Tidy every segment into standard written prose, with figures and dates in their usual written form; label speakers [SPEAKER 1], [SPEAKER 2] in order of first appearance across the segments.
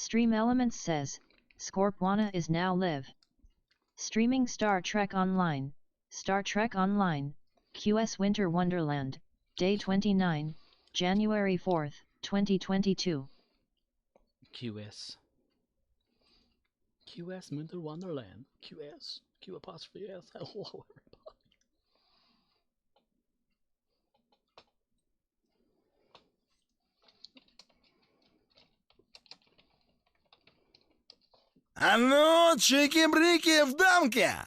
[SPEAKER 1] Stream Elements says, Scorpwana is now live. Streaming Star Trek Online, QS Winter Wonderland, Day 29, January 4th, 2022.
[SPEAKER 2] QS Winter Wonderland. QS. Q apostrophe S. Hello, everybody.
[SPEAKER 3] А ну, чики-брики в дамке!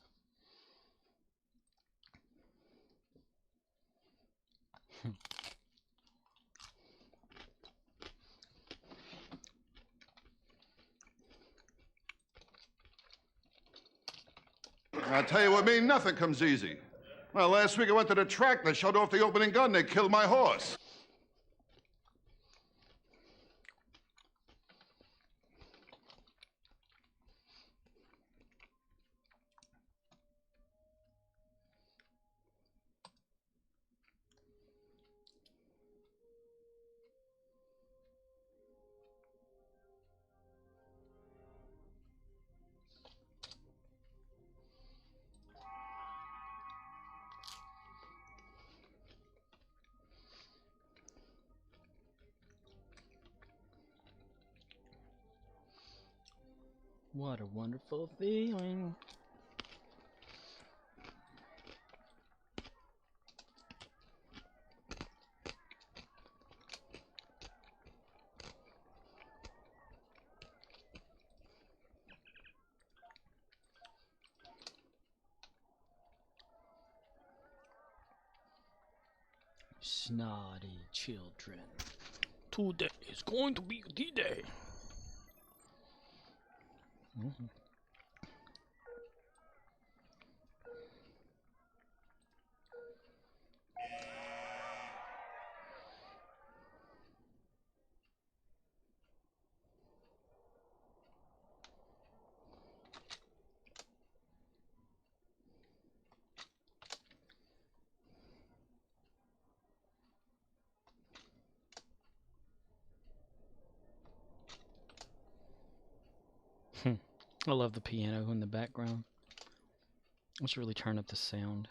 [SPEAKER 4] I'll tell you what, me, nothing comes easy. Well, last week I went to the track and they showed off the opening gun. They killed my horse.
[SPEAKER 2] What a wonderful feeling. Snotty children. Today is going to be a D-Day. I love the piano in the background. Let's really turn up the sound.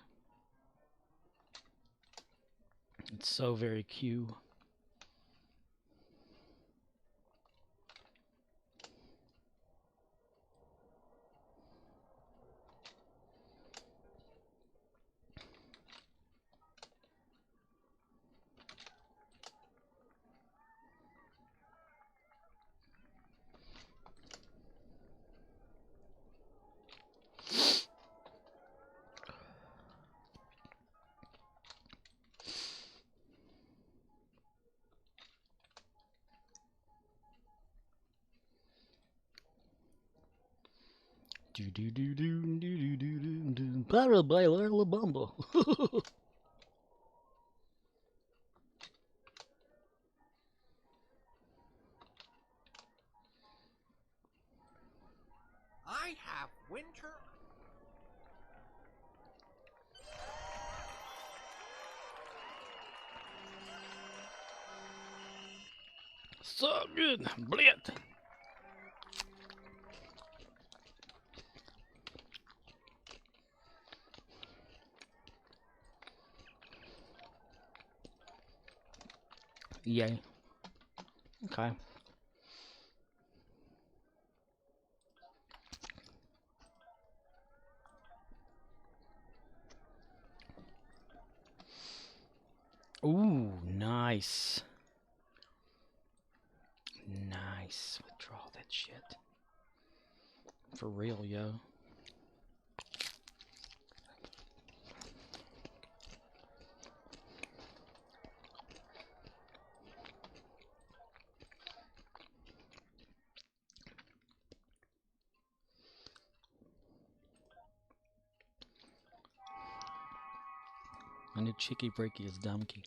[SPEAKER 2] It's so very cute. Do do do do do do do do do. Para bailar la bamba.
[SPEAKER 5] I have winter.
[SPEAKER 2] So good, blit. Yay. Okay. Ooh, nice. Nice. Withdraw that shit. For real, yo. I knew Chicky Breaky is Dumpky.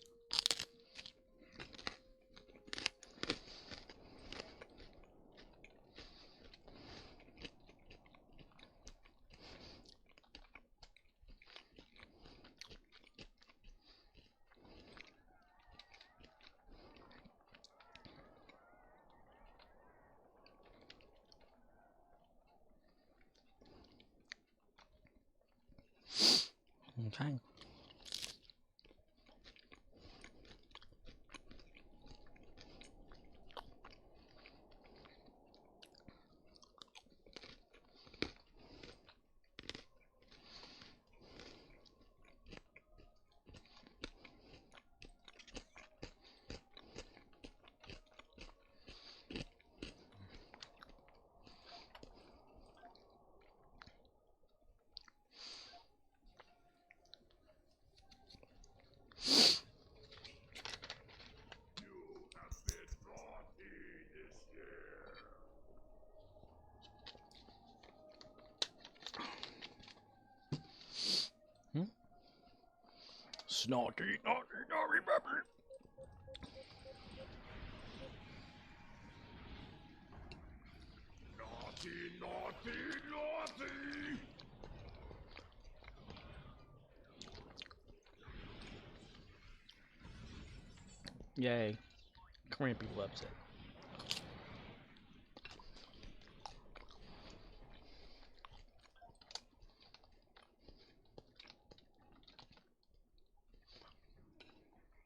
[SPEAKER 2] Okay. Snotty, naughty, naughty, baby.
[SPEAKER 3] Naughty, naughty, naughty!
[SPEAKER 2] Yay. Crampy loves it.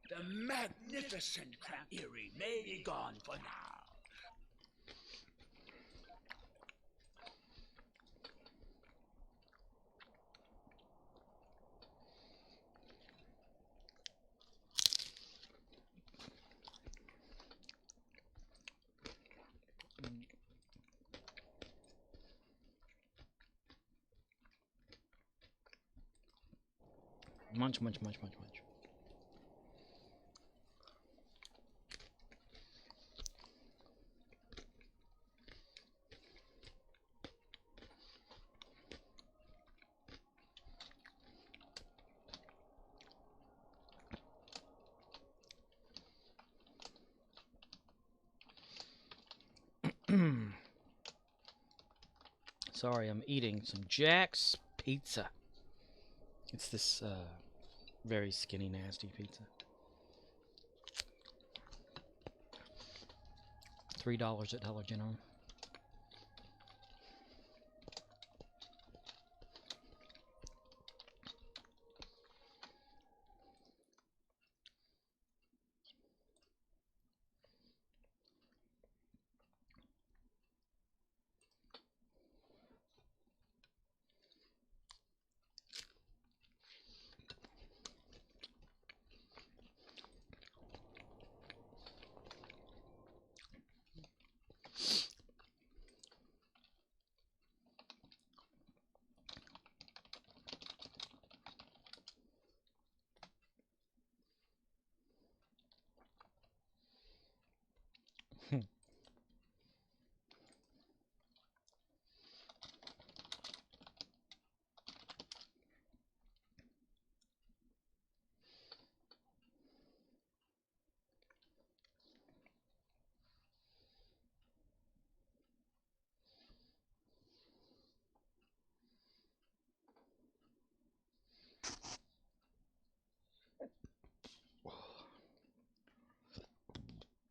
[SPEAKER 5] The magnificent Crampy may be gone for now.
[SPEAKER 2] Munch, munch, munch, munch, munch. Sorry, I'm eating some Jack's pizza. It's this very skinny, nasty pizza. $3 at Dollar General.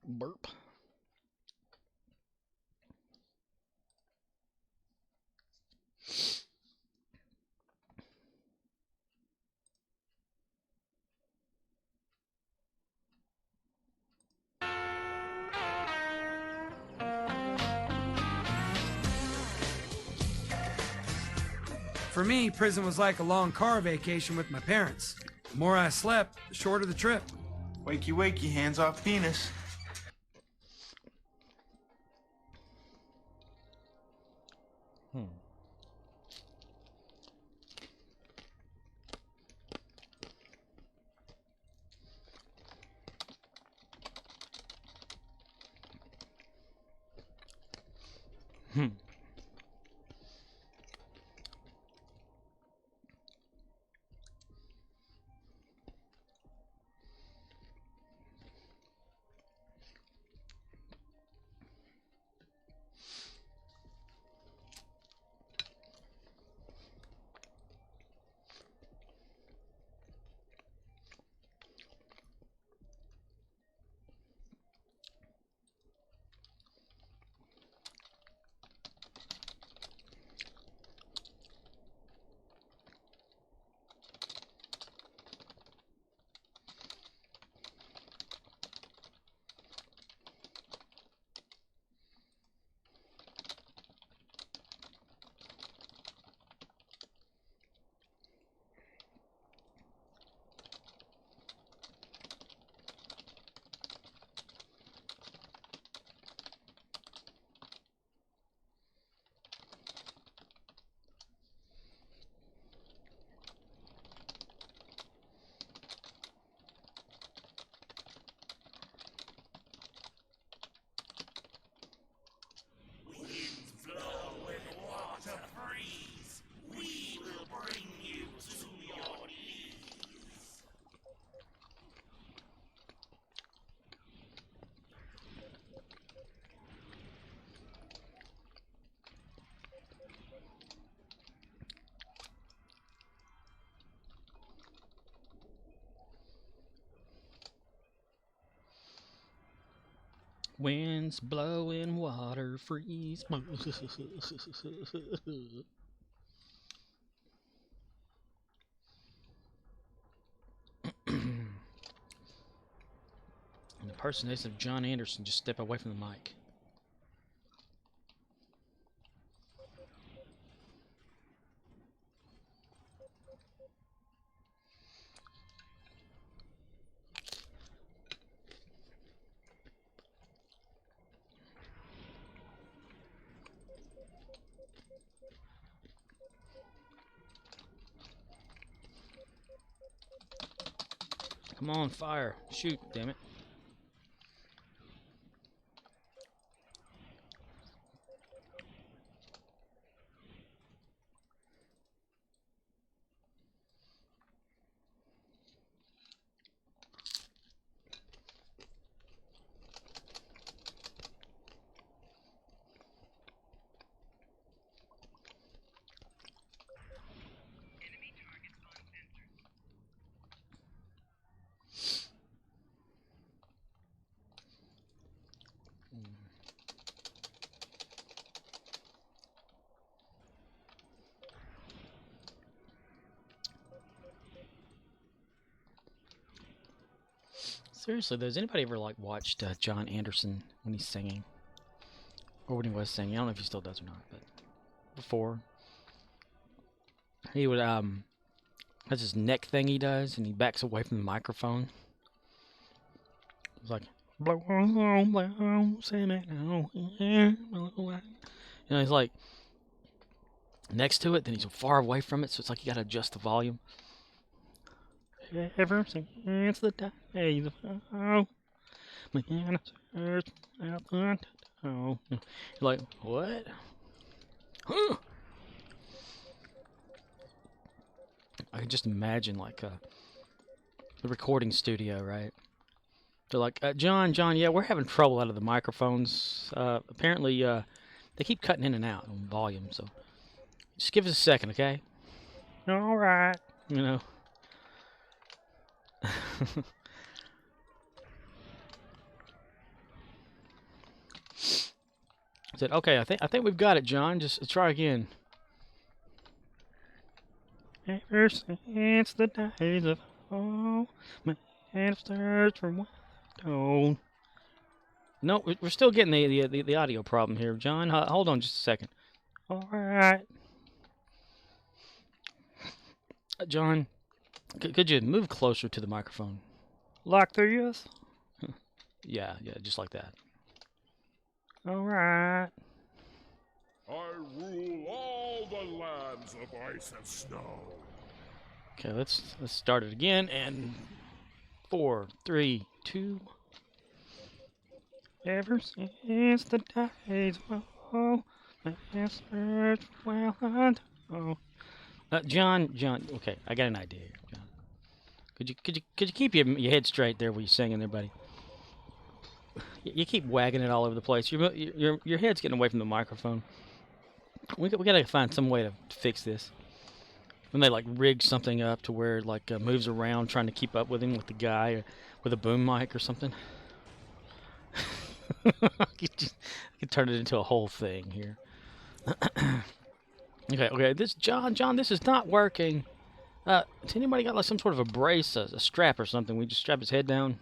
[SPEAKER 2] Burp.
[SPEAKER 6] For me, prison was like a long car vacation with my parents. The more I slept, the shorter the trip.
[SPEAKER 7] Wakey, wakey, hands off penis.
[SPEAKER 2] Winds blowing, water freeze. An impersonation of John Anderson. Just step away from the mic. Come on, fire. Shoot, damn it. Seriously, though, has anybody ever like watched John Anderson when he's singing, or when he was singing? I don't know if he still does or not, but before he would has this neck thing he does, and he backs away from the microphone. It's like blow on, say it now. You know, he's like next to it, then he's far away from it, so it's like you gotta adjust the volume. Ever since the days of my ancestors out the oh, you're like, what? Huh? I can just imagine like the recording studio, right? They're like, John, yeah, we're having trouble out of the microphones. Apparently, they keep cutting in and out on volume, so just give us a second, okay? All right, you know. I said, okay, I think we've got it, John. Just try again. Ever since the days of old, my ancestors from Wonderland. No, we're still getting the audio problem here, John. Hold on just a second. All right, John, could you move closer to the microphone? Like this? Yeah, just like that. All right.
[SPEAKER 8] I rule all the lands of ice and snow.
[SPEAKER 2] Okay, let's start it again. And 4, 3, 2. Ever since the days of old, my ancestors well and oh. John. Okay, I got an idea here, John. Could you keep your head straight there while you're singing there, buddy? You keep wagging it all over the place. Your head's getting away from the microphone. We gotta find some way to fix this. When they like rig something up to where it like moves around trying to keep up with him, with the guy or with a boom mic or something. I could turn it into a whole thing here. Okay. This John, this is not working. Has anybody got like some sort of a brace, a strap or something? We just strap his head down.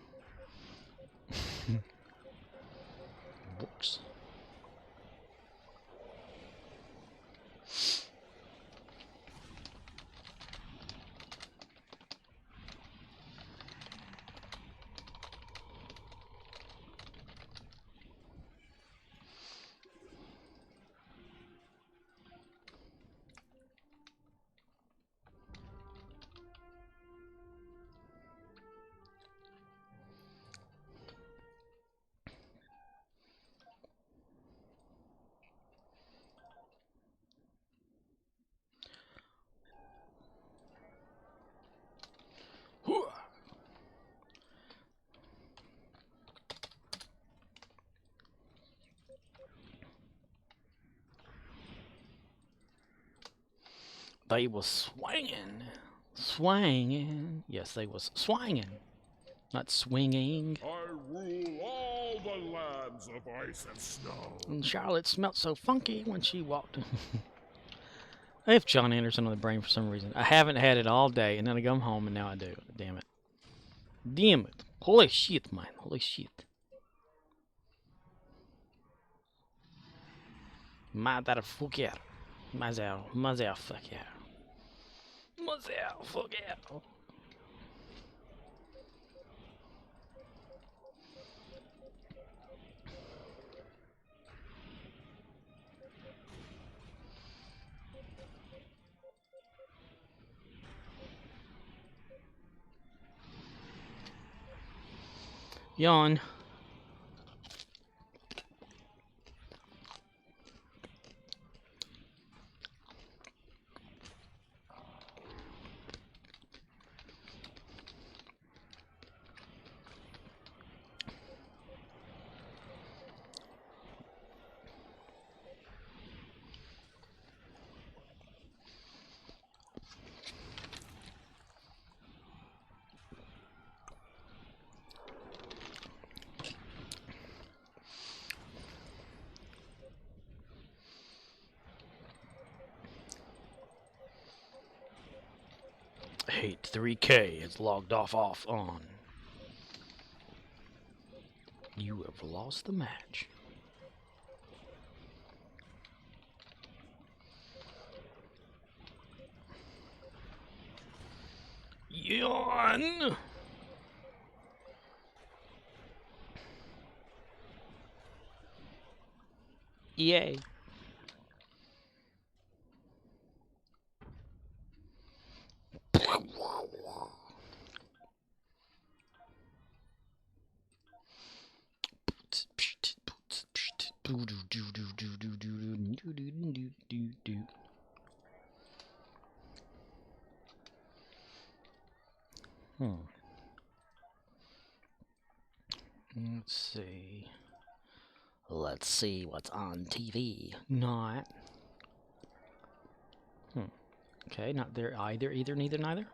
[SPEAKER 2] Whoops. They was swinging. Yes, they was swinging, not swinging.
[SPEAKER 8] I rule all the the lands of ice and snow.
[SPEAKER 2] And Charlotte smelt so funky when she walked. I have John Anderson on the brain for some reason. I haven't had it all day, and then I come home, and now I do. Damn it. Damn it. Holy shit, man. Holy shit. Motherfucker. Motherfucker. Motherfucker. Yawn. Hate 3K is logged off on. You have lost the match. Yawn. Yay. Let's see. Let's see what's on TV. Not. Okay, not there either. Either, neither, neither.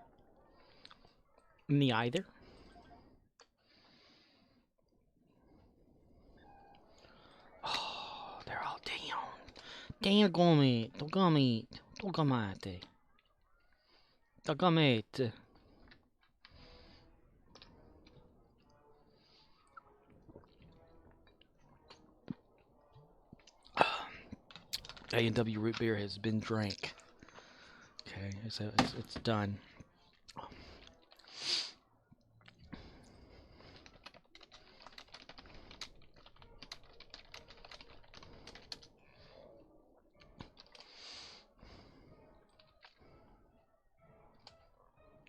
[SPEAKER 2] Neither. Oh, they're all down. Dangumit. Dogumit. Dogamate. Dogamate. A&W root beer has been drank. Okay, so it's done.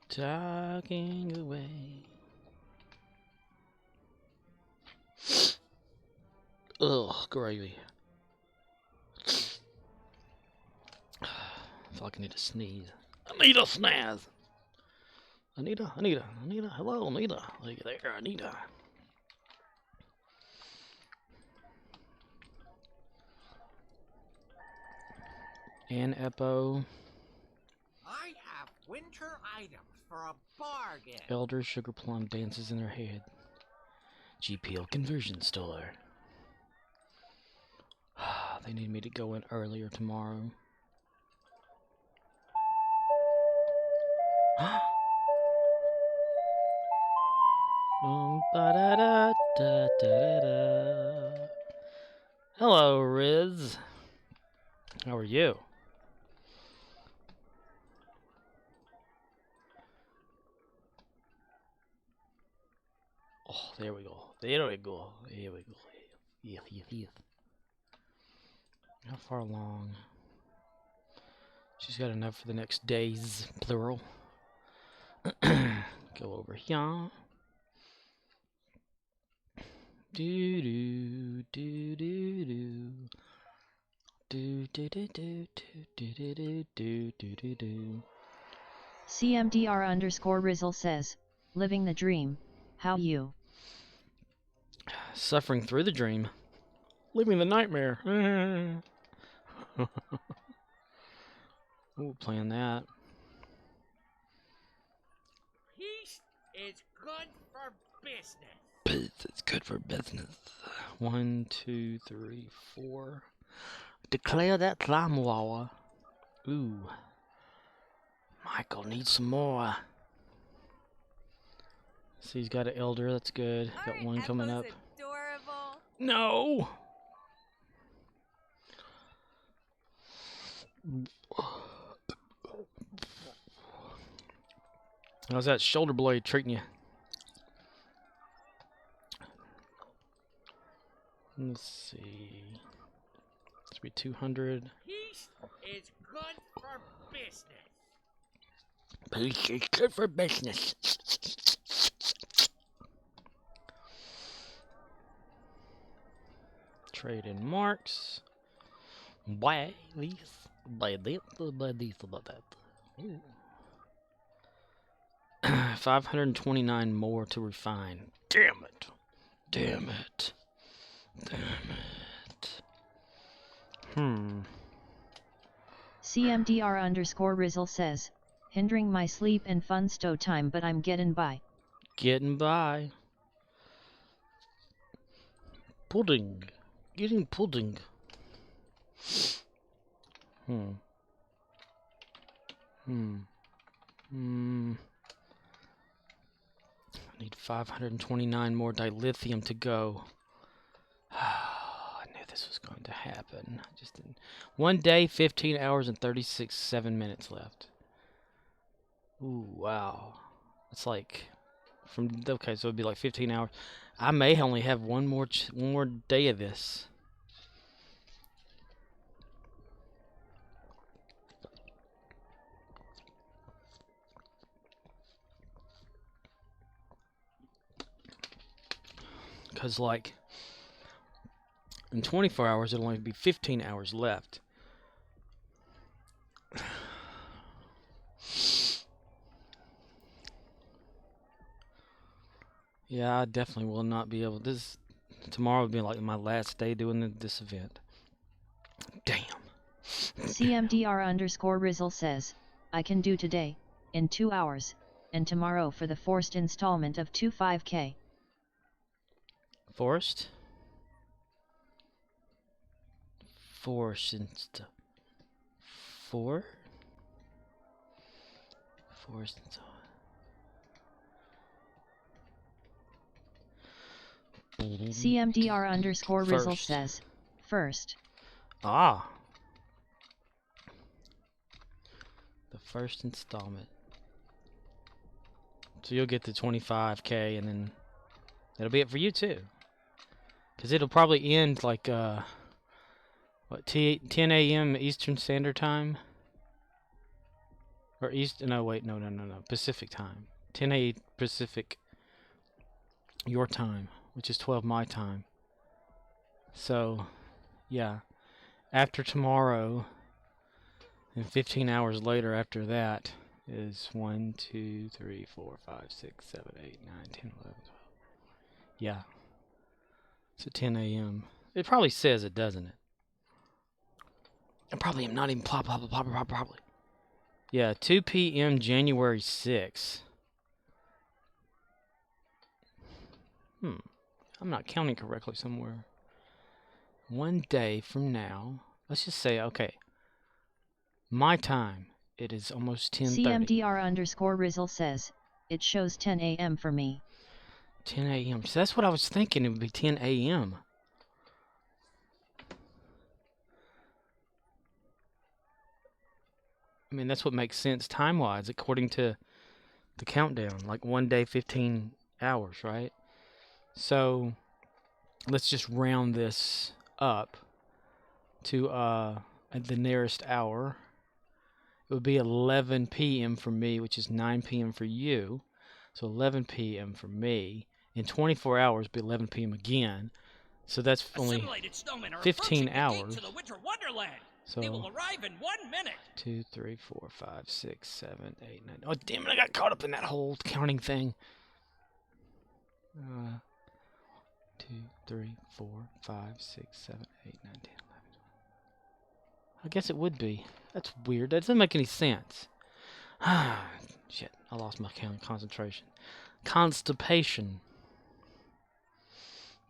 [SPEAKER 2] Talking away. Ugh, gravy. I feel like I need to sneeze. Anita snaz. Anita. Hello, Anita. Look there, Anita. And Epo.
[SPEAKER 5] I have winter items for a bargain.
[SPEAKER 2] Elder Sugar Plum dances in her head. GPL conversion store. They need me to go in earlier tomorrow. Hello, Riz. How are you? Oh, there we go. There we go. Here we go. Yes. How far along? She's got enough for the next days, plural. Go over here. Do do do do do. Do do do do do do do do do do do.
[SPEAKER 1] CMDR_Rizzle says, living the dream, how you?
[SPEAKER 2] Suffering through the dream. Living the nightmare. Ooh, playing that.
[SPEAKER 5] Peace is good for business.
[SPEAKER 2] It's good for business. 1, 2, 3, 4. Declare that time, Wawa. Ooh. Michael needs some more. See, he's got an elder. That's good. Got one coming up.
[SPEAKER 9] Adorable.
[SPEAKER 2] No! How's that shoulder blade treating you? Let's see. This will be 200.
[SPEAKER 5] Peace is good for business.
[SPEAKER 2] Peace is good for business. Trade in marks. Buy these. Buy this. Buy these. About that. Ooh. 529 more to refine. Damn it. Damn it. Damn it.
[SPEAKER 1] CMDR_Rizzle says, hindering my sleep and fun stow time, but I'm getting by.
[SPEAKER 2] Getting by. Pudding. Getting pudding. I need 529 more dilithium to go. I knew this was going to happen. I just didn't. 1 day, 15 hours, and 7 minutes left. Ooh, wow. It's like okay, so it'd be like 15 hours. I may only have one more day of this. Because, like, in 24 hours, it'll only be 15 hours left. Yeah, I definitely will not be able. Tomorrow will be like my last day doing this event. Damn.
[SPEAKER 1] CMDR_Rizzle says, I can do today, in 2 hours, and tomorrow for the forced installment of 25K.
[SPEAKER 2] Forced? Forced insta. Forced installment.
[SPEAKER 1] CMDR_Rizzle says, first.
[SPEAKER 2] Ah. The first installment. So you'll get the 25K and then that'll be it for you too. Because it'll probably end like, 10 a.m. Eastern Standard Time? Or no. Pacific Time. 10 a.m. Pacific, your time, which is 12 my time. So, yeah. After tomorrow, and 15 hours later after that, is 1, 2, 3, 4, 5, 6, 7, 8, 9, 10, 11, 12. Yeah. It's at 10 a.m. It probably says it, doesn't it? I probably am not even probably. Yeah, 2 p.m. January 6th. I'm not counting correctly somewhere. 1 day from now. Let's just say, okay. My time. It is almost 10:30.
[SPEAKER 1] CMDR_Rizzle says, it shows 10 a.m. for me.
[SPEAKER 2] 10 a.m. So that's what I was thinking. It would be 10 a.m. I mean, that's what makes sense time-wise, according to the countdown. Like 1 day, 15 hours, right? So, let's just round this up to at the nearest hour. It would be 11 p.m. for me, which is 9 p.m. for you. So 11 p.m. for me. In 24 hours, it'd be 11 p.m. again. So that's only 15 hours.
[SPEAKER 5] To the Winter Wonderland.
[SPEAKER 2] So
[SPEAKER 5] They will arrive in 1 minute.
[SPEAKER 2] 2, 3, 4, 5, 6, 7, 8, 9. Oh, damn it, I got caught up in that whole counting thing. 2, 3, 4, 5, 6, 7, 8, 9, 10, 11, 12. I guess it would be. That's weird. That doesn't make any sense. Shit, I lost my concentration. Constipation.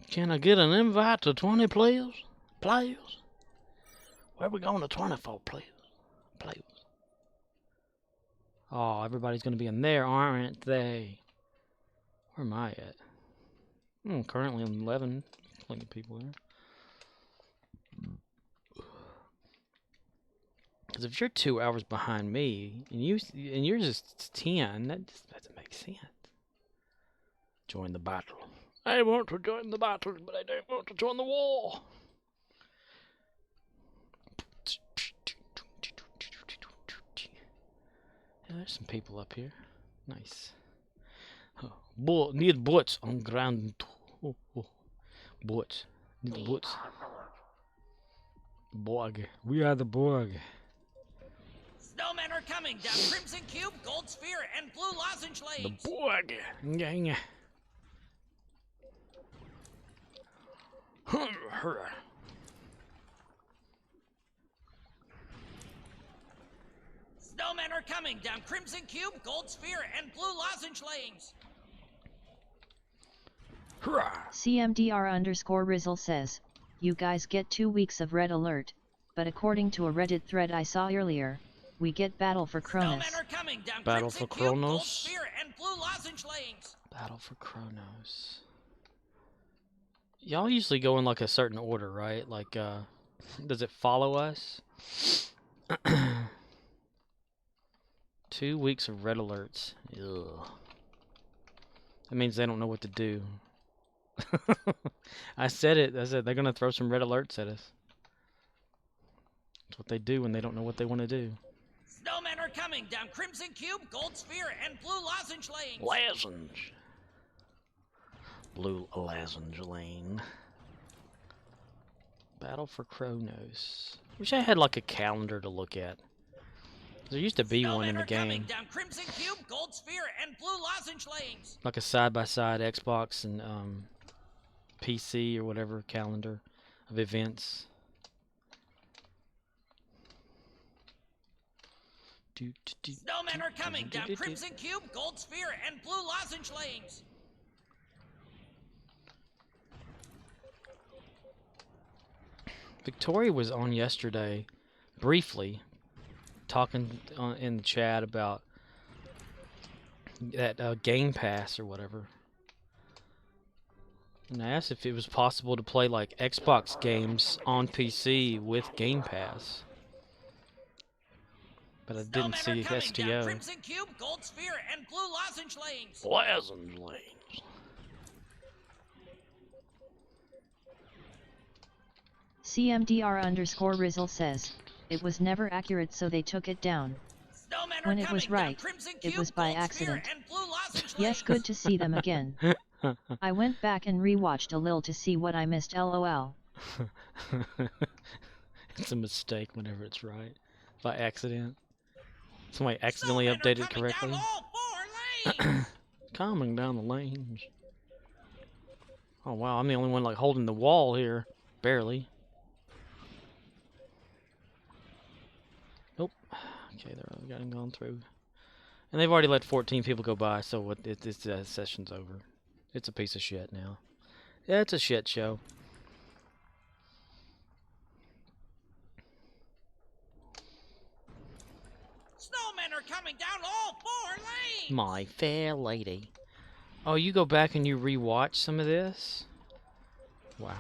[SPEAKER 2] Can I get an invite to 20 players? Players? Where we going to 24 players? Players. Oh, everybody's going to be in there, aren't they? Where am I at? Currently 11. Plenty of people there. Because if you're 2 hours behind me, and yours is 10, that just doesn't make sense. Join the battle. I want to join the battle, but I don't want to join the war. Yeah, there's some people up here. Nice. Oh, need boats on ground. Boats. Need boats. Borg. We are the Borg.
[SPEAKER 5] Snowmen are coming down Crimson Cube, Gold Sphere, and Blue Lozenge lanes.
[SPEAKER 2] The Borg. Gang.
[SPEAKER 5] Snowmen are coming down Crimson Cube, Gold Sphere, and Blue Lozenge lanes.
[SPEAKER 1] CMDR_Rizzle says, you guys get 2 weeks of red alert, but according to a Reddit thread I saw earlier, we get Battle for Cronus.
[SPEAKER 5] Snowmen are coming down
[SPEAKER 2] Battle
[SPEAKER 5] Crimson
[SPEAKER 2] for
[SPEAKER 5] Cube, Gold
[SPEAKER 2] Kronos?
[SPEAKER 5] Sphere, and Blue Lozenge lanes.
[SPEAKER 2] Battle for Kronos. Y'all usually go in like a certain order, right? Like, does it follow us? 2 weeks of red alerts. Ugh. That means they don't know what to do. I said it. I said they're gonna throw some red alerts at us. That's what they do when they don't know what they want to do.
[SPEAKER 5] Snowmen are coming down Crimson Cube, Gold Sphere, and Blue Lozenge lanes.
[SPEAKER 2] Lozenge. Blue Lozenge lane. Battle for Kronos. Wish I had like a calendar to look at. There used to be one in the game.
[SPEAKER 5] Down Crimson Cube, Gold Sphere, and Blue Lozenge lanes.
[SPEAKER 2] Like a side-by-side Xbox and PC or whatever calendar of events.
[SPEAKER 5] Snowmen are coming down Crimson Cube, Gold Sphere, and Blue Lozenge lanes.
[SPEAKER 2] Victoria was on yesterday, briefly, talking in the chat about that Game Pass or whatever. And I asked if it was possible to play like Xbox games on PC with Game Pass. But I didn't see STO.
[SPEAKER 5] Crimson Cube, Gold Sphere, and Blue Lozenge lanes.
[SPEAKER 2] Lozenge lanes.
[SPEAKER 1] CMDR_Rizzle says, it was never accurate so they took it down. When it was right, it was by accident. Yes, good to see them again. I went back and rewatched a little to see what I missed, lol.
[SPEAKER 2] It's a mistake whenever it's right. By accident. Somebody accidentally updated it correctly. Coming down the lanes. Oh wow, I'm the only one like holding the wall here. Barely. Nope. Okay, they got him going through. And they've already let 14 people go by, so this session's over. It's a piece of shit now. Yeah, it's a shit show.
[SPEAKER 5] Snowmen are coming down all 4 lanes.
[SPEAKER 2] My fair lady. Oh, you go back and you rewatch some of this? Wow.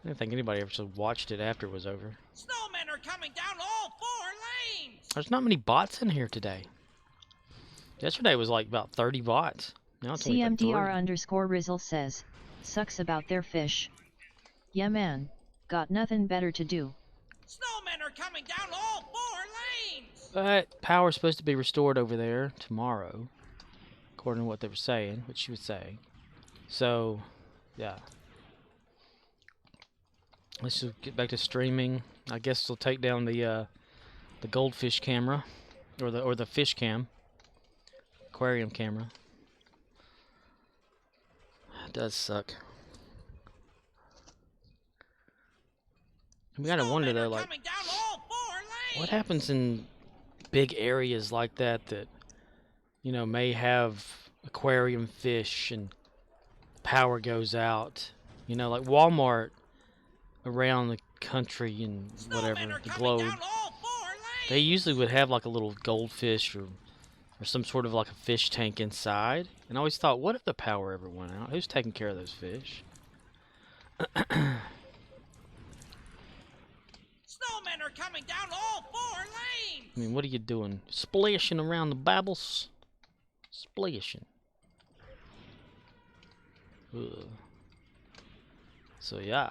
[SPEAKER 2] I didn't think anybody ever watched it after it was over.
[SPEAKER 5] Snowmen are coming down all 4 lanes.
[SPEAKER 2] There's not many bots in here today. Yesterday was like about 30 bots. Now it's only like 3.
[SPEAKER 1] CMDR_Rizzle says, sucks about their fish. Yeah man, got nothing better to do.
[SPEAKER 5] Snowmen are coming down all 4 lanes.
[SPEAKER 2] But power's supposed to be restored over there tomorrow, according to what they were saying, what she was saying. So, yeah. Let's just get back to streaming. I guess we'll take down the goldfish camera, or the fish cam, aquarium camera. It does suck. We gotta wonder though, like, what happens in big areas like that that, you know, may have aquarium fish and power goes out. You know, like Walmart around the country and whatever, the globe. They usually would have like a little goldfish or some sort of like a fish tank inside. And I always thought, what if the power ever went out? Who's taking care of those fish?
[SPEAKER 5] Snowmen are coming down all 4 lanes!
[SPEAKER 2] I mean, what are you doing? Splashing around the babbles? Splashing. Ugh. So yeah.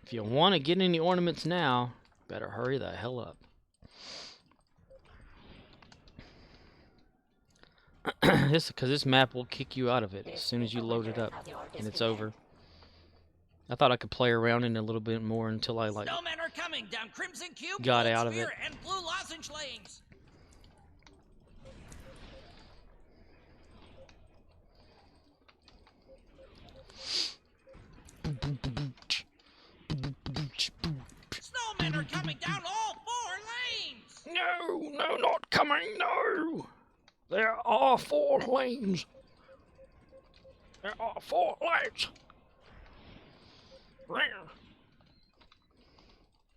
[SPEAKER 2] If you want to get any ornaments now, better hurry the hell up. Because this map will kick you out of it as soon as you load it up, and it's over. I thought I could play around in it a little bit more until I like
[SPEAKER 5] Snowmen are coming down Crimson Cube,
[SPEAKER 2] got
[SPEAKER 5] Gold
[SPEAKER 2] out of it.
[SPEAKER 5] Sphere, and Blue Lozenge lanes. Snowmen are coming down all 4 lanes.
[SPEAKER 2] No, no, not coming, no! There are 4 lanes. There are 4 lanes.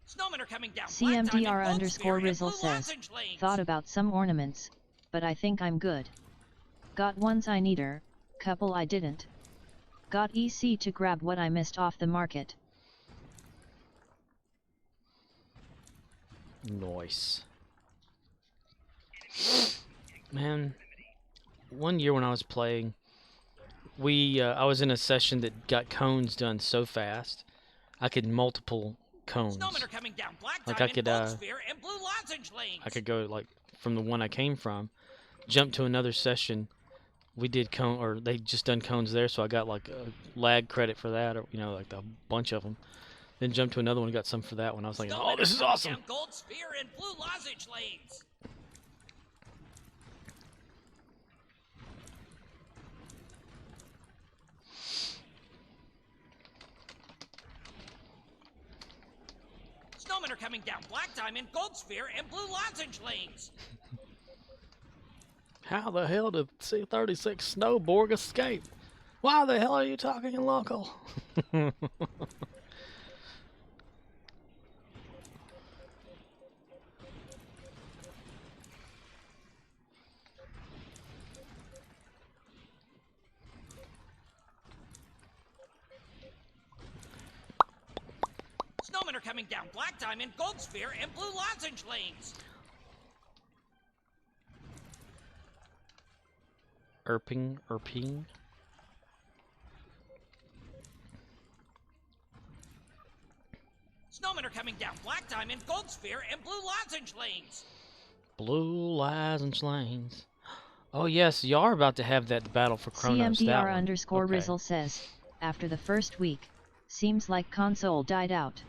[SPEAKER 5] Snowmen are coming down Black Diamond,
[SPEAKER 1] CMDR
[SPEAKER 5] Gold
[SPEAKER 1] underscore
[SPEAKER 5] Sphere, and
[SPEAKER 1] Rizzle
[SPEAKER 5] Blue
[SPEAKER 1] says,
[SPEAKER 5] Lozenge lanes.
[SPEAKER 1] thought about some ornaments, but I think I'm good. Got ones I needer, couple I didn't. Got EC to grab what I missed off the market.
[SPEAKER 2] Nice. Man, one year when I was playing, I was in a session that got cones done so fast, I could multiple cones.
[SPEAKER 5] Snowmen are coming down Black
[SPEAKER 2] Like
[SPEAKER 5] Diamond,
[SPEAKER 2] I could,
[SPEAKER 5] Gold Sphere, and Blue Lozenge lanes.
[SPEAKER 2] I could go like from the one I came from, jump to another session. We did cone, or they just done cones there, so I got like a lag credit for that, or like a bunch of them. Then jump to another one, got some for that one. I was like, oh, this is awesome.
[SPEAKER 5] Gold Sphere and Blue Lozenge lanes. Snowmen are coming down Black Diamond, Gold Sphere, and Blue Lozenge lanes.
[SPEAKER 2] How the hell did C-36 Snowborg escape? Why the hell are you talking local?
[SPEAKER 5] Snowmen are coming down Black Diamond, Gold Sphere, and Blue Lozenge lanes.
[SPEAKER 2] Erping.
[SPEAKER 5] Snowmen are coming down Black Diamond, Gold Sphere, and Blue Lozenge lanes.
[SPEAKER 2] Blue lozenge lanes. Oh yes, you are about to have that battle for Chronos. That
[SPEAKER 1] CMDR
[SPEAKER 2] one.
[SPEAKER 1] underscore
[SPEAKER 2] Okay.
[SPEAKER 1] Rizzle says, after the first week, seems like console died out.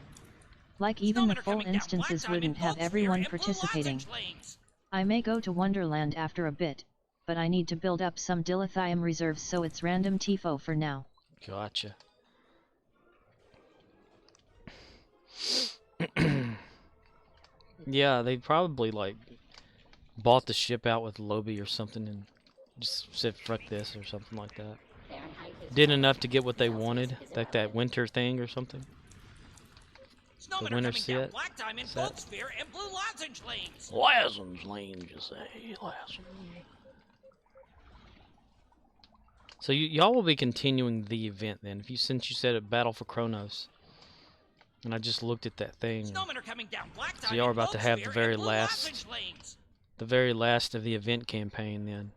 [SPEAKER 1] Like even the
[SPEAKER 5] Snowmen are
[SPEAKER 1] full
[SPEAKER 5] coming down
[SPEAKER 1] instances
[SPEAKER 5] Black
[SPEAKER 1] wouldn't
[SPEAKER 5] Diamond,
[SPEAKER 1] have
[SPEAKER 5] Gold
[SPEAKER 1] everyone
[SPEAKER 5] Sphere, and Blue
[SPEAKER 1] participating.
[SPEAKER 5] Lozenge lanes.
[SPEAKER 1] I may go to Wonderland after a bit, but I need to build up some dilithium reserves, so it's random TIFO for now.
[SPEAKER 2] Gotcha. Yeah, they probably like bought the ship out with Lobby or something and just said fuck this or something like that. Did enough to get what they wanted, like that winter thing or something.
[SPEAKER 5] Snowmen are
[SPEAKER 2] winter
[SPEAKER 5] coming down
[SPEAKER 2] set.
[SPEAKER 5] Black Diamond,
[SPEAKER 2] Set.
[SPEAKER 5] Gold Sphere, and Blue Lozenge lanes.
[SPEAKER 2] Lozenge lanes, you say? Lozenge. So y'all will be continuing the event then, since you said a battle for Chronos. And I just looked at that thing.
[SPEAKER 5] Snowmen are coming down Black
[SPEAKER 2] So
[SPEAKER 5] Diamond,
[SPEAKER 2] y'all are about to
[SPEAKER 5] Gold
[SPEAKER 2] have
[SPEAKER 5] Sphere,
[SPEAKER 2] the very
[SPEAKER 5] and Blue
[SPEAKER 2] last-
[SPEAKER 5] Lozenge lanes.
[SPEAKER 2] The very last of the event campaign then.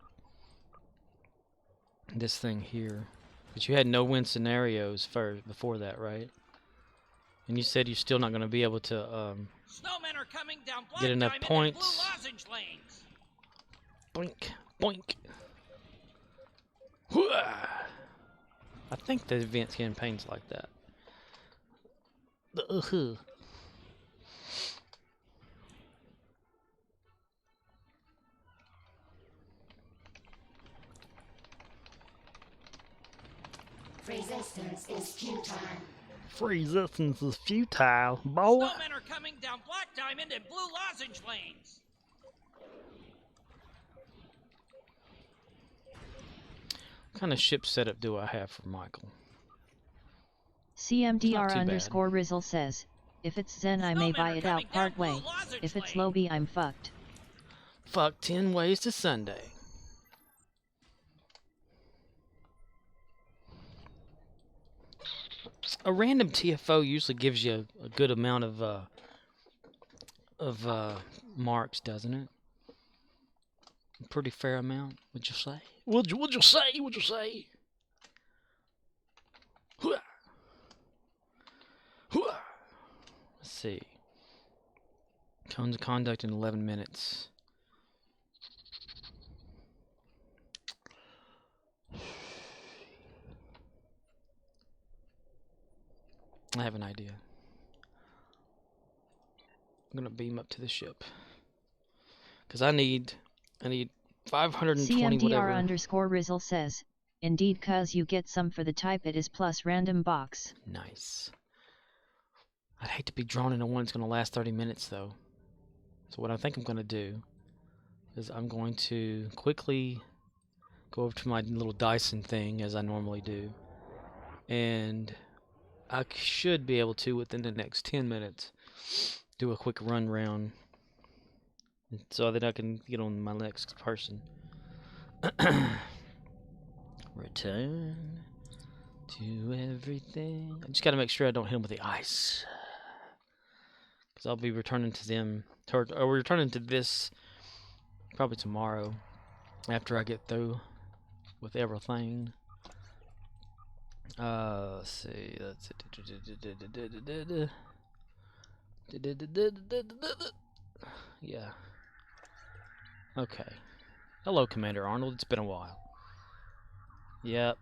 [SPEAKER 2] This thing here. But you had no win scenarios before that, right? And you said you're still not going to be able to
[SPEAKER 5] Snowmen are coming down Black
[SPEAKER 2] get enough
[SPEAKER 5] Diamond and
[SPEAKER 2] points.
[SPEAKER 5] Blue Lozenge lanes.
[SPEAKER 2] Boink, boink. Hooah! I think the event campaign's like that. The
[SPEAKER 9] Resistance is futile.
[SPEAKER 2] Resistance is futile, boy.
[SPEAKER 5] Snowmen are coming down Black Diamond and Blue Lozenge lanes.
[SPEAKER 2] What kind of ship setup do I have for Michael?
[SPEAKER 1] CMDR
[SPEAKER 2] too
[SPEAKER 1] underscore Rizzle says, if it's Zen I may buy it out part way, if it's Lobby I'm fucked.
[SPEAKER 2] Fuck 10 ways to Sunday. A random TFO usually gives you a good amount of marks, doesn't it? A pretty fair amount, would you say? Would you say? Would you say? Hooah. Hooah. Let's see. Cones of conduct in 11 minutes. I have an idea. I'm gonna beam up to the ship because I need 520
[SPEAKER 1] CMDR
[SPEAKER 2] whatever.
[SPEAKER 1] underscore Rizzle says, indeed cause you get some for the type it is plus random box.
[SPEAKER 2] Nice. I'd hate to be drawn into one that's gonna last 30 minutes though. So what I think I'm gonna do is I'm going to quickly go over to my little Dyson thing as I normally do, and I should be able to, within the next 10 minutes, do a quick run round so that I can get on my next person. Return to everything. I just got to make sure I don't hit them with the ice, because I'll be returning to them, or we're returning to this probably tomorrow after I get through with everything. Let's see. That's it. Yeah. Okay. Hello, Commander Arnold. It's been a while. Yep.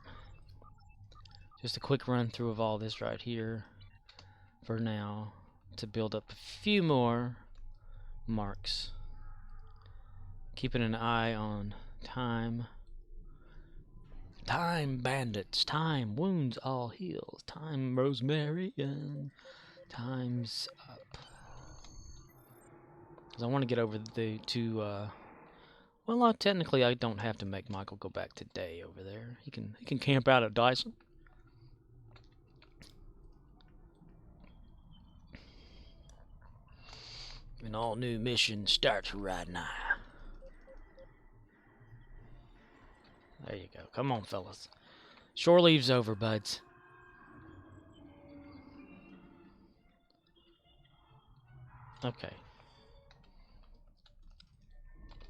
[SPEAKER 2] Just a quick run through of all this right here for now to build up a few more marks. Keeping an eye on time. Time bandits, time wounds all heals, time rosemary, and time's up. Because I want to get over well, technically I don't have to make Michael go back today over there. He can camp out at Dyson. An all new mission starts right now. There you go. Come on, fellas. Shore leave's over, buds. Okay.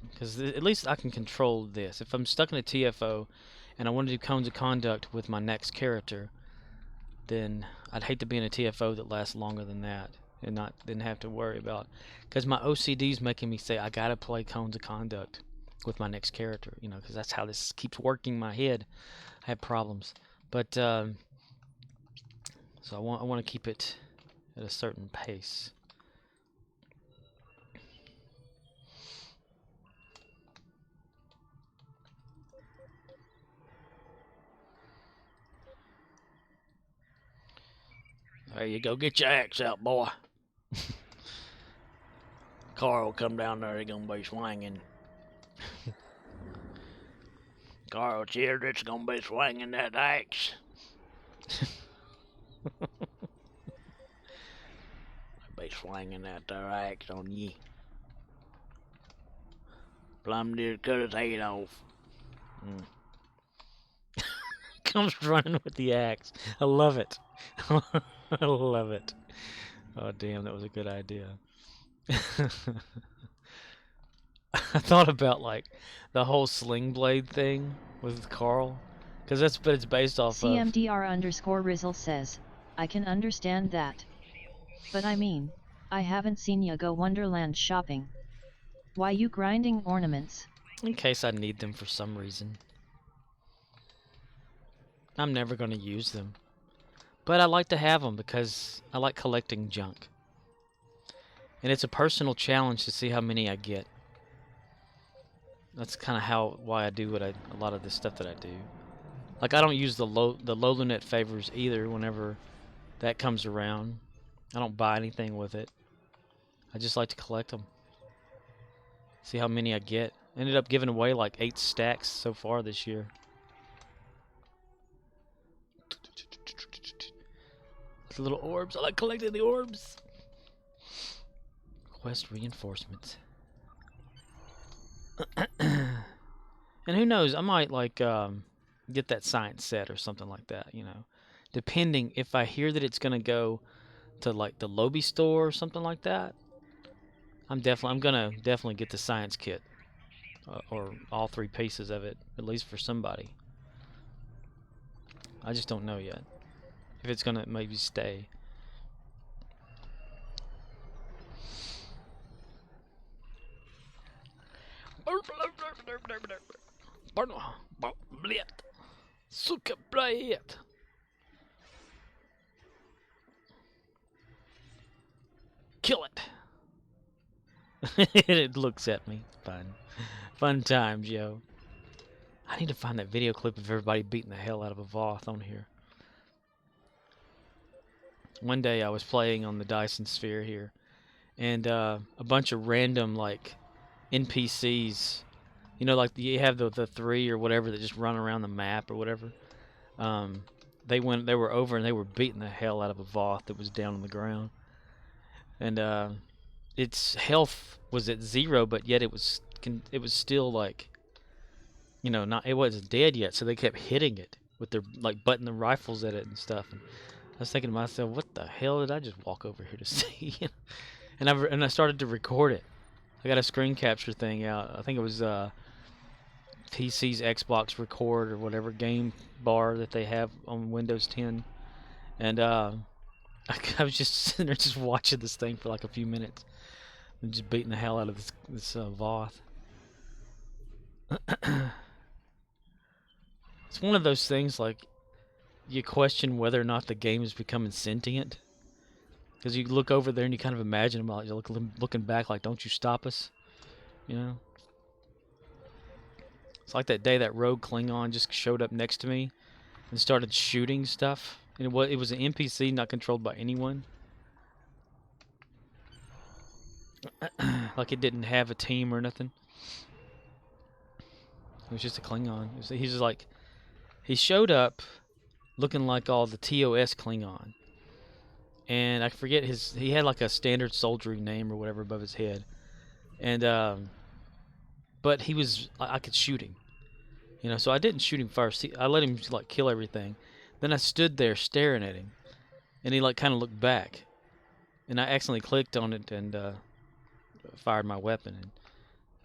[SPEAKER 2] Because at least I can control this. If I'm stuck in a TFO and I want to do cones of conduct with my next character, then I'd hate to be in a TFO that lasts longer than that and then have to worry about. Because my OCD's making me say I gotta play cones of conduct with my next character, you know, because that's how this keeps working in my head. I have problems, but so I want to keep it at a certain pace. There you go. Get your axe out, boy. Carl will come down there. He's gonna be swinging. Carl here, that's gonna be swinging that axe. I'll be swinging that there axe on ye. Plum deer cut his head off. Comes running with the axe. I love it. I love it. Oh damn, that was a good idea. I thought about like the whole sling blade thing with Carl, because it's based off of
[SPEAKER 1] CMDR underscore Rizzle says, I can understand that. But I mean, I haven't seen ya go Wonderland shopping. Why you grinding ornaments?
[SPEAKER 2] in case I need them for some reason. I'm never going to use them, but I like to have them because I like collecting junk. And it's a personal challenge to see how many I get. That's kind of why I do a lot of the stuff that I do. Like I don't use the Lowlunet favors either whenever that comes around. I don't buy anything with it. I just like to collect them. See how many I get. Ended up giving away like 8 stacks so far this year. The little orbs. I like collecting the orbs. Quest reinforcements. And who knows? I might like get that science set or something like that. You know, depending if I hear that it's gonna go to like the Lobby store or something like that. I'm gonna definitely get the science kit or all 3 pieces of it, at least for somebody. I just don't know yet if it's gonna maybe stay. Kill it. It looks at me. Fun times, yo. I need to find that video clip of everybody beating the hell out of a Voth on here. One day I was playing on the Dyson Sphere here, and a bunch of random like NPCs, you know, like you have the 3 or whatever that just run around the map or whatever. They were over and they were beating the hell out of a Voth that was down on the ground, and its health was at 0, but yet it was still like, you know, it wasn't dead yet, so they kept hitting it with their like butting the rifles at it and stuff. And I was thinking to myself, what the hell did I just walk over here to see? and I started to record it. I got a screen capture thing out. I think it was PC's Xbox Record or whatever game bar that they have on Windows 10. And I was just sitting there just watching this thing for like a few minutes. And just beating the hell out of this Voth. It's one of those things like you question whether or not the game is becoming sentient, because you look over there and you kind of imagine them like looking back like, don't you stop us, you know. It's like that day that rogue Klingon just showed up next to me and started shooting stuff, and it was an NPC not controlled by anyone. Like it didn't have a team or nothing. It was just a Klingon. He's just like, he showed up looking like all the TOS Klingon. And I forget he had like a standard soldiery name or whatever above his head. And, but I could shoot him. You know, so I didn't shoot him first. I let him like kill everything. Then I stood there staring at him. And he like kind of looked back. And I accidentally clicked on it and, fired my weapon and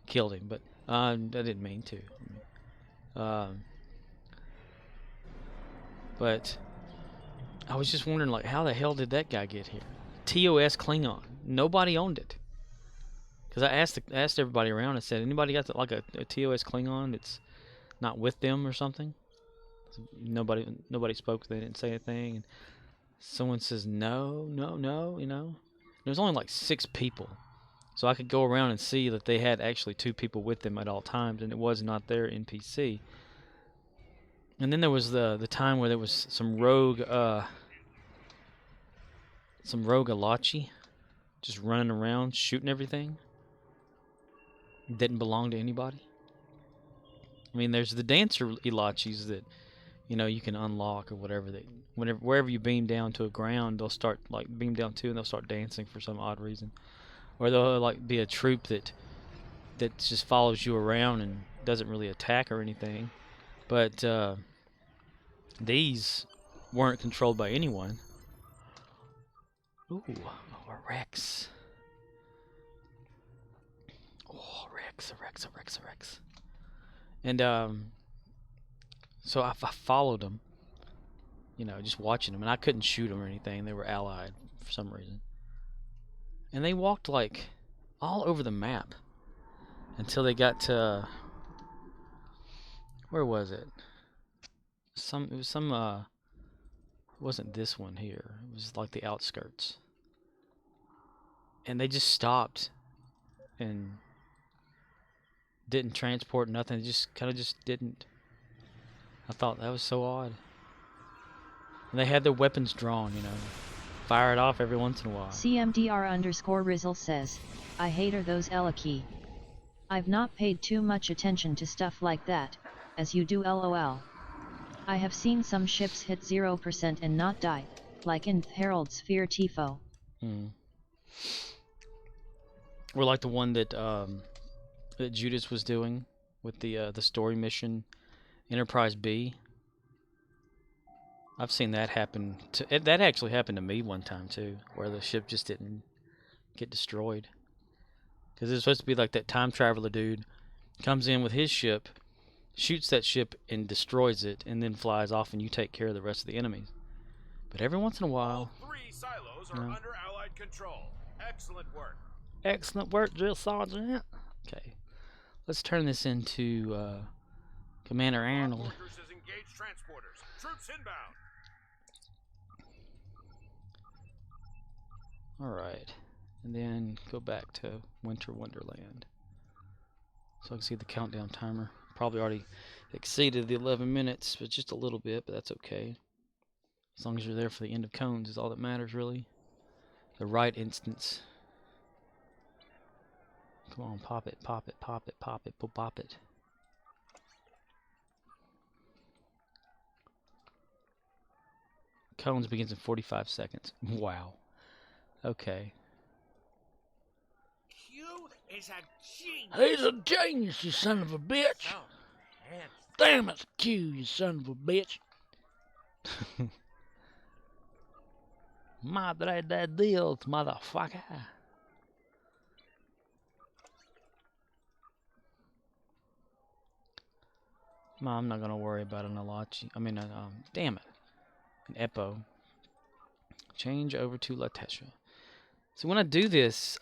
[SPEAKER 2] killed him. But, I didn't mean to. But I was just wondering, like, how the hell did that guy get here? TOS Klingon. Nobody owned it. Because I asked everybody around and said, anybody got like a TOS Klingon that's not with them or something? Nobody spoke. They didn't say anything. And someone says no, you know. There was only like 6 people. So I could go around and see that they had actually 2 people with them at all times, and it was not their NPC. And then there was the time where there was some rogue Alachi just running around shooting everything. Didn't belong to anybody. I mean, there's the dancer Elachis that, you know, you can unlock or whatever. That wherever you beam down to a ground, they'll start like beam down to, and they'll start dancing for some odd reason. Or they'll like be a troop that just follows you around and doesn't really attack or anything. But these weren't controlled by anyone. Ooh, a Rex. Oh, a Rex. And so I followed them, you know, just watching them, and I couldn't shoot them or anything. They were allied for some reason. And they walked like all over the map until they got to, where was it? It wasn't this one here. It was like the outskirts. And they just stopped and didn't transport nothing. They just kind of just didn't. I thought that was so odd. And they had their weapons drawn, you know. Fire it off every once in a while.
[SPEAKER 1] CMDR_Rizzle says, I hate are those Elaki. I've not paid too much attention to stuff like that, as you do lol. I have seen some ships hit 0% and not die, like in Herald Sphere Tifo.
[SPEAKER 2] Or like the one that that Judas was doing with the story mission, Enterprise B. I've seen that happen. That actually happened to me one time too, where the ship just didn't get destroyed. Because it's supposed to be like that time traveler dude comes in with his ship, shoots that ship and destroys it, and then flies off, and you take care of the rest of the enemies. But every once in a while,
[SPEAKER 8] All 3 silos are under Allied control. Excellent work.
[SPEAKER 2] Excellent work, Drill Sergeant. Okay, let's turn this into Commander Arnold.
[SPEAKER 8] Fortresses engage transporters. Troops inbound.
[SPEAKER 2] Alright, and then go back to Winter Wonderland. So I can see the countdown timer. Probably already exceeded the 11 minutes, but just a little bit, but that's okay. As long as you're there for the end of Cones is all that matters, really. The right instance. Come on, pop it, pop it, pop it, pop it, pop it. Cones begins in 45 seconds. Wow. Okay.
[SPEAKER 5] Q is a genius.
[SPEAKER 10] He's a genius, you son of a bitch.
[SPEAKER 5] Oh, man.
[SPEAKER 10] Damn it, Q, you son of a bitch. Madre de Dios, motherfucker.
[SPEAKER 2] No, I'm not gonna worry about an Alachi. I mean, damn it, an Eppo. Change over to Latesha. So when I do this,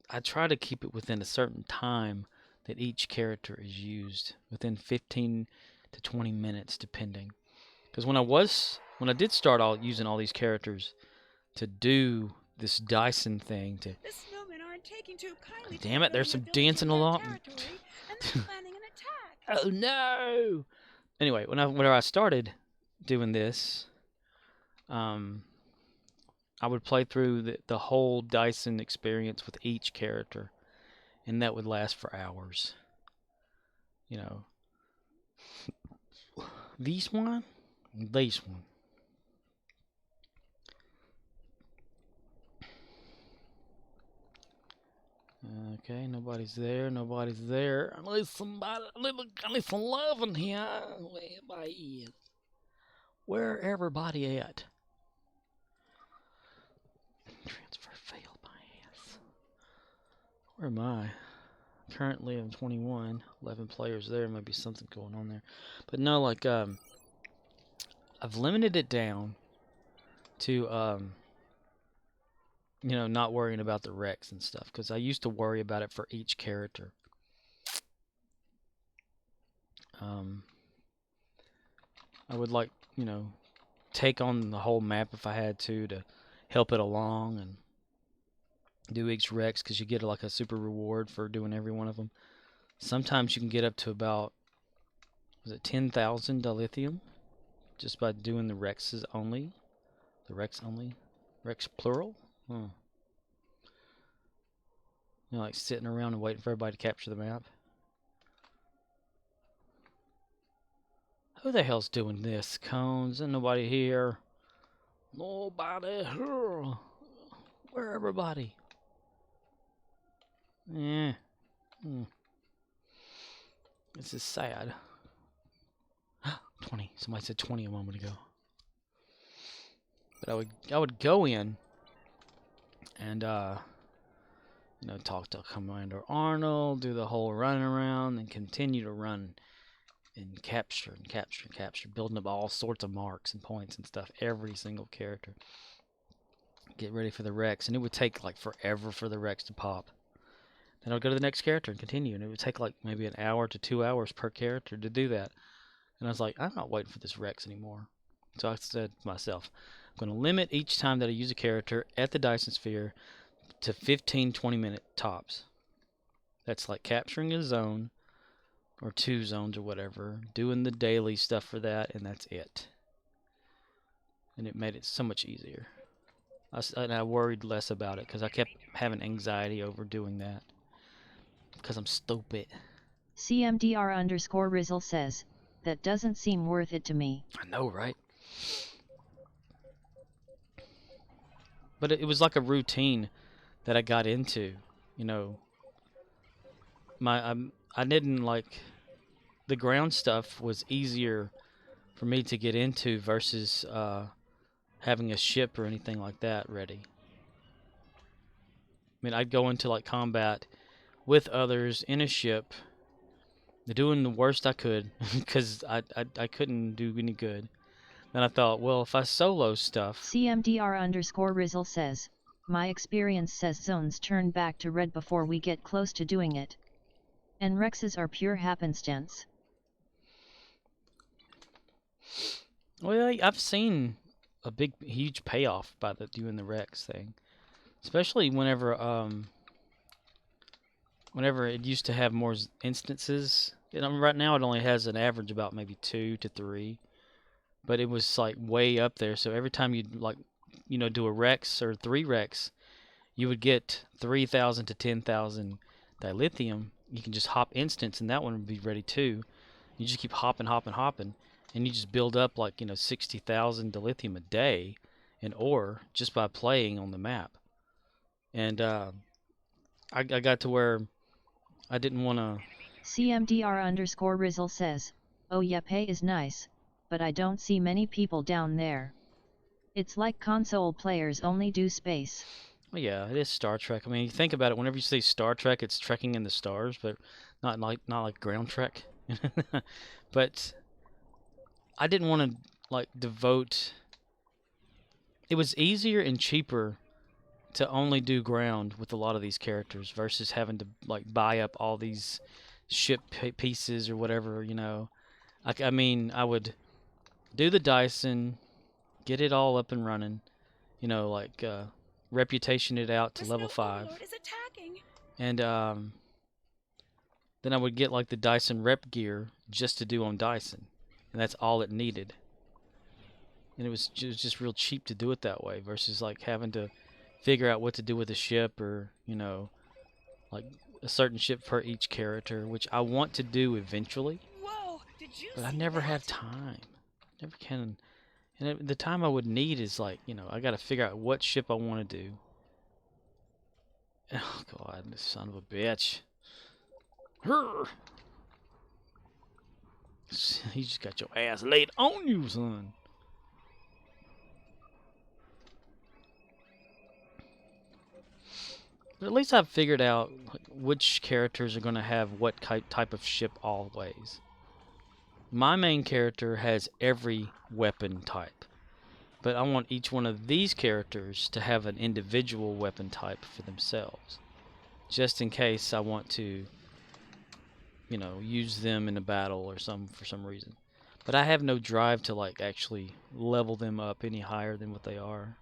[SPEAKER 2] I try to keep it within a certain time that each character is used, within 15 to 20 minutes, depending. Because when I did start using all these characters to do this Dyson thing,
[SPEAKER 11] The snowmen aren't taking too kindly.
[SPEAKER 2] damn it, there's some dancing along.
[SPEAKER 11] Planning an attack.
[SPEAKER 2] Oh no! Anyway, whenever I started doing this, I would play through the whole Dyson experience with each character, and that would last for hours. You know, this one. Okay, nobody's there. I need somebody. I need some love in here. Where everybody is? Where everybody at? Transfer failed my ass. Where am I? Currently I'm 21. 11 players there. Might be something going on there. But no, like, I've limited it down to, you know, not worrying about the wrecks and stuff. Because I used to worry about it for each character. I would, like, you know, take on the whole map if I had to help it along and do each wrecks, because you get like a super reward for doing every one of them. Sometimes you can get up to about, was it 10,000 dilithium just by doing the wrecks only. The wrecks only? Wrecks plural? Huh. You know, like sitting around and waiting for everybody to capture the map. Who the hell's doing this, Cones? Ain't nobody here. Nobody here. Where everybody? Yeah. This is sad. 20. Somebody said 20 a moment ago. But I would go in and you know, talk to Commander Arnold, do the whole run around, and continue to run and capture, building up all sorts of marks and points and stuff, every single character. Get ready for the wrecks, and it would take like forever for the wrecks to pop. Then I'd go to the next character and continue, and it would take like maybe an hour to 2 hours per character to do that. And I was like, I'm not waiting for this wrecks anymore. So I said to myself, I'm going to limit each time that I use a character at the Dyson Sphere to 15-20 minute tops. That's like capturing a zone or 2 zones or whatever, doing the daily stuff for that, and that's it. And it made it so much easier. And I worried less about it because I kept having anxiety over doing that because I'm stupid.
[SPEAKER 1] CMDR_Rizzle says, that doesn't seem worth it to me.
[SPEAKER 2] I know, right? but it was like a routine that I got into. You know, I didn't like the ground stuff was easier for me to get into versus having a ship or anything like that ready. I mean, I'd go into like combat with others in a ship, doing the worst I could because I couldn't do any good. Then I thought, well, if I solo stuff.
[SPEAKER 1] CMDR_Rizzle says, my experience says zones turn back to red before we get close to doing it. And Rexes are pure happenstance.
[SPEAKER 2] Well, I've seen a huge payoff by doing the Rex thing, especially whenever it used to have more instances. You know, right now it only has an average about maybe 2 to 3, but it was like way up there. So every time you'd like, you know, do a Rex or 3 Rex, you would get 3,000 to 10,000 dilithium. You can just hop instance, and that one would be ready too. You just keep hopping, and you just build up like 60,000 dilithium a day in ore just by playing on the map. And I got to where I didn't want to.
[SPEAKER 1] CMDR_Rizzle says, oh yeah, pay is nice, but I don't see many people down there. It's like console players only do space.
[SPEAKER 2] Well, yeah, it is Star Trek. I mean, you think about it. Whenever you say Star Trek, it's trekking in the stars, but not like ground trek. But I didn't want to like devote. It was easier and cheaper to only do ground with a lot of these characters versus having to like buy up all these ship pieces or whatever. You know, I mean, I would do the Dyson, get it all up and running. You know, like reputation it out to level 5, and then I would get like the Dyson rep gear just to do on Dyson, and that's all it needed. And it was just real cheap to do it that way versus like having to figure out what to do with a ship, or like a certain ship per each character, which I want to do eventually.
[SPEAKER 11] Whoa, did you
[SPEAKER 2] but I never have time. Never can. And the time I would need is like, I got to figure out what ship I want to do. Oh God, this son of a bitch. You just got your ass laid on you, son. But at least I've figured out which characters are going to have what type of ship always. My main character has every weapon type. But I want each one of these characters to have an individual weapon type for themselves. Just in case I want to, use them in a battle or for some reason. But I have no drive to like actually level them up any higher than what they are.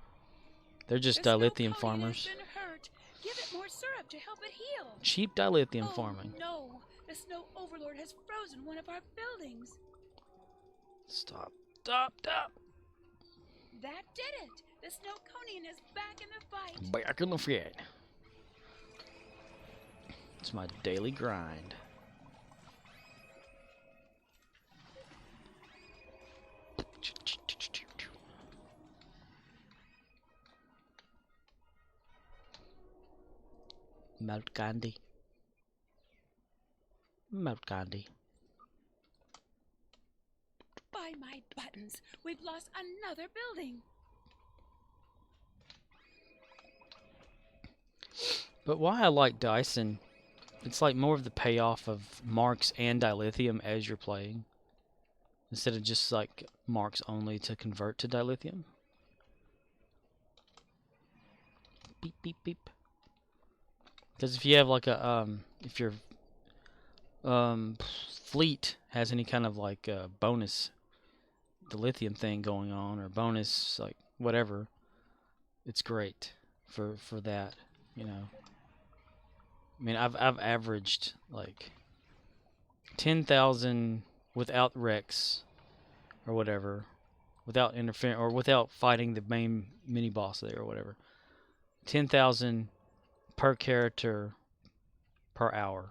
[SPEAKER 2] They're just dilithium farmers.
[SPEAKER 11] Give it more syrup to help it heal.
[SPEAKER 2] Cheap dilithium farming.
[SPEAKER 11] No, the snow overlord has frozen one of our buildings.
[SPEAKER 2] Stop.
[SPEAKER 11] That did it. The Snowconian is back in the fight.
[SPEAKER 2] Back in the fight. It's my daily grind. Melt candy. Melt candy.
[SPEAKER 11] By my buttons, we've lost another building.
[SPEAKER 2] But why I like Dyson, it's like more of the payoff of marks and dilithium as you're playing, instead of just like marks only to convert to dilithium. Beep beep beep. Because if you have like a if your fleet has any kind of like bonus dilithium thing going on, or bonus like whatever, it's great for that. I mean, I've averaged like 10,000 without Rex or whatever, without interfering or without fighting the main mini boss there or whatever. 10,000 per character per hour.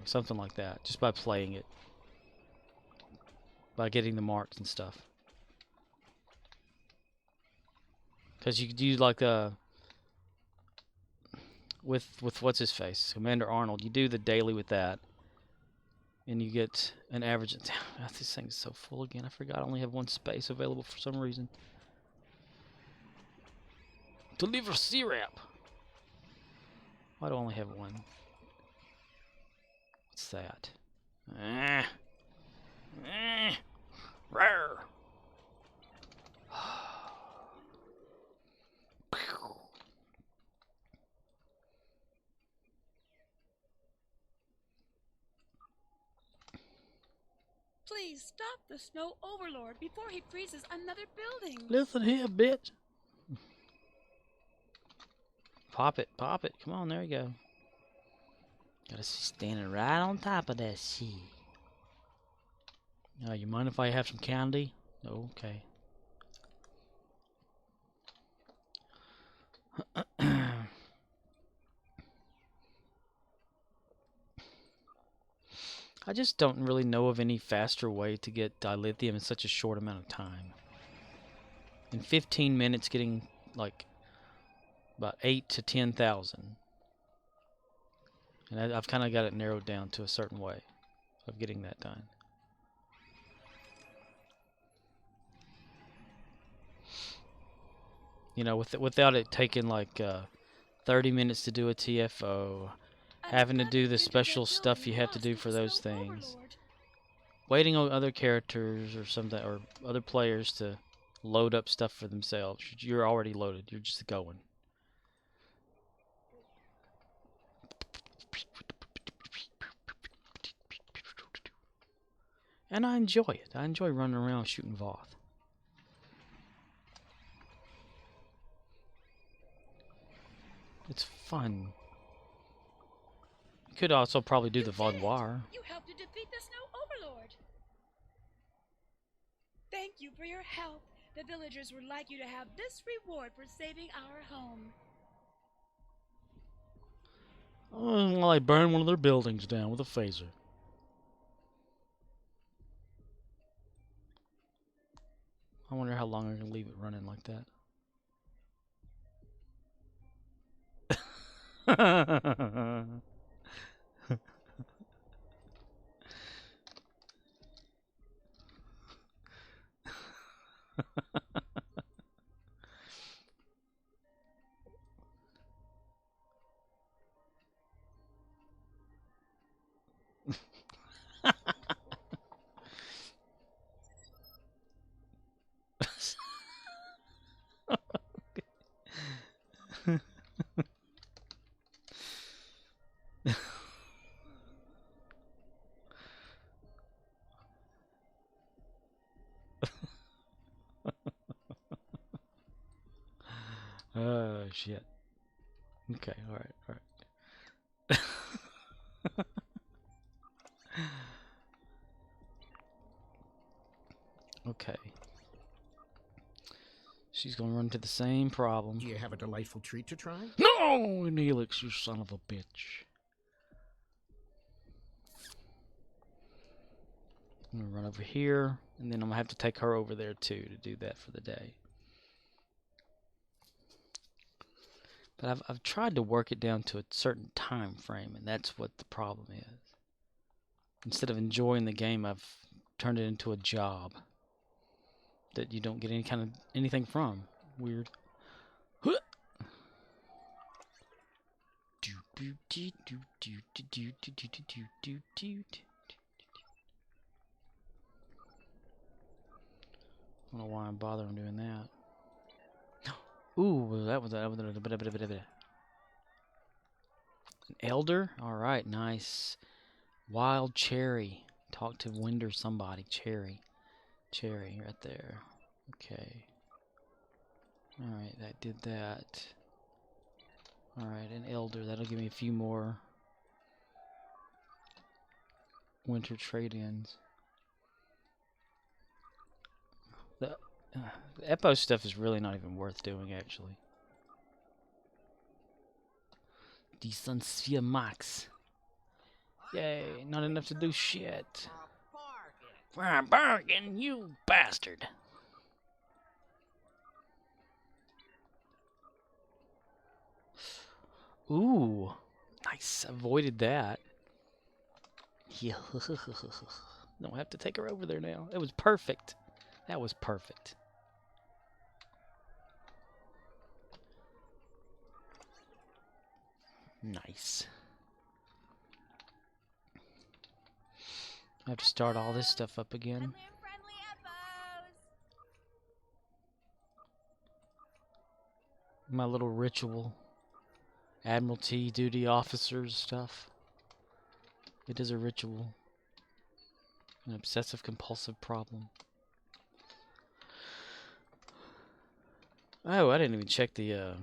[SPEAKER 2] Something like that, just by playing it, by getting the marks and stuff. Because you could do like with what's his face, Commander Arnold. You do the daily with that, and you get an average. This thing is so full again. I forgot I only have one space available for some reason. Deliver syrup. Why do I only have one? What's that? Rare.
[SPEAKER 11] Please stop the snow overlord before he freezes another building.
[SPEAKER 10] Listen here, bitch.
[SPEAKER 2] Pop it, pop it. Come on, there you go. Gotta see standing right on top of that shit. You mind if I have some candy? Okay. I just don't really know of any faster way to get dilithium in such a short amount of time. In 15 minutes, getting like about 8 to 10,000. And I've kind of got it narrowed down to a certain way of getting that done. You know, without it taking like 30 minutes to do a TFO, having to do the special stuff you have to do for those things, waiting on other characters or something, or other players to load up stuff for themselves. You're already loaded. You're just going. And I enjoy it. I enjoy running around shooting Voth. It's fun. You could also probably do the Vaudoir.
[SPEAKER 11] You helped to defeat the snow overlord. Thank you for your help. The villagers would like you to have this reward for saving our home.
[SPEAKER 10] Oh, well, I burned one of their buildings down with a phaser.
[SPEAKER 2] I wonder how long I can leave it running like that. Oh, shit. Okay, alright. Okay. She's gonna run into the same problem.
[SPEAKER 12] Do you have a delightful treat to try?
[SPEAKER 10] No, Neelix, you son of a bitch.
[SPEAKER 2] I'm gonna run over here, and then I'm gonna have to take her over there too to do that for the day. But I've tried to work it down to a certain time frame, and that's what the problem is. Instead of enjoying the game, I've turned it into a job that you don't get anything from. Weird. I don't know why I'm bothering doing that. Ooh, that was an elder. All right, nice. Wild cherry. Talk to Wind or somebody. Cherry right there. Okay. All right, that did that. All right, an elder. That'll give me a few more winter trade-ins. The Epos stuff is really not even worth doing, actually. Die Sunsphere Max. Yay, not enough to do shit.
[SPEAKER 10] For a bargain, you bastard.
[SPEAKER 2] Ooh, nice. Avoided that. Yeah. Don't have to take her over there now. It was perfect. That was perfect. Nice. I have to start all this stuff up again. My little ritual. Admiralty duty officers stuff. It is a ritual. An obsessive compulsive problem. Oh, I didn't even check the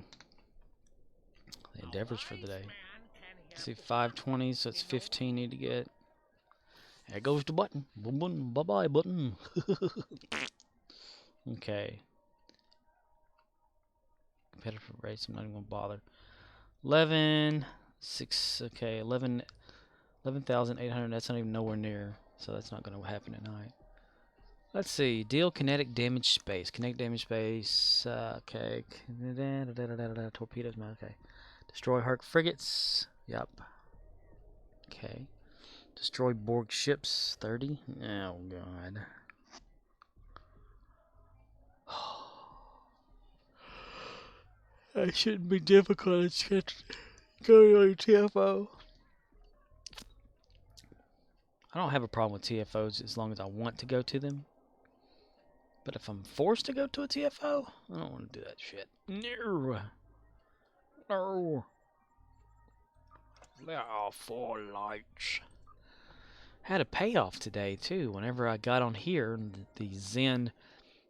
[SPEAKER 2] endeavors for the day. Let's see, 520, so it's 15 need to get. There goes the button. Boom, boom, bye-bye button. Okay. Competitive race, I'm not even going to bother. 11, 6, okay, 11,800, that's not even nowhere near, so that's not going to happen tonight. Let's see, deal kinetic damage space. Kinetic damage space, okay. Torpedoes, okay. Destroy Hark frigates, yep. Okay. Destroy Borg ships, 30. Oh, God. That shouldn't be difficult. It's just go to your TFO. I don't have a problem with TFOs as long as I want to go to them. But if I'm forced to go to a TFO, I don't want to do that shit. No. No. There are 4 lights. Had a payoff today, too. Whenever I got on here, the Zen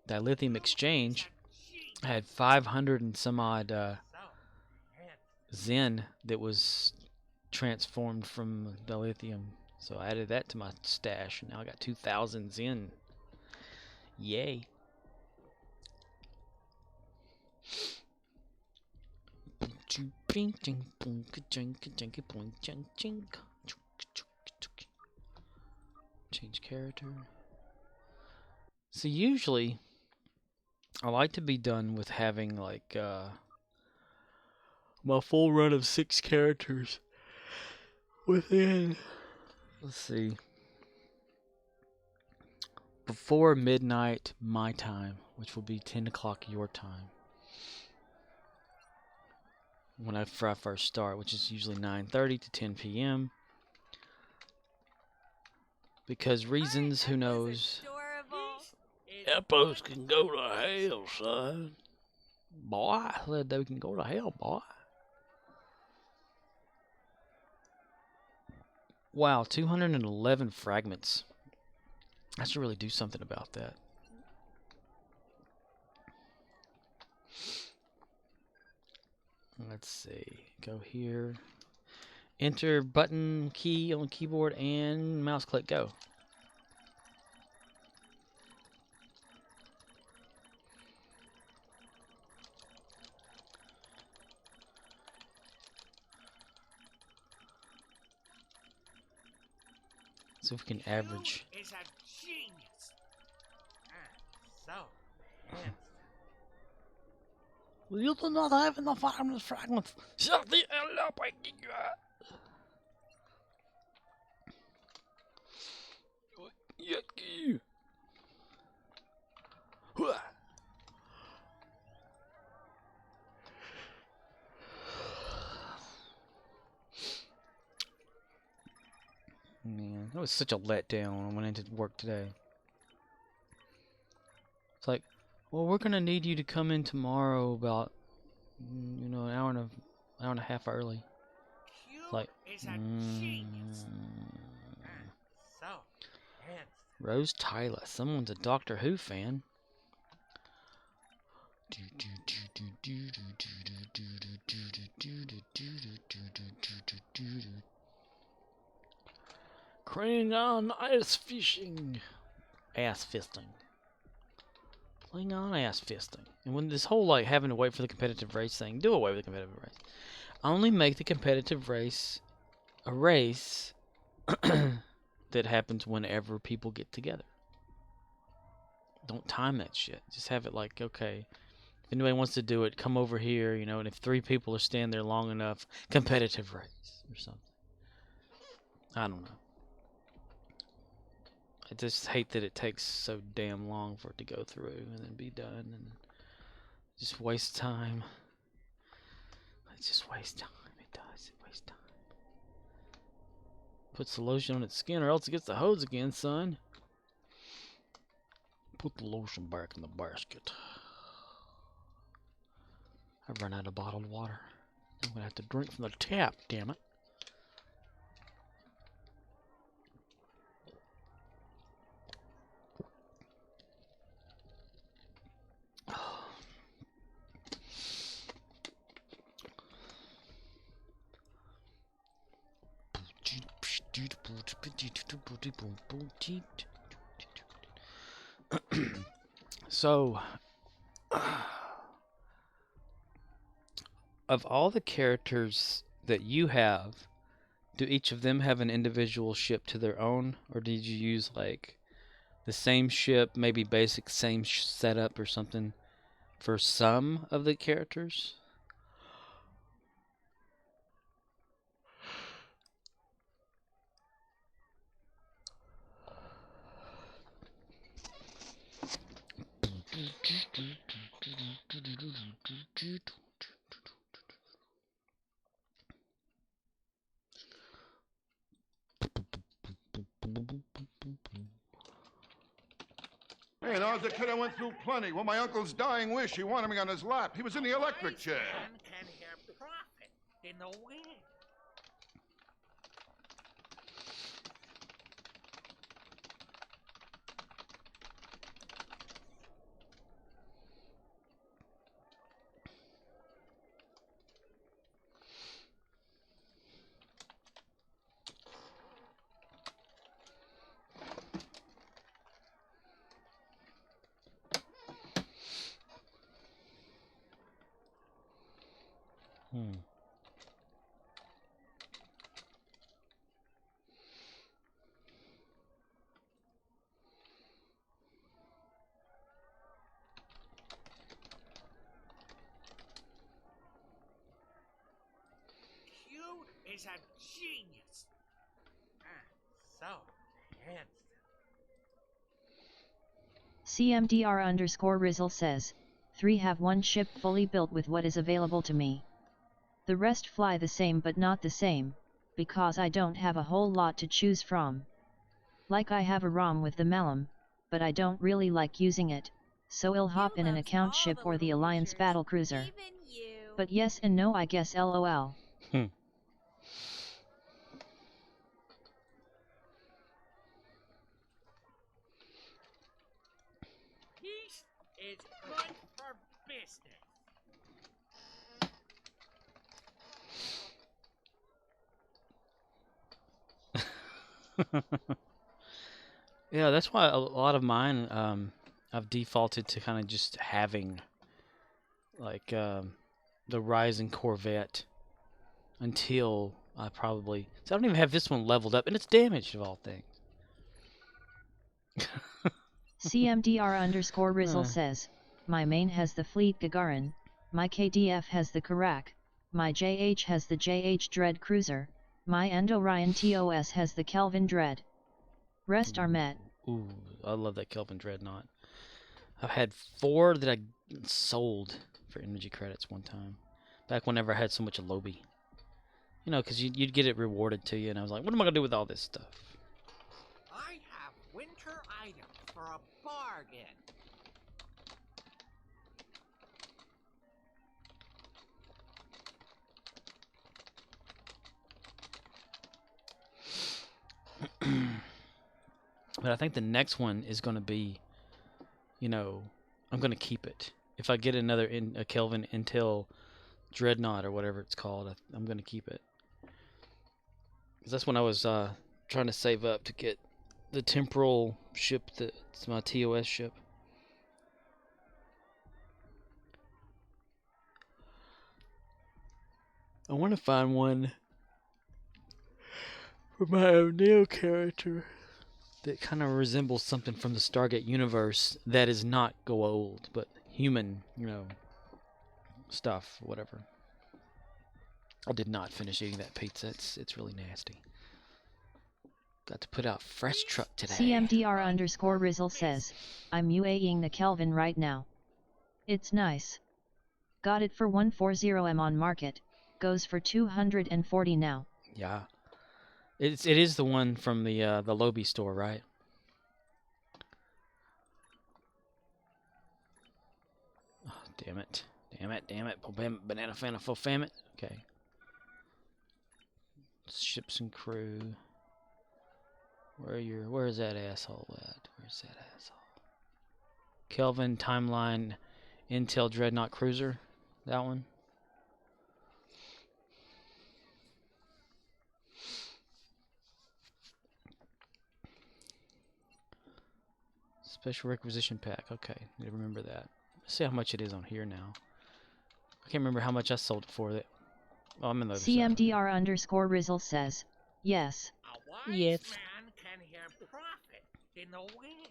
[SPEAKER 2] dilithium exchange, I had 500 and some odd Zen that was transformed from dilithium. So I added that to my stash, and now I got 2,000 Zen. Yay. Change character. So usually, I like to be done with having like my full run of 6 characters within, let's see, before midnight my time, which will be 10 o'clock your time. When I first start, which is usually 9:30 to 10 p.m. Because reasons, who knows.
[SPEAKER 10] Hippos can go to hell, son.
[SPEAKER 2] Boy, I said they can go to hell, boy. Wow, 211 fragments. I should really do something about that. Let's see. Go here. Enter button key on keyboard and mouse click go. See if we can average.
[SPEAKER 5] Is a genius. So handsome.
[SPEAKER 10] You do not have enough harmless fragments. Shut the hell up, I get you out. Yucky.
[SPEAKER 2] Man, that was such a letdown when I went into work today. It's like, well, we're gonna need you to come in tomorrow about, you know, an hour and a half early. It's like,
[SPEAKER 5] So handsome.
[SPEAKER 2] Rose Tyler, someone's a Doctor Who fan.
[SPEAKER 10] Klingon ice fishing.
[SPEAKER 2] Ass fisting. Klingon ass fisting. And when this whole, like, having to wait for the competitive race thing, do away with the competitive race. Only make the competitive race a race that happens whenever people get together. Don't time that shit. Just have it like, okay, If anybody wants to do it, come over here, you know, and if 3 people are standing there long enough, competitive race or something. I don't know. I just hate that it takes so damn long for it to go through and then be done and just waste time. It just wastes time. It does. It wastes time. Puts the lotion on its skin or else it gets the hose again, son. Put the lotion back in the basket. I've run out of bottled water. I'm gonna have to drink from the tap, damn it. So, of all the characters that you have, do each of them have an individual ship to their own, or did you use like the same ship, maybe basic same setup or something for some of the characters?
[SPEAKER 4] Hey, and I was a kid, I went through plenty. When my uncle's dying wish, he wanted me on his lap. He was in the electric chair.
[SPEAKER 5] Man can hear profit in the wind. Cute is a genius. So handsome.
[SPEAKER 1] CMDR_Rizzle says, 3 have one ship fully built with what is available to me. The rest fly the same but not the same, because I don't have a whole lot to choose from. Like I have a ROM with the Malum, but I don't really like using it, so I'll hop in an account ship or the Alliance battlecruiser. But yes and no I guess lol.
[SPEAKER 5] Peace is good for business.
[SPEAKER 2] Yeah, that's why a lot of mine, I've defaulted to kind of just having, like, the Rising Corvette until I probably... So I don't even have this one leveled up, and it's damaged, of all things.
[SPEAKER 1] CMDR_Rizzle says, my main has the Fleet Gagarin, my KDF has the Karak, my JH has the JH Dread Cruiser, my Endorion TOS has the Kelvin Dread. Rest are met.
[SPEAKER 2] Ooh, I love that Kelvin Dreadnought. I've had 4 that I sold for energy credits one time. Back whenever I had so much Alobi. You know, because you'd get it rewarded to you, and I was like, what am I going to do with all this stuff?
[SPEAKER 5] I have winter items for a bargain.
[SPEAKER 2] But I think the next one is going to be, you know, I'm going to keep it. If I get another a Kelvin Intel Dreadnought or whatever it's called, I'm going to keep it. Because that's when I was trying to save up to get the temporal ship that's my TOS ship. I want to find one for my O'Neill character that kind of resembles something from the Stargate universe that is not Goa'uld, but human, you know, stuff, whatever. I did not finish eating that pizza. It's really nasty. Got to put out fresh truck today.
[SPEAKER 1] CMDR_Rizzle says, I'm UAing the Kelvin right now. It's nice. Got it for 140M on market. Goes for 240 now.
[SPEAKER 2] Yeah. It is the one from the Lobby store, right? Oh, damn it. Damn it. Banana fan full famine. Okay. Ships and crew. Where is that asshole at? Where's that asshole? Kelvin Timeline Intel Dreadnought Cruiser. That one. Special requisition pack. Okay, need to remember that. Let's see how much it is on here now. I can't remember how much I sold it for. Oh, I'm in the other
[SPEAKER 1] CMDR_Rizzle says, yes.
[SPEAKER 5] A wise man can have profit in the wind.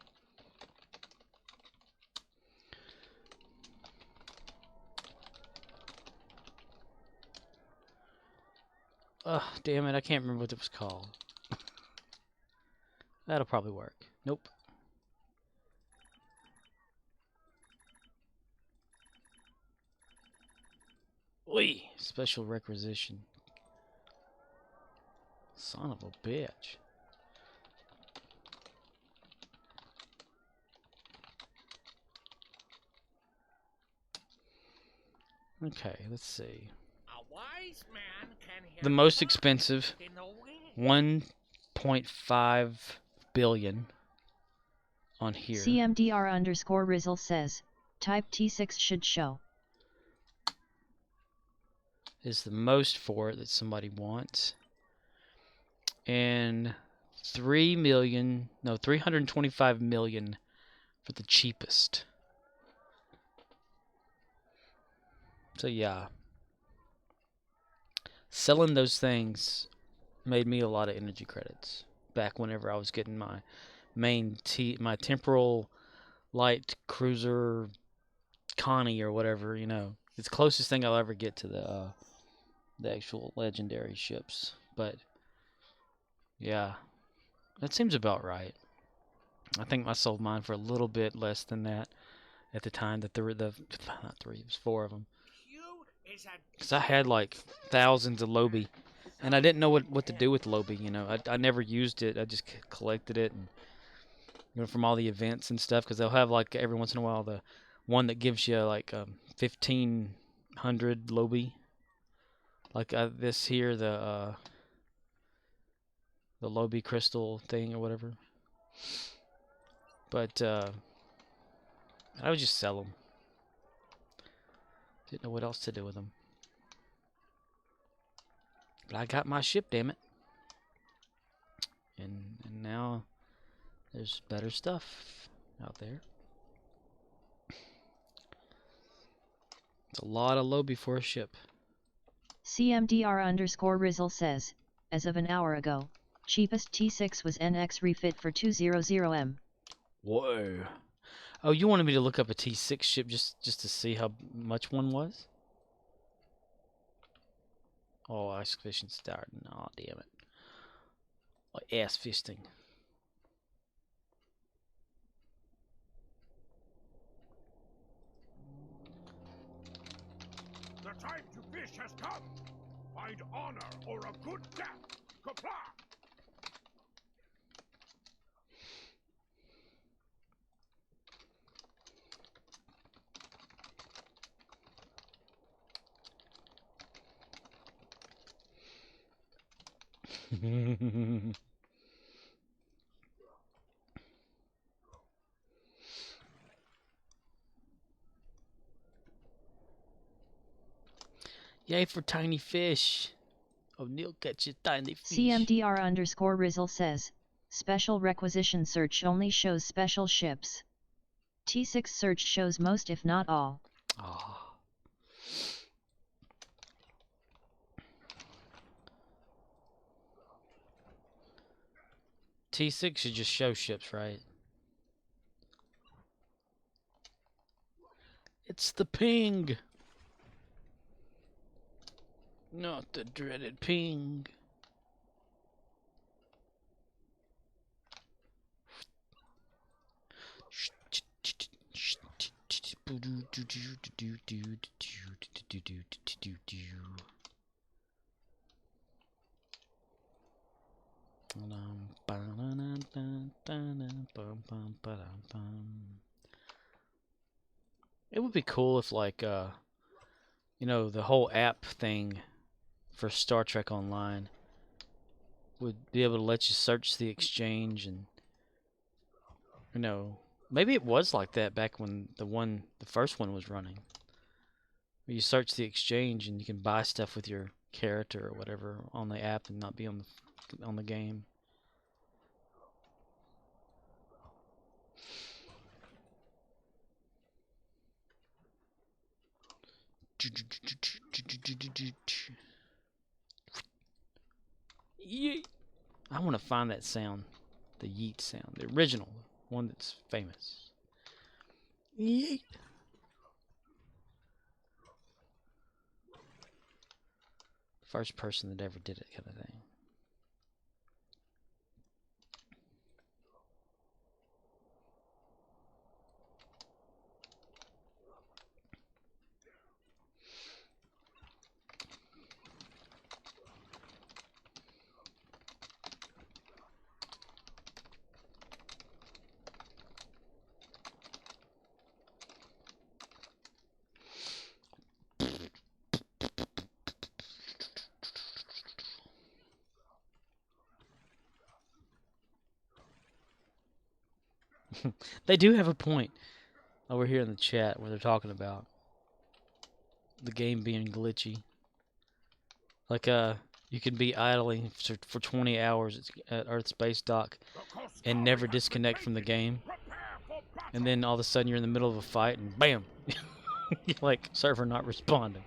[SPEAKER 2] Ugh, damn it, I can't remember what it was called. That'll probably work. Nope. Oi! Special requisition. Son of a bitch. Okay, let's see.
[SPEAKER 5] A wise man can have
[SPEAKER 2] The most expensive,
[SPEAKER 5] in the wind.
[SPEAKER 2] 1.5 billion on here.
[SPEAKER 1] CMDR_Rizzle says, Type T6 should show.
[SPEAKER 2] Is the most for it that somebody wants. And 325 million for the cheapest. So yeah. Selling those things made me a lot of energy credits back whenever I was getting my my temporal light cruiser Connie or whatever, you know. It's the closest thing I'll ever get to the actual legendary ships. But yeah, that seems about right. I think I sold mine for a little bit less than that at the time. That not three, it was 4 of them. Because I had like thousands of Lobby, and I didn't know what to do with Lobby. You know, I never used it. I just collected it, and you know, from all the events and stuff. Because they'll have like every once in a while the one that gives you like 1,500 Lobby. Like this here, the Lobby crystal thing or whatever. But I would just sell them. Didn't know what else to do with them. But I got my ship, damn it. And now there's better stuff out there. It's a lot of Lobby for a ship.
[SPEAKER 1] CMDR_Rizzle says, as of an hour ago, cheapest T6 was NX refit for 200M.
[SPEAKER 2] Whoa. Oh, you wanted me to look up a T6 ship just to see how much one was? Oh, ice fishing starting. Oh, damn it. Oh, ass fisting.
[SPEAKER 8] The time to fish has come. Find honor or a good death. Comply.
[SPEAKER 2] Yay for tiny fish. O'Neil catches tiny fish.
[SPEAKER 1] CMDR_Rizzle says, special requisition search only shows special ships. T6 search shows most if not all.
[SPEAKER 2] Oh. T6 should just show ships, right? It's the ping. Not the dreaded ping. It would be cool if, like, you know, the whole app thing for Star Trek Online would be able to let you search the exchange, and, you know, maybe it was like that back when the first one was running. Where you search the exchange and you can buy stuff with your character or whatever on the app and not be on the game. Yeet. I want to find that sound, the yeet sound, the original one that's famous. Yeet. First person that ever did it, kind of thing. They do have a point over here in the chat where they're talking about the game being glitchy. Like, you can be idling for 20 hours at Earth Space Dock and never disconnect from the game. And then all of a sudden you're in the middle of a fight and bam! You're like, server not responding.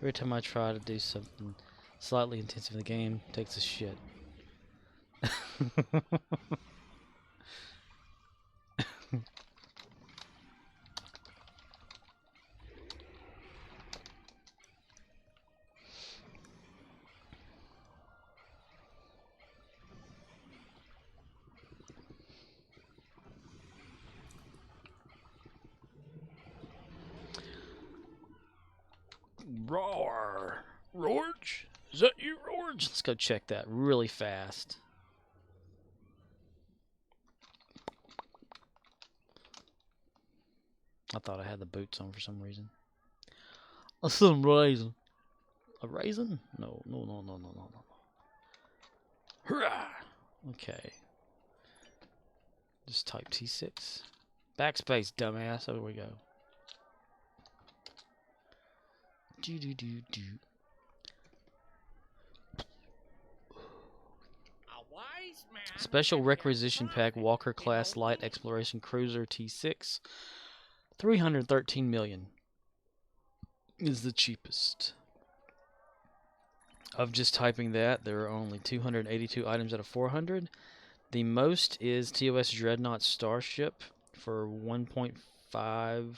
[SPEAKER 2] Every time I try to do something slightly intensive, the game takes a shit. Roar! Rorge? Is that you, Rorge? Let's go check that really fast. I thought I had the boots on for some reason. A some raisin. A raisin? No. Hurrah! Okay. Just type T6. Backspace, dumbass. There we go. Do. Special Requisition Pack Walker Class Light Exploration Cruiser T6. 313 million is the cheapest. Of just typing that, there are only 282 items out of 400. The most is TOS Dreadnought Starship for 1.5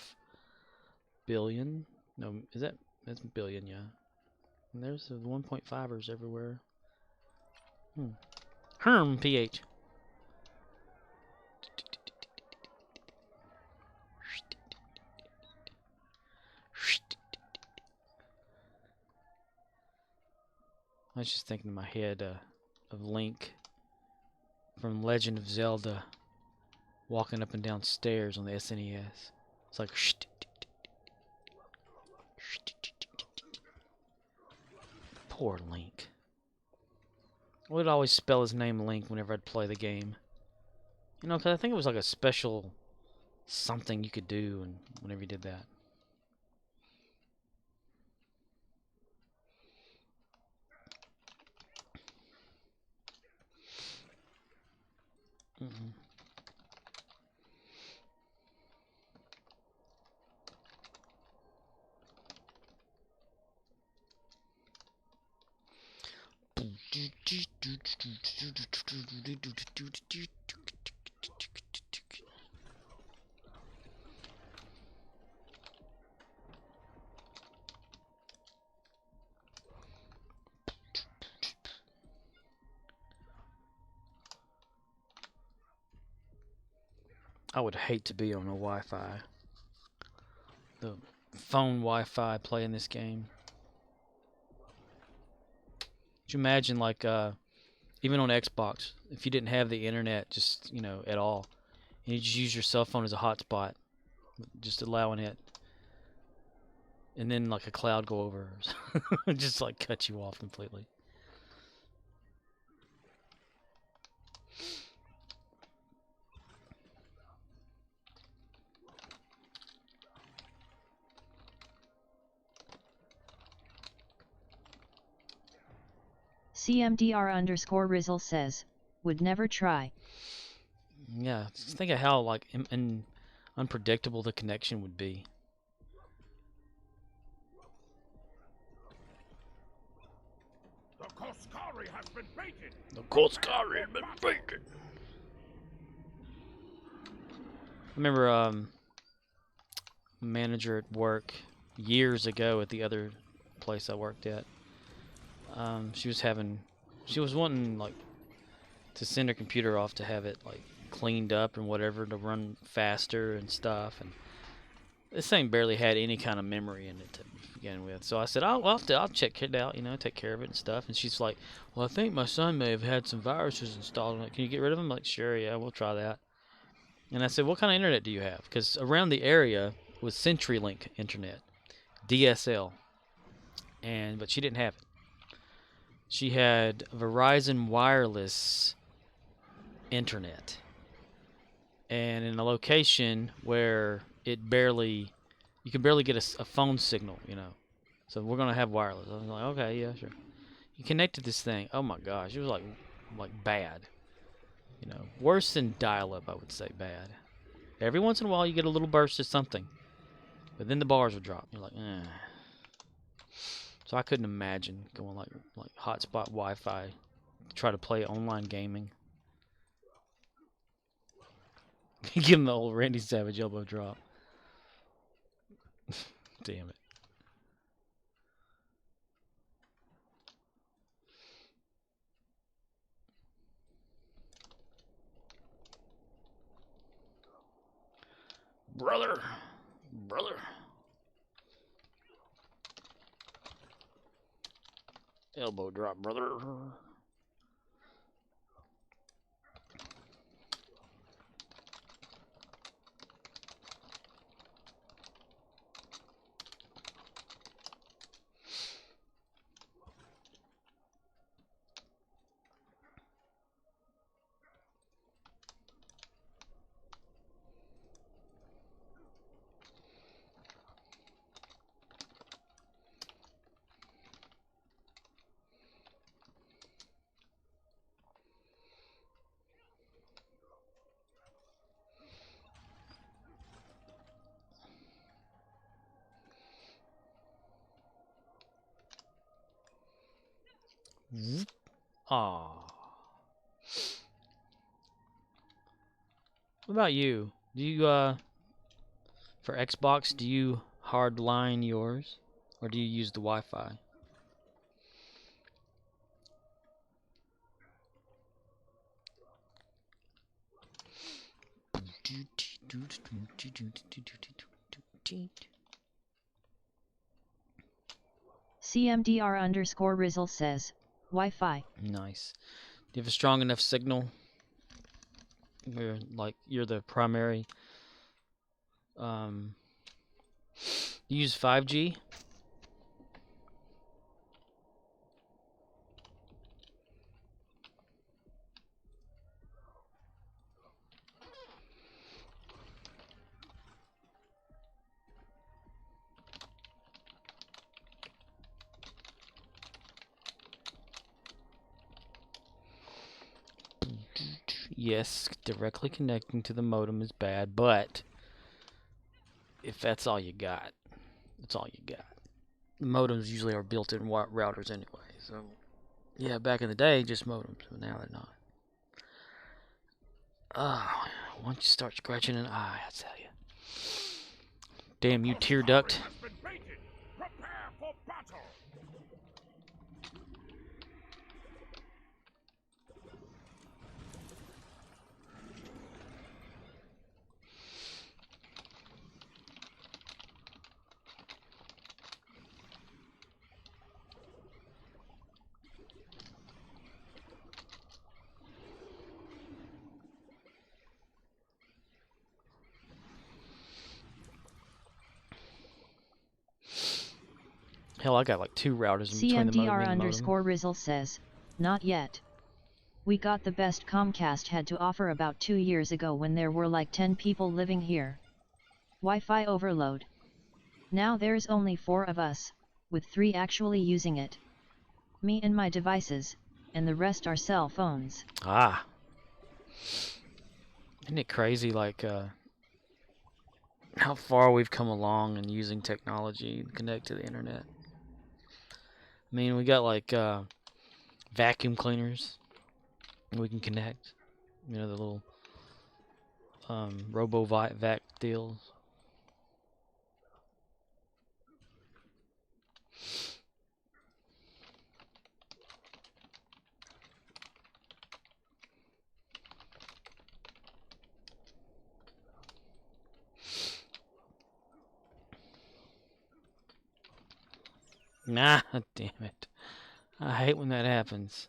[SPEAKER 2] billion. No, is that? That's billion, yeah. And there's the 1.5ers everywhere. PH. I was just thinking in my head of Link from Legend of Zelda walking up and down stairs on the SNES. It's like poor Link. I would always spell his name Link whenever I'd play the game. You know, because I think it was like a special something you could do and whenever you did that. I would hate to be on a Wi-Fi. The phone Wi-Fi playing this game. Could you imagine, like, even on Xbox, if you didn't have the internet, just, you know, at all, and you just use your cell phone as a hotspot, just allowing it, and then like a cloud go over, just like cut you off completely.
[SPEAKER 1] CMDR_Rizzle says, would never try.
[SPEAKER 2] Yeah, just think of how like unpredictable the connection would be.
[SPEAKER 8] The Koskari has been baited.
[SPEAKER 10] The Koskari has been baited.
[SPEAKER 2] I remember a manager at work years ago at the other place I worked at. She was wanting like to send her computer off to have it like cleaned up and whatever to run faster and stuff, and this thing barely had any kind of memory in it to begin with. So I said, I'll check it out, you know, take care of it and stuff. And she's like, well, I think my son may have had some viruses installed on it. Can you get rid of them? I'm like, sure, yeah, we'll try that. And I said, what kind of internet do you have? Because around the area was CenturyLink internet, DSL, but she didn't have it. She had Verizon wireless internet, and in a location where you can barely get a phone signal, you know. So we're gonna have wireless. I was like, okay, yeah, sure. You connected this thing. Oh my gosh, it was like bad. You know, worse than dial-up, I would say. Bad. Every once in a while, you get a little burst of something, but then the bars would drop. You're like, eh. So I couldn't imagine going like hotspot Wi-Fi to try to play online gaming. Give him the old Randy Savage elbow drop. Damn it.
[SPEAKER 10] Brother. Elbow drop, brother.
[SPEAKER 2] Aw. What about you? Do you, for Xbox, do you hardline yours? Or do you use the Wi-Fi?
[SPEAKER 1] CMDR_Rizzle says, Wi-Fi.
[SPEAKER 2] Nice. Do you have a strong enough signal where, like, you're the primary? You use 5G? Yes, directly connecting to the modem is bad, but if that's all you got, that's all you got. Modems usually are built-in routers anyway, so yeah, back in the day, just modems, but now they're not. Oh, once you start scratching an eye, I tell you. Damn you, tear duct.
[SPEAKER 8] Prepare for battle.
[SPEAKER 2] Hell, I got like 2 routers in between the modem and the modem.
[SPEAKER 1] CMDR_Rizzle says, not yet. We got the best Comcast had to offer about 2 years ago when there were like 10 people living here. Wi-Fi overload. Now there's only 4 of us, with 3 actually using it. Me and my devices, and the rest are cell phones.
[SPEAKER 2] Ah. Isn't it crazy, like, how far we've come along in using technology to connect to the internet? I mean, we got like vacuum cleaners we can connect. You know, the little robo-vac deals. Nah, damn it. I hate when that happens.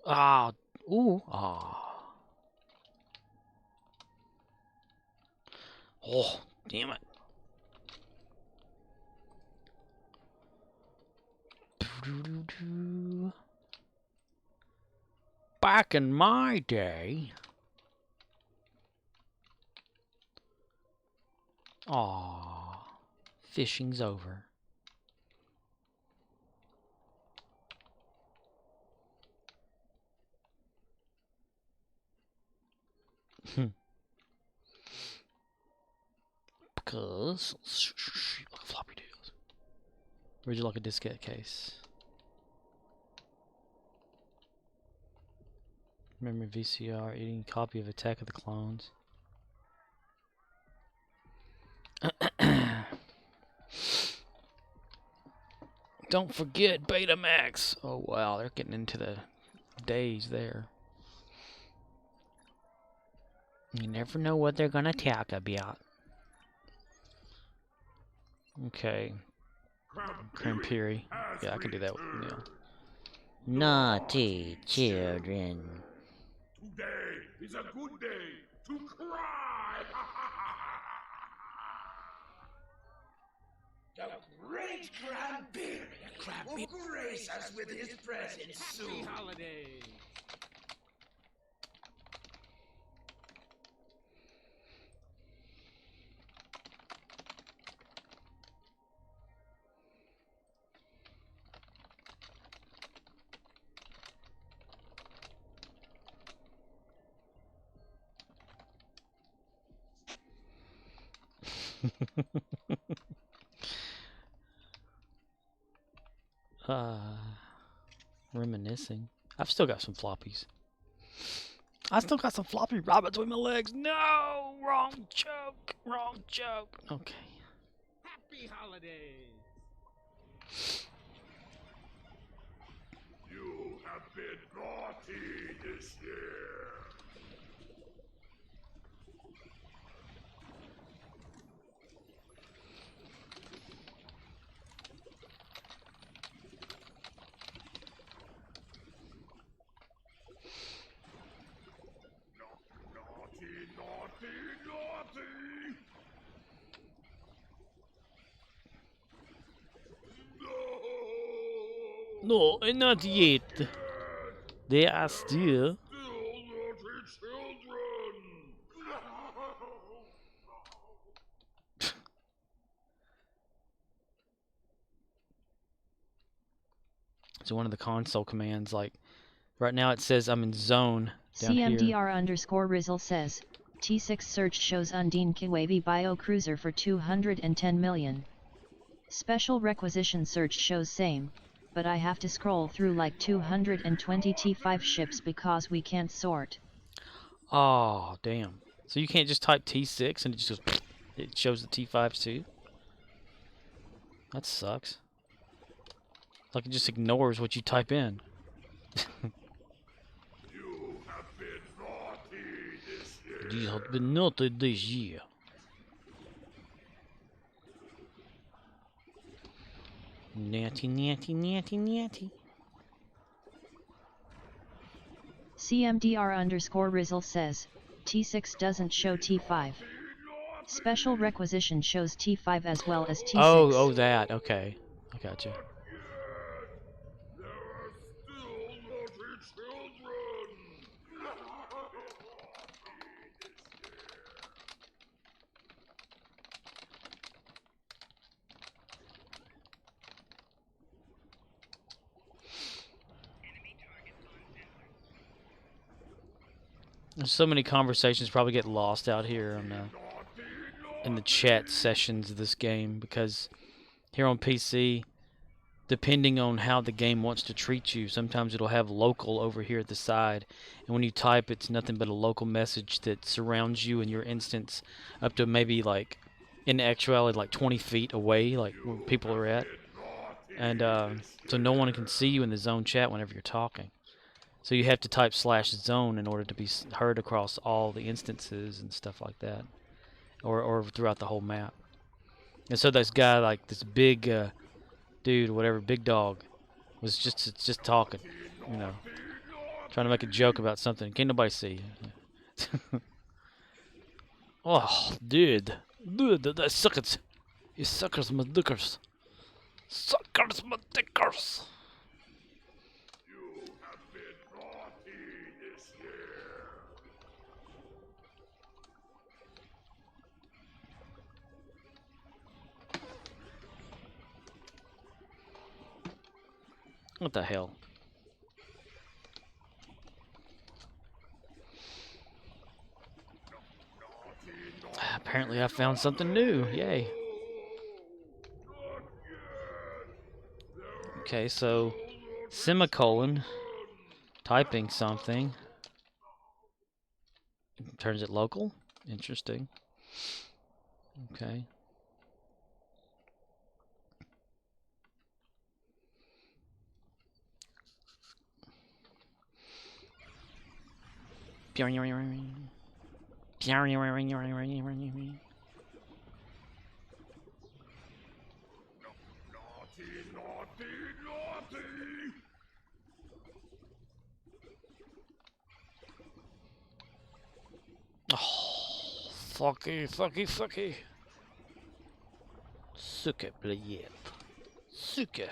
[SPEAKER 2] Ah, ooh, ah. Oh, damn it. Back in my day. Aw, fishing's over. Because like a floppy disk. Would you like a diskette case? Memory VCR, eating copy of Attack of the Clones. Don't forget Betamax. Oh wow, they're getting into the days there. You never know what they're gonna talk about. Okay. Crampiri. Yeah, I can do that with Neil. Naughty children.
[SPEAKER 8] Today is a good day to cry.
[SPEAKER 5] The great Cranberry will grace us with his presence soon.
[SPEAKER 10] Holiday.
[SPEAKER 2] Reminiscing. I've still got some floppies. I still got some floppy rabbits between my legs. No! Wrong joke. Wrong joke. Okay.
[SPEAKER 10] Happy holidays.
[SPEAKER 8] You have been naughty this year.
[SPEAKER 2] No, not yet. They are still. So one of the console commands, like right now, it says I'm in zone down here.
[SPEAKER 1] CMDR_Rizzle says T6 search shows Undine Kiwavi Bio Cruiser for 210 million. Special requisition search shows same, but I have to scroll through like 220 T5 ships because we can't sort.
[SPEAKER 2] Oh, damn. So you can't just type T6 and it just goes, it shows the T5s too? That sucks. Like it just ignores what you type in. You have been naughty this year. Natty, natty, natty, natty.
[SPEAKER 1] CMDR_Rizzle says T6 doesn't show T5. Special requisition shows T5 as well as T6.
[SPEAKER 2] Oh, that. Okay. I gotcha. There's so many conversations probably get lost out here on in the chat sessions of this game, because here on PC, depending on how the game wants to treat you, sometimes it'll have local over here at the side, and when you type, it's nothing but a local message that surrounds you and your instance up to maybe, like, in actuality, like 20 feet away, like where people are at. And so no one can see you in the zone chat whenever you're talking. So you have to type /zone in order to be heard across all the instances and stuff like that, or throughout the whole map. And so this guy, like this big dude, or whatever, big dog, was just talking, you know, trying to make a joke about something. Can't nobody see you. Oh, dude, that suckers, you suckers, my dickers, suckers, my dickers. What the hell? Apparently I found something new. Yay. Okay, so semicolon, typing something, turns it local. Interesting. Okay. Oh, fucky, fucky, fucky. Suke, bljet. Suke.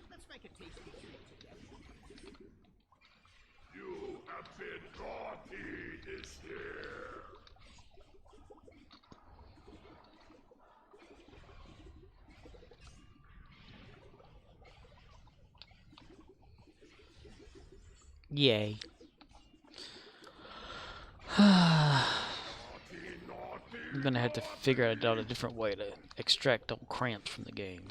[SPEAKER 12] Let's make a tasty treat together.
[SPEAKER 8] You have been naughty this year.
[SPEAKER 2] Yay. I'm gonna have to figure out a different way to extract all cramps from the game.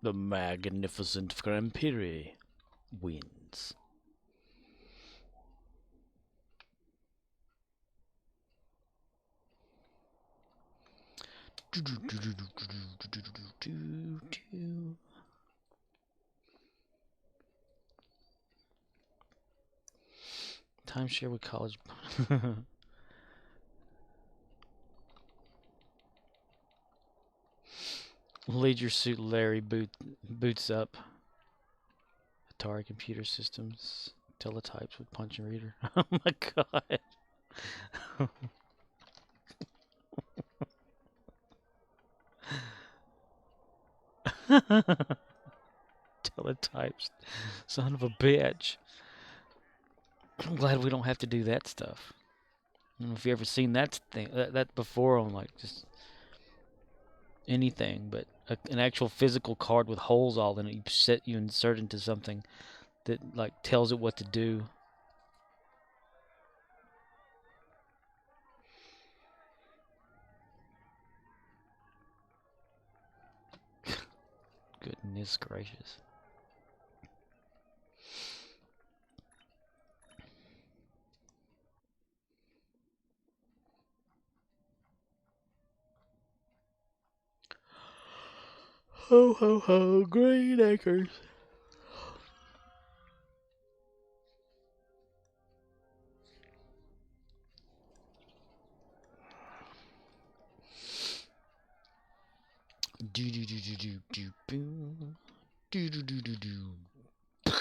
[SPEAKER 2] The magnificent Grampiri wins. Timeshare with college. Leisure Suit Larry boots up. Atari Computer Systems. Teletypes with punch and reader. Oh my god. Teletypes. Son of a bitch. I'm glad we don't have to do that stuff. I don't know if you ever seen that thing that before on like just anything, but an actual physical card with holes all in it. You insert into something that like tells it what to do. Goodness gracious. Ho ho ho, Green Acres. Do do do do do do boom. Do do do do do.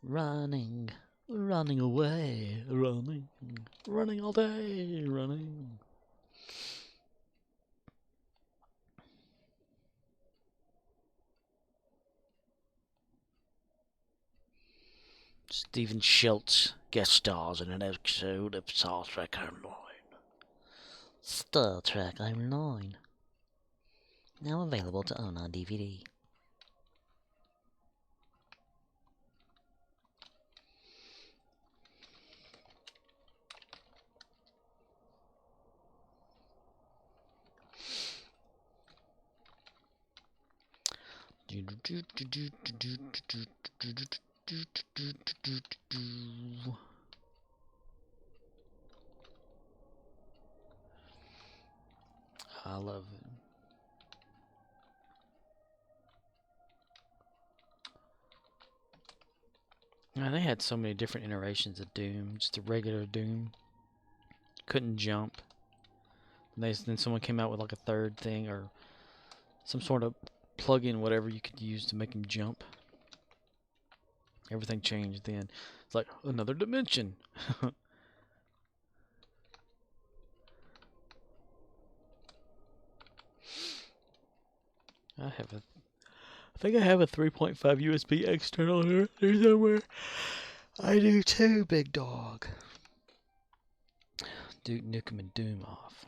[SPEAKER 2] Running, running away, running all day, running. Stephen Schultz guest stars in an episode of Star Trek Online. Star Trek Online. Now available to own on DVD. I love it. Now, they had so many different iterations of Doom. Just the regular Doom. Couldn't jump. Then someone came out with like a third thing or some sort of plug-in, whatever you could use to make him jump. Everything changed then. It's like another dimension. I think I have a 3.5 USB external here somewhere. I do too, big dog. Duke Nukem and Doom off.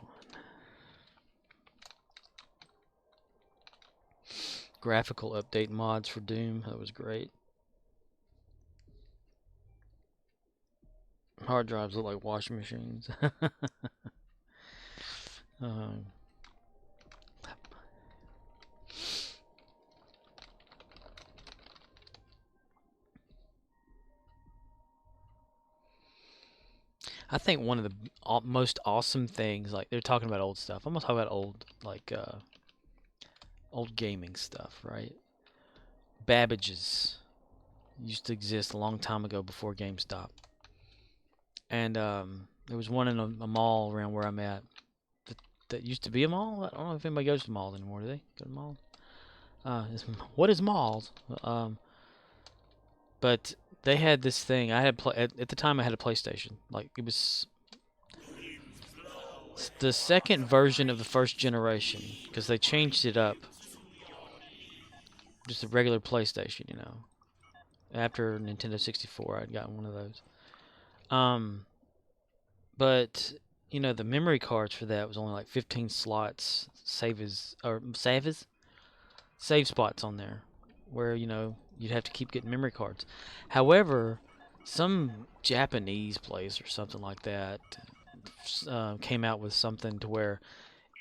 [SPEAKER 2] Graphical update mods for Doom. That was great. Hard drives look like washing machines. I think one of the most awesome things, like they're talking about old stuff. I'm gonna talk about old, like old gaming stuff, right? Babbage's used to exist a long time ago before GameStop, and there was one in a mall around where I'm at. That used to be a mall. I don't know if anybody goes to malls anymore. Do they go to malls? What is malls? But they had this thing. I had at the time I had a PlayStation. Like it was the second version of the first generation because they changed it up. Just a regular PlayStation, you know. After Nintendo 64, I'd gotten one of those. But you know the memory cards for that was only like 15 slots, save spots on there, where you know you'd have to keep getting memory cards. However, some Japanese place or something like that came out with something to where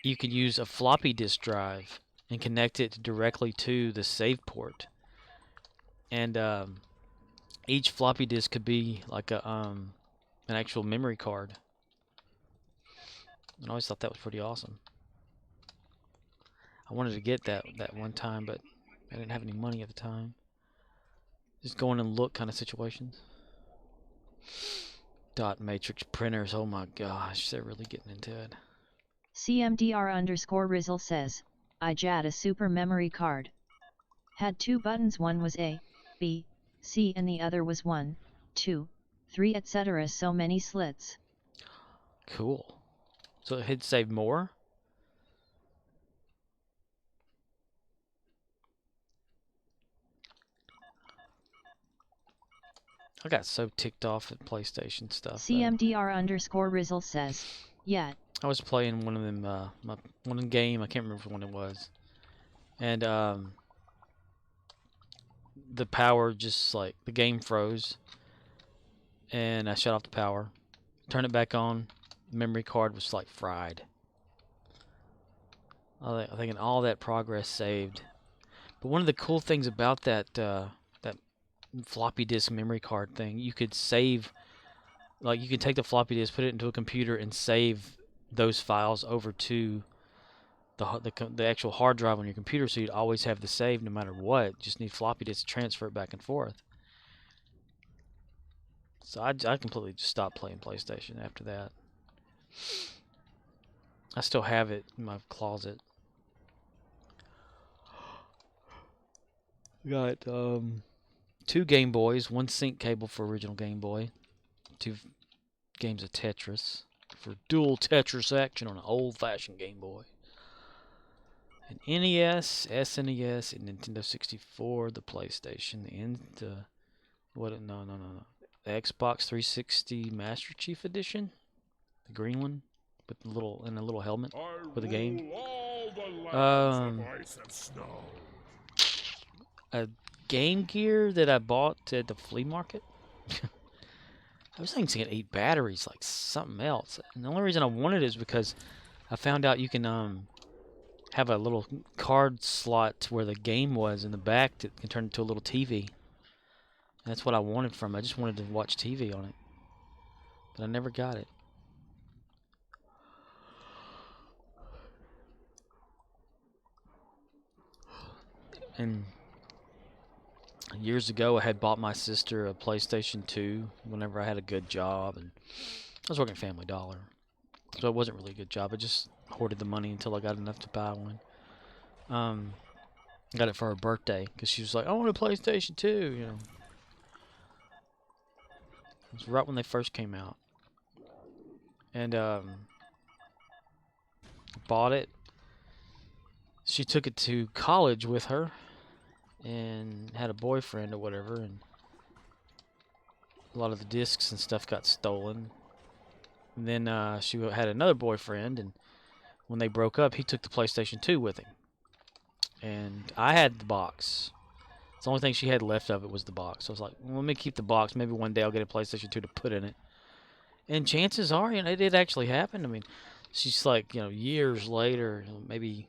[SPEAKER 2] you could use a floppy disk drive and connect it directly to the save port, and each floppy disk could be like a an actual memory card. I always thought that was pretty awesome. I wanted to get that one time, but I didn't have any money at the time. Just going and look kind of situations. Dot matrix printers, oh my gosh, they're really getting into it.
[SPEAKER 1] CMDR_Rizzle says, I jad a super memory card. Had 2 buttons, one was A, B, C and the other was 1, 2, 3 etc. So many slits.
[SPEAKER 2] Cool. So it hit save more? I got so ticked off at PlayStation stuff.
[SPEAKER 1] CMDR_Rizzle says, yeah.
[SPEAKER 2] I was playing one of them, one game, I can't remember when it was. And, the power just, like, the game froze. And I shut off the power. Turned it back on. The memory card was, like, fried. I think all that progress saved. But one of the cool things about that, that floppy disk memory card thing, you could save, like, you could take the floppy disk, put it into a computer, and save those files over to the actual hard drive on your computer, so you'd always have the save no matter what. Just need floppy disk to transfer it back and forth. So I completely just stopped playing PlayStation after that. I still have it in my closet. Got 2 Game Boys, 1 sync cable for original Game Boy, 2 games of Tetris for dual Tetris action on an old-fashioned Game Boy. An NES, SNES, and Nintendo 64, the PlayStation, the Xbox 360 Master Chief Edition, the green one with the little a little helmet with a game. A Game Gear that I bought at the flea market. Those things can eat batteries like something else. And the only reason I wanted it is because I found out you can have a little card slot where the game was in the back that can turn into a little TV. And that's what I wanted from it. I just wanted to watch TV on it. But I never got it. And years ago, I had bought my sister a PlayStation 2 whenever I had a good job. And I was working at Family Dollar. So it wasn't really a good job. I just hoarded the money until I got enough to buy one. Got it for her birthday because she was like, I want a PlayStation 2, you know. It was right when they first came out. And bought it. She took it to college with her and had a boyfriend or whatever, and a lot of the discs and stuff got stolen. And then she had another boyfriend, and when they broke up, he took the PlayStation 2 with him. And I had the box. It's the only thing she had left of it was the box. So I was like, well, let me keep the box. Maybe one day I'll get a PlayStation 2 to put in it. And chances are, you know, it did actually happen. I mean, she's like, you know, years later, maybe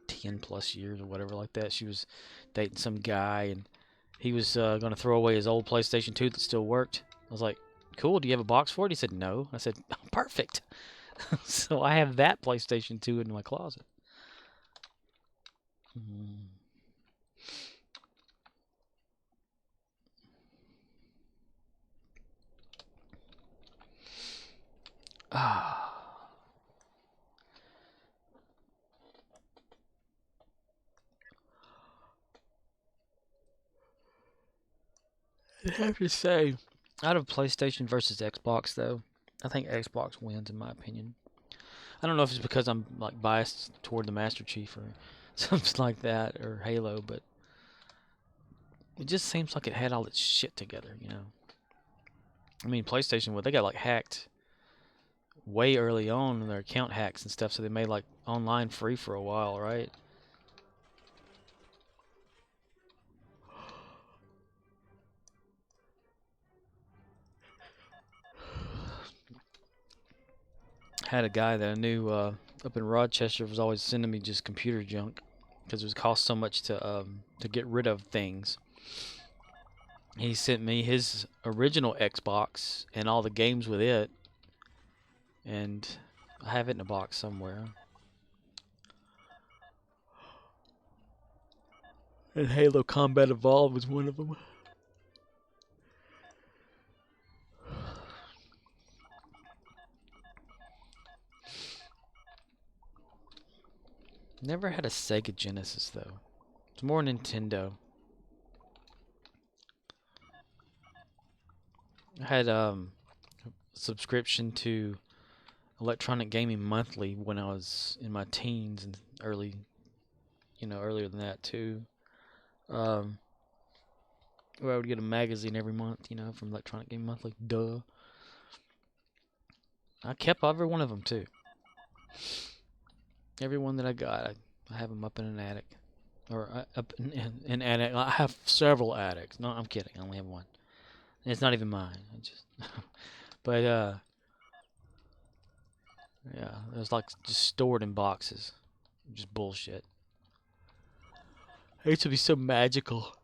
[SPEAKER 2] 10 plus years or whatever like that, she was dating some guy, and he was going to throw away his old PlayStation 2 that still worked. I was like, cool, do you have a box for it? He said, no. I said, oh, perfect. So I have that PlayStation 2 in my closet. I have to say, out of PlayStation versus Xbox, though, I think Xbox wins in my opinion. I don't know if it's because I'm like biased toward the Master Chief or something like that, or Halo, but it just seems like it had all its shit together, you know. I mean, PlayStation, well, they got like hacked way early on in their account hacks and stuff, so they made like online free for a while, right? Had a guy that I knew up in Rochester was always sending me just computer junk because it was cost so much to get rid of things. He sent me his original Xbox and all the games with it, and I have it in a box somewhere. And Halo Combat Evolved was one of them. Never had a Sega Genesis though. It's more Nintendo. I had subscription to Electronic Gaming Monthly when I was in my teens and early, earlier than that too. Where I would get a magazine every month, from Electronic Gaming Monthly. Duh. I kept every one of them too. Every one that I got, I have them up in an attic, or up in an attic. I have several attics. No, I'm kidding. I only have one. And it's not even mine. I just, but yeah, it was like just stored in boxes. Just bullshit. It used to be so magical.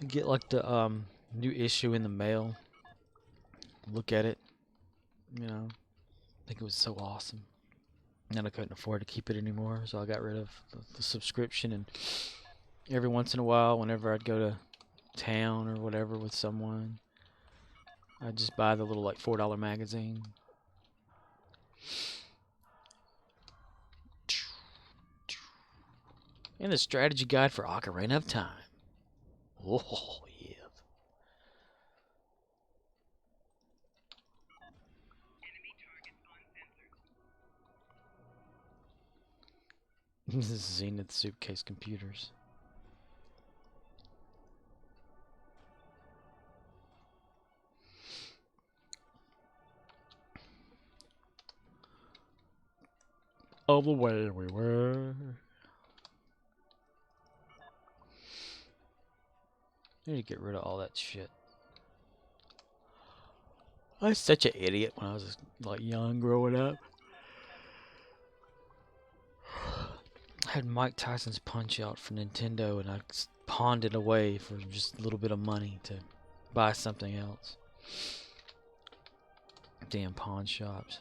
[SPEAKER 2] Get like the new issue in the mail. Look at it. I think it was so awesome. And then I couldn't afford to keep it anymore, so I got rid of the subscription. And every once in a while, whenever I'd go to town or whatever with someone, I'd just buy the little like $4 magazine. And the strategy guide for Ocarina of Time. Oh, yeah. This is Zenith Suitcase Computers. All the way we were. I need to get rid of all that shit. I was such an idiot when I was like young growing up. I had Mike Tyson's Punch Out for Nintendo, and I pawned it away for just a little bit of money to buy something else. Damn pawn shops.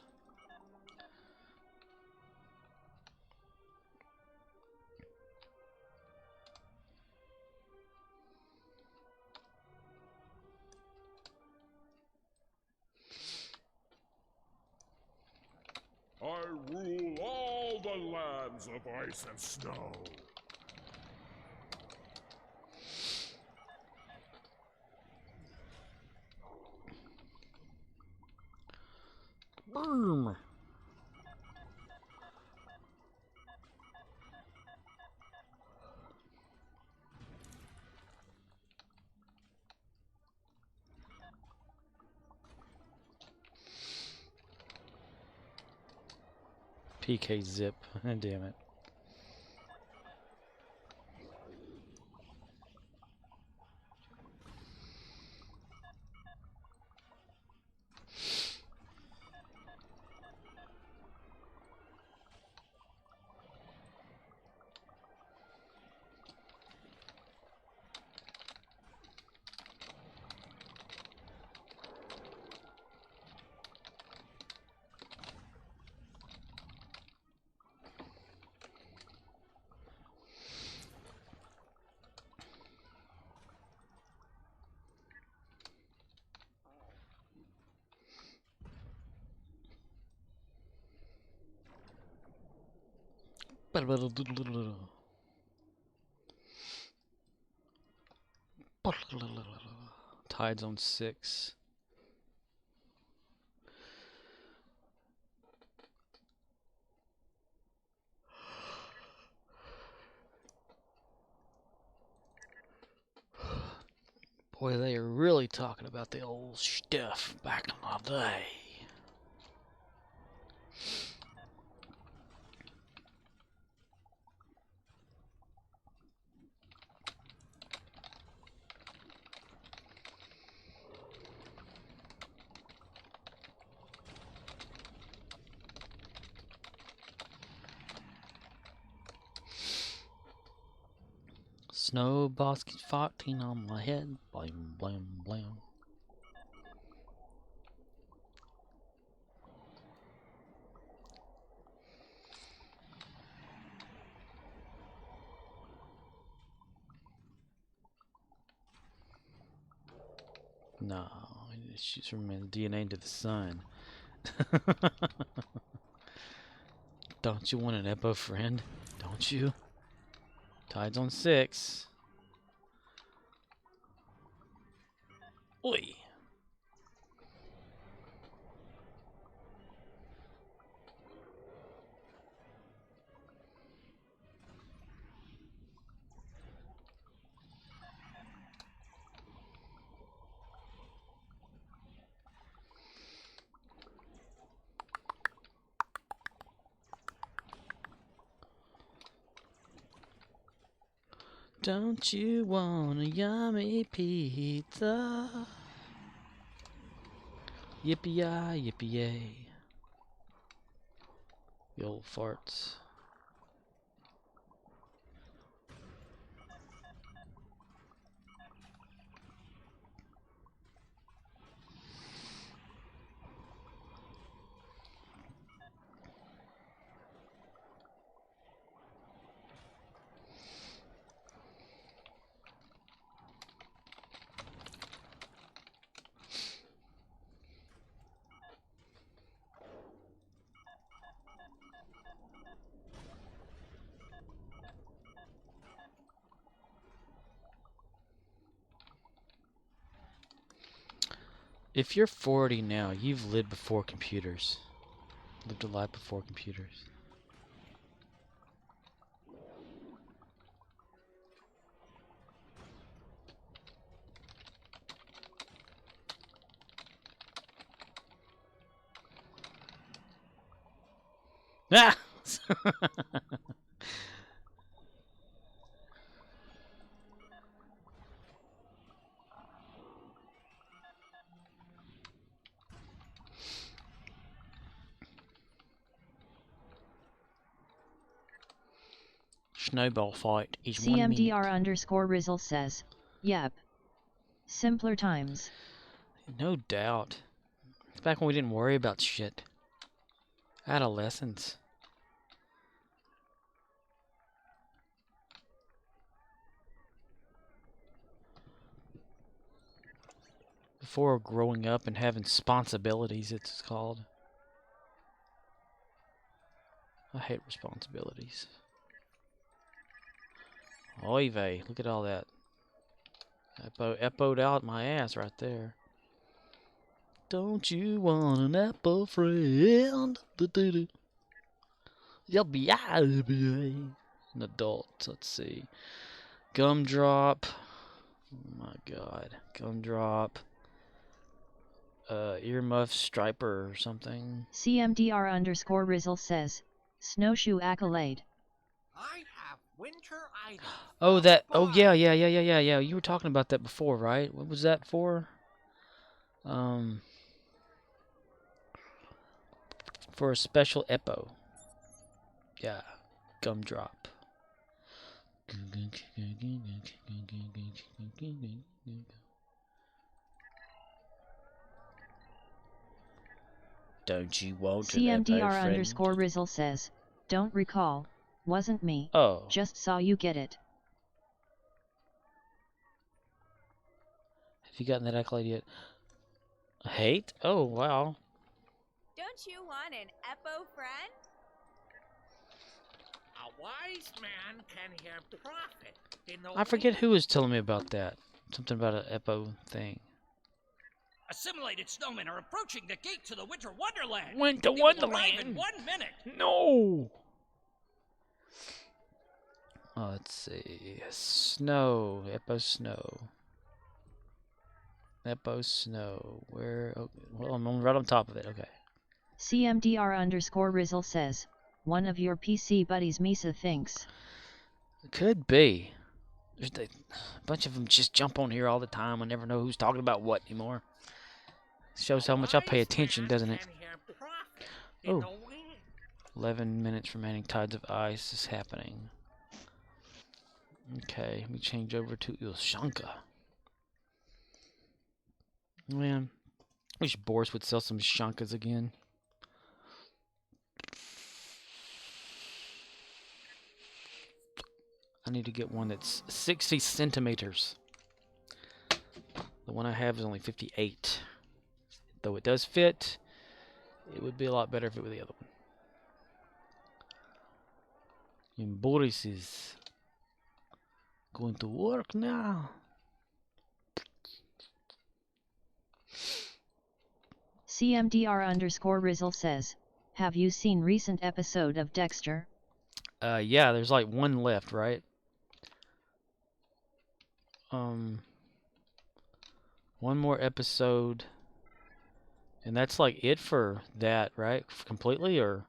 [SPEAKER 8] I rule all the lands of ice and snow.
[SPEAKER 2] Boom. PK Zip. Damn it. Tide Zone 6. Boy, they are really talking about the old stuff back in the day. Snowballs keep farting on my head. Blam, blam, blam. No, it shoots from the DNA into the sun. Don't you want an Eppo friend? Don't you? Tide's on 6. Oi. Don't you want a yummy pizza? Yippee-yi, yippee-yay. The old farts. If you're 40 now, you've lived before computers. Lived a life before computers. Ah! Snowball fight is 1 minute.
[SPEAKER 1] CMDR_Rizzle says, yep. Simpler times.
[SPEAKER 2] No doubt. It's back when we didn't worry about shit. Adolescence. Before growing up and having responsibilities, it's called. I hate responsibilities. Oy vey, look at all that. Eppoed out my ass right there. Don't you want an Apple friend? You'll be an adult. Let's see. Gumdrop. Oh my god. Gumdrop. Earmuff striper or something.
[SPEAKER 1] CMDR_Rizzle says, snowshoe accolade.
[SPEAKER 12] I have winter items.
[SPEAKER 2] Oh, that. Oh, yeah. You were talking about that before, right? What was that for? For a special Eppo. Yeah. Gumdrop. Don't you want an Eppo friend?
[SPEAKER 1] CMDR_Rizzle says, don't recall. Wasn't me.
[SPEAKER 2] Oh.
[SPEAKER 1] Just saw you get it.
[SPEAKER 2] Have you gotten that accolade yet? Hate? Oh, wow.
[SPEAKER 11] Don't you want an Eppo friend?
[SPEAKER 12] A wise man can hear profit in the
[SPEAKER 2] I forget who was telling me about that. Something about an Eppo thing.
[SPEAKER 5] Assimilated snowmen are approaching the gate to the Winter Wonderland.
[SPEAKER 2] Winter
[SPEAKER 5] They will arrive
[SPEAKER 2] Wonderland.
[SPEAKER 5] in 1 minute.
[SPEAKER 2] No. Oh, let's see. Snow. Eppo snow. Eppo snow. Where? Oh, well, I'm right on top of it. Okay.
[SPEAKER 1] CMDR_Rizzle says, one of your PC buddies Misa thinks.
[SPEAKER 2] Could be. There's a bunch of them just jump on here all the time. I never know who's talking about what anymore. Shows how much I pay attention, doesn't it? Oh. 11 minutes remaining. Tides of ice is happening. Okay, let me change over to Ilshanka. Man, I wish Boris would sell some Shankas again. I need to get one that's 60 centimeters. The one I have is only 58. Though it does fit, it would be a lot better if it were the other one. And Boris is going to work now.
[SPEAKER 1] CMDR_Rizzle says, have you seen recent episode of Dexter?
[SPEAKER 2] Yeah, there's like one left, right? One more episode, and that's like it for that, right? Completely, or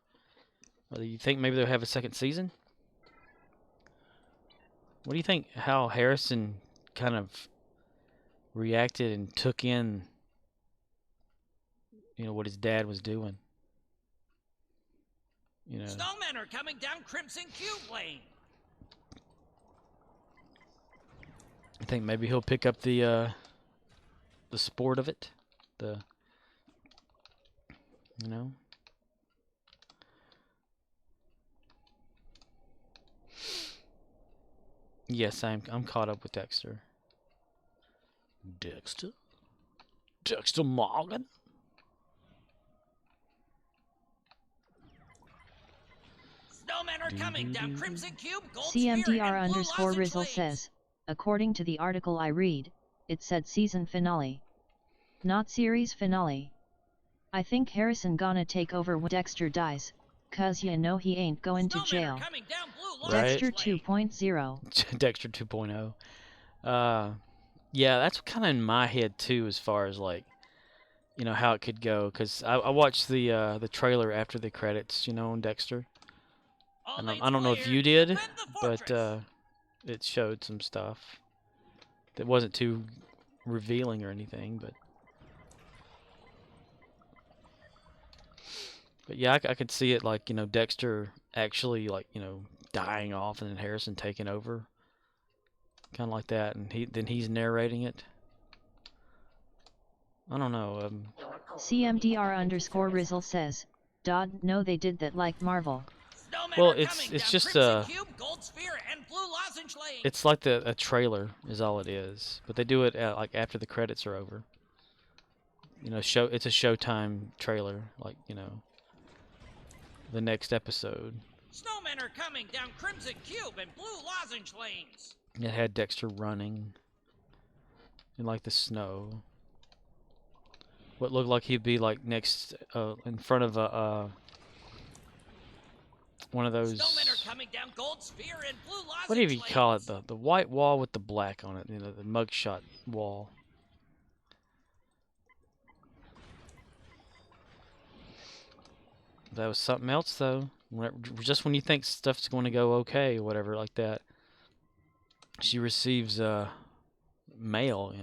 [SPEAKER 2] do you think maybe they'll have a second season? What do you think? How Harrison kind of reacted and took in, what his dad was doing?
[SPEAKER 5] Snowmen are coming down Crimson Cube Lane.
[SPEAKER 2] I think maybe he'll pick up the sport of it, Yes, I'm caught up with Dexter. Dexter Morgan.
[SPEAKER 5] Snowmen are coming down Crimson Cube, Gold Sphere, and Blue Lozenge
[SPEAKER 1] CMDR_Rizzle
[SPEAKER 5] Lanes.
[SPEAKER 1] says, according to the article I read, it said season finale. Not series finale. I think Harrison gonna take over when Dexter dies, cause he ain't going to jail.
[SPEAKER 2] Right?
[SPEAKER 1] Dexter 2.0.
[SPEAKER 2] Dexter 2.0. Yeah, that's kind of in my head too, as far as like, how it could go. Cause I watched the trailer after the credits, on Dexter. And I don't know if you did, but it showed some stuff that wasn't too revealing or anything, but yeah, I could see it like, Dexter actually like, dying off and then Harrison taking over. Kind of like that, and he's narrating it. I don't know.
[SPEAKER 1] CMDR_Rizzle says, no they did that like Marvel.
[SPEAKER 2] Well, it's just it's like a trailer is all it is, but they do it like after the credits are over. It's a Showtime trailer, like the next episode.
[SPEAKER 5] Snowmen are coming down Crimson Cube and Blue Lozenge Lanes.
[SPEAKER 2] It had Dexter running in like the snow. What looked like he'd be like next in front of a one of those.
[SPEAKER 5] Snowmen are coming down Gold Sphere and Blue Lozenge
[SPEAKER 2] What do you
[SPEAKER 5] Lanes.
[SPEAKER 2] call it? The white wall with the black on it. The mugshot wall. That was something else though. Just when you think stuff's going to go okay or whatever like that, she receives mail.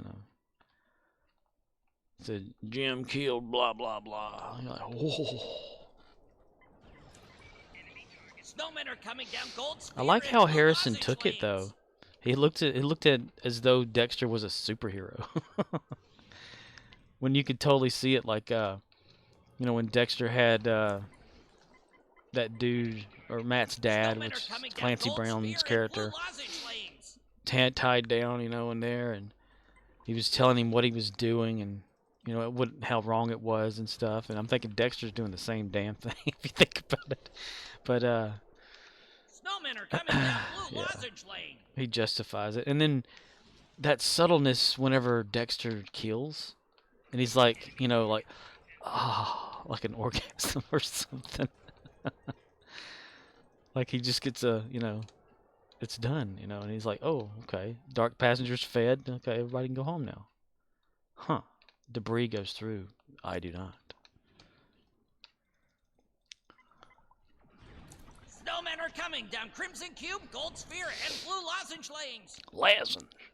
[SPEAKER 2] It said Jim killed blah blah blah. You're like, whoa.
[SPEAKER 5] Snowmen are coming down Gold Sphere.
[SPEAKER 2] I like how
[SPEAKER 5] and Blue
[SPEAKER 2] Harrison
[SPEAKER 5] Lozenge
[SPEAKER 2] took
[SPEAKER 5] Lanes.
[SPEAKER 2] it though. It looked at as though Dexter was a superhero. When you could totally see it, like when Dexter had that dude or Matt's dad, which is Clancy Brown's character, tied down, in there, and he was telling him what he was doing, and how wrong it was and stuff. And I'm thinking Dexter's doing the same damn thing if you think about it. But
[SPEAKER 5] Snowmen are coming down Blue
[SPEAKER 2] yeah.
[SPEAKER 5] Lozenge Lane.
[SPEAKER 2] He justifies it, and then that subtleness whenever Dexter kills, and he's like, like, like an orgasm or something. Like he just gets it's done, and he's like, oh, okay, dark passengers fed, okay, everybody can go home now. Huh. Debris goes through. I do not.
[SPEAKER 5] Snowmen are coming down Crimson Cube, Gold Sphere, and Blue Lozenge Lanes.
[SPEAKER 10] Lozenge.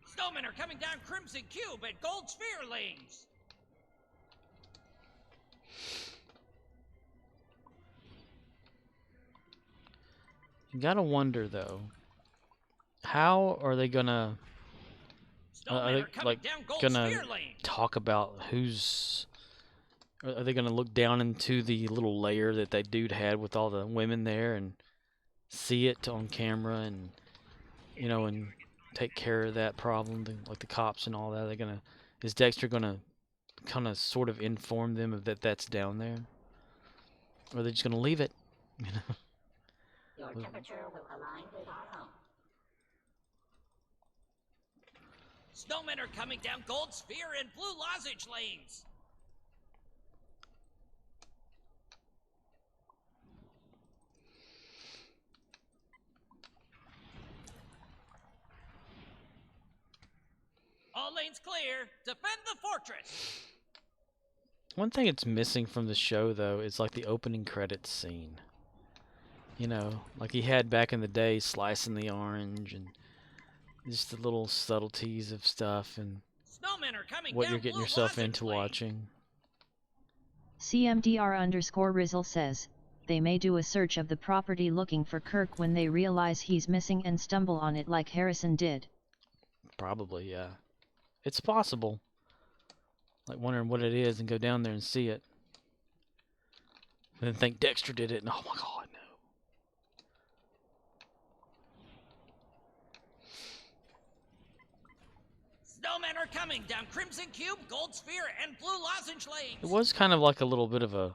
[SPEAKER 5] Snowmen are coming down Crimson Cube and Gold Sphere Lanes.
[SPEAKER 2] You gotta wonder though, how are they gonna talk about who's? Are they gonna look down into the little layer that that dude had with all the women there and see it on camera and and take care of that problem, like the cops and all that? Is Dexter gonna kind of sort of inform them of that's down there, or are they just gonna leave it? You know.
[SPEAKER 9] Your temperature will align with our home.
[SPEAKER 5] Snowmen are coming down Gold Sphere and Blue Lozenge lanes. All lanes clear. Defend the fortress.
[SPEAKER 2] One thing it's missing from the show, though, is like the opening credits scene. You know, like he had back in the day, slicing the orange and just the little subtleties of stuff and
[SPEAKER 5] Snowmen are coming
[SPEAKER 2] what
[SPEAKER 5] down
[SPEAKER 2] you're getting
[SPEAKER 5] Blue
[SPEAKER 2] yourself
[SPEAKER 5] Lozenge
[SPEAKER 2] into
[SPEAKER 5] lane.
[SPEAKER 2] watching.
[SPEAKER 1] CMDR_Rizzle says, they may do a search of the property looking for Kirk when they realize he's missing and stumble on it like Harrison did.
[SPEAKER 2] Probably, yeah. It's possible. Like wondering what it is and go down there and see it. And then think Dexter did it and oh my god, no.
[SPEAKER 5] Snowmen are coming down Crimson Cube, Gold Sphere, and Blue Lozenge lanes.
[SPEAKER 2] It was kind of like a little bit of a,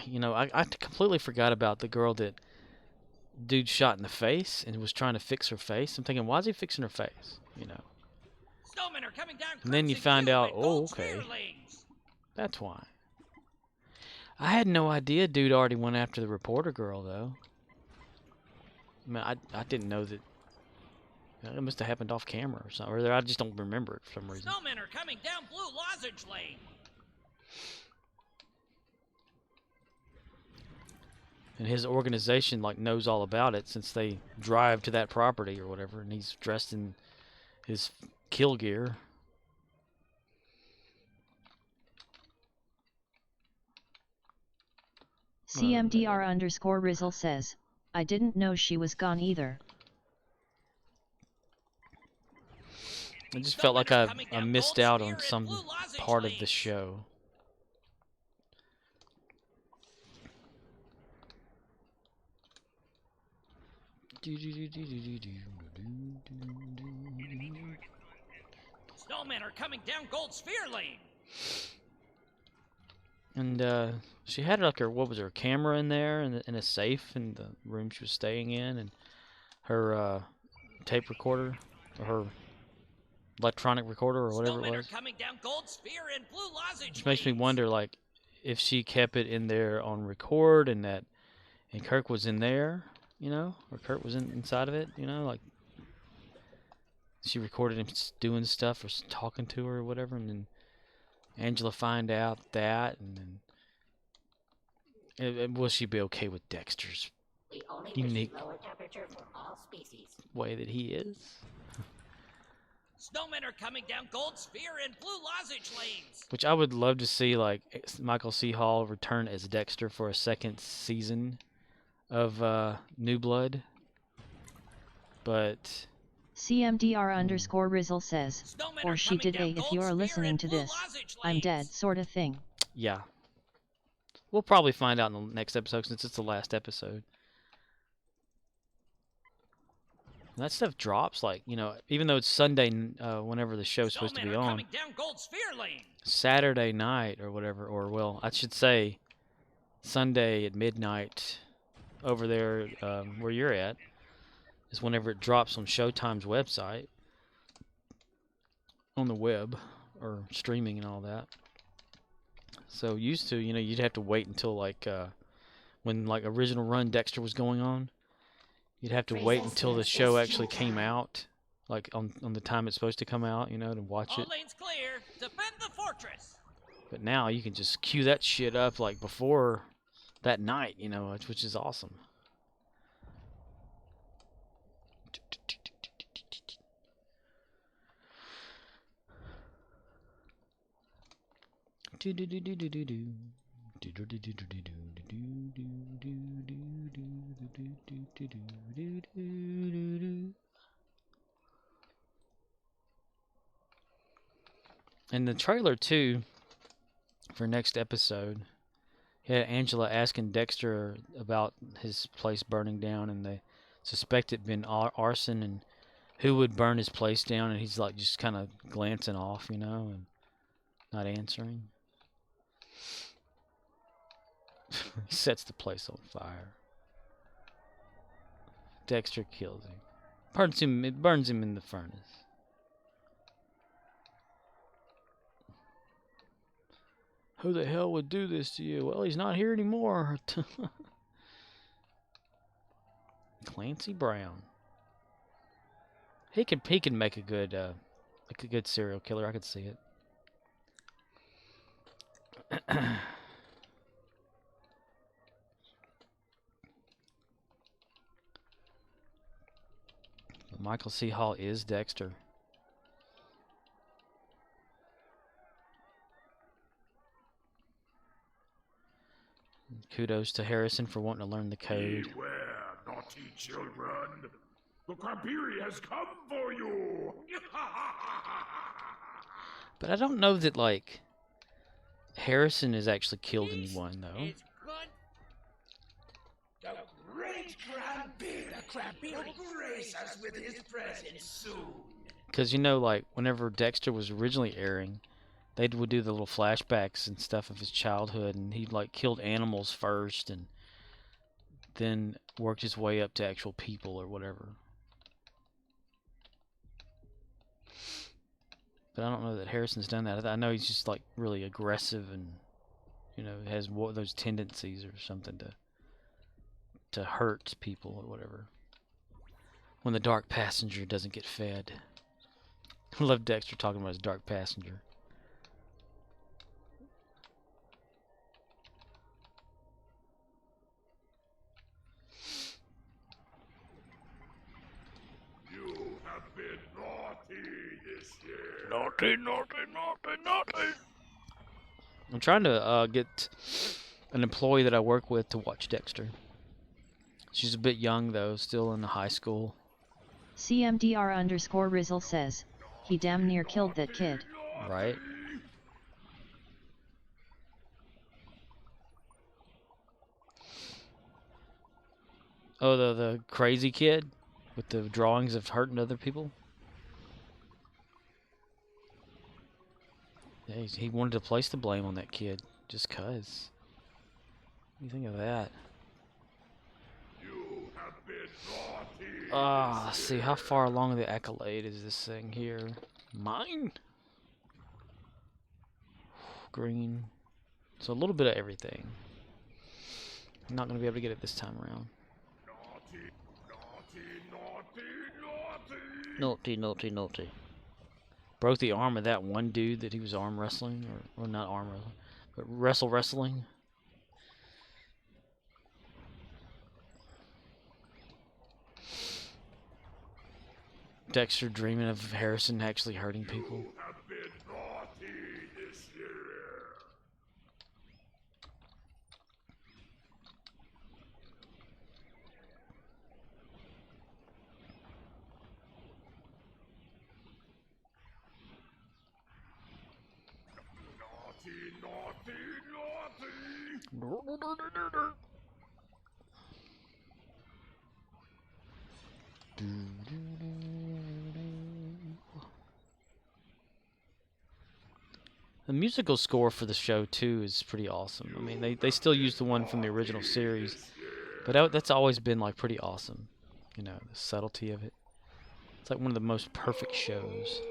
[SPEAKER 2] you know, I completely forgot about the girl that dude shot in the face and was trying to fix her face. I'm thinking, why is he fixing her face? You know.
[SPEAKER 5] Snowmen are coming down
[SPEAKER 2] And then you
[SPEAKER 5] Crimson
[SPEAKER 2] find
[SPEAKER 5] Cube
[SPEAKER 2] out,
[SPEAKER 5] and
[SPEAKER 2] oh,
[SPEAKER 5] Gold
[SPEAKER 2] okay,
[SPEAKER 5] Sphere lanes.
[SPEAKER 2] that's why. I had no idea dude already went after the reporter girl, though. I mean, I didn't know that. It must have happened off camera or something, or I just don't remember it for some reason.
[SPEAKER 5] Snowmen are coming down Blue Lozenge lane.
[SPEAKER 2] And his organization like knows all about it since they drive to that property or whatever, and he's dressed in his kill gear.
[SPEAKER 1] CMDR_Rizzle says, I didn't know she was gone either.
[SPEAKER 2] I just felt like I missed out on some part of the show.
[SPEAKER 5] Snowmen are coming down Gold Sphere lane.
[SPEAKER 2] And she had like her, what was her camera in there, in a safe in the room she was staying in, and her tape recorder, or her electronic recorder, or whatever it was.
[SPEAKER 5] Snowmen are coming down Gold Sphere and Blue Lozenge
[SPEAKER 2] Which makes me
[SPEAKER 5] lanes.
[SPEAKER 2] wonder, like, if she kept it in there on record, and Kirk was in there, you know, or Kirk was inside of it, you know, like she recorded him doing stuff or talking to her or whatever, and then Angela find out that, and then will she be okay with Dexter's unique
[SPEAKER 9] lower temperature for all species.
[SPEAKER 2] way that he is?
[SPEAKER 5] Snowmen are coming down Gold Sphere and Blue Lozenge lanes.
[SPEAKER 2] Which I would love to see, like, Michael C. Hall return as Dexter for a second season of New Blood. But
[SPEAKER 1] CMDR_Rizzle says, or she did a if you're listening to this, I'm dead sort of thing.
[SPEAKER 2] yeah. We'll probably find out in the next episode since it's the last episode. And that stuff drops, like, you know, even though it's Sunday, whenever the show's supposed to be on,
[SPEAKER 5] Down Gold Sphere lane.
[SPEAKER 2] Saturday night or whatever, or, well, I should say Sunday at midnight over there where you're at, is whenever it drops on Showtime's website, on the web, or streaming and all that. So used to, you know, you'd have to wait until, like, when, like, original run Dexter was going on, you'd have to wait until the show actually came out, like, on the time it's supposed to come out, you know, to watch it.
[SPEAKER 5] All lanes clear. Defend the fortress.
[SPEAKER 2] But now you can just cue that shit up, like, before that night, you know, which is awesome. And the trailer too for next episode had Angela asking Dexter about his place burning down, and they suspect it been arson, and who would burn his place down, and he's like just kind of glancing off, you know, and not answering. He sets the place on fire. Dexter kills him. It burns him in the furnace. Who the hell would do this to you? Well, he's not here anymore. Clancy Brown. He can make a good serial killer. I could see it. Michael C. Hall is Dexter. Kudos to Harrison for wanting to learn the code.
[SPEAKER 8] Beware, naughty children. The Krabiri has come for you.
[SPEAKER 2] But I don't know that, like, Harrison has actually killed anyone, though.
[SPEAKER 5] The great Krabiri will grace us with his presence soon.
[SPEAKER 2] Because, you know, like, whenever Dexter was originally airing, they would do the little flashbacks and stuff of his childhood, and he, like, killed animals first and then worked his way up to actual people or whatever. But I don't know that Harrison's done that. I know he's just, like, really aggressive and, you know, has those tendencies or something to hurt people or whatever. When the dark passenger doesn't get fed. I love Dexter talking about his dark passenger.
[SPEAKER 8] You have been naughty this year.
[SPEAKER 10] Naughty, naughty, naughty, naughty.
[SPEAKER 2] I'm trying to get an employee that I work with to watch Dexter. She's a bit young, though, still in the high school.
[SPEAKER 1] CMDR_Rizzle says, he damn near killed that kid.
[SPEAKER 2] Right? Oh, the crazy kid with the drawings of hurting other people? Yeah, he wanted to place the blame on that kid, just 'cause. What do you think of that?
[SPEAKER 8] You have been naughty.
[SPEAKER 2] Ah, let's see, how far along the accolade is this thing here? Mine? Green. So a little bit of everything. I'm not going to be able to get it this time around.
[SPEAKER 8] Naughty, naughty, naughty, naughty.
[SPEAKER 2] Naughty, naughty, naughty. Broke the arm of that one dude that he was arm wrestling, or not arm wrestling, but wrestling. Dexter dreaming of Harrison actually hurting people.
[SPEAKER 8] You have been naughty this year. Naughty, naughty, naughty.
[SPEAKER 2] The musical score for the show too is pretty awesome. I mean, they still use the one from the original series, but that's always been like pretty awesome. You know, the subtlety of it. It's like one of the most perfect shows.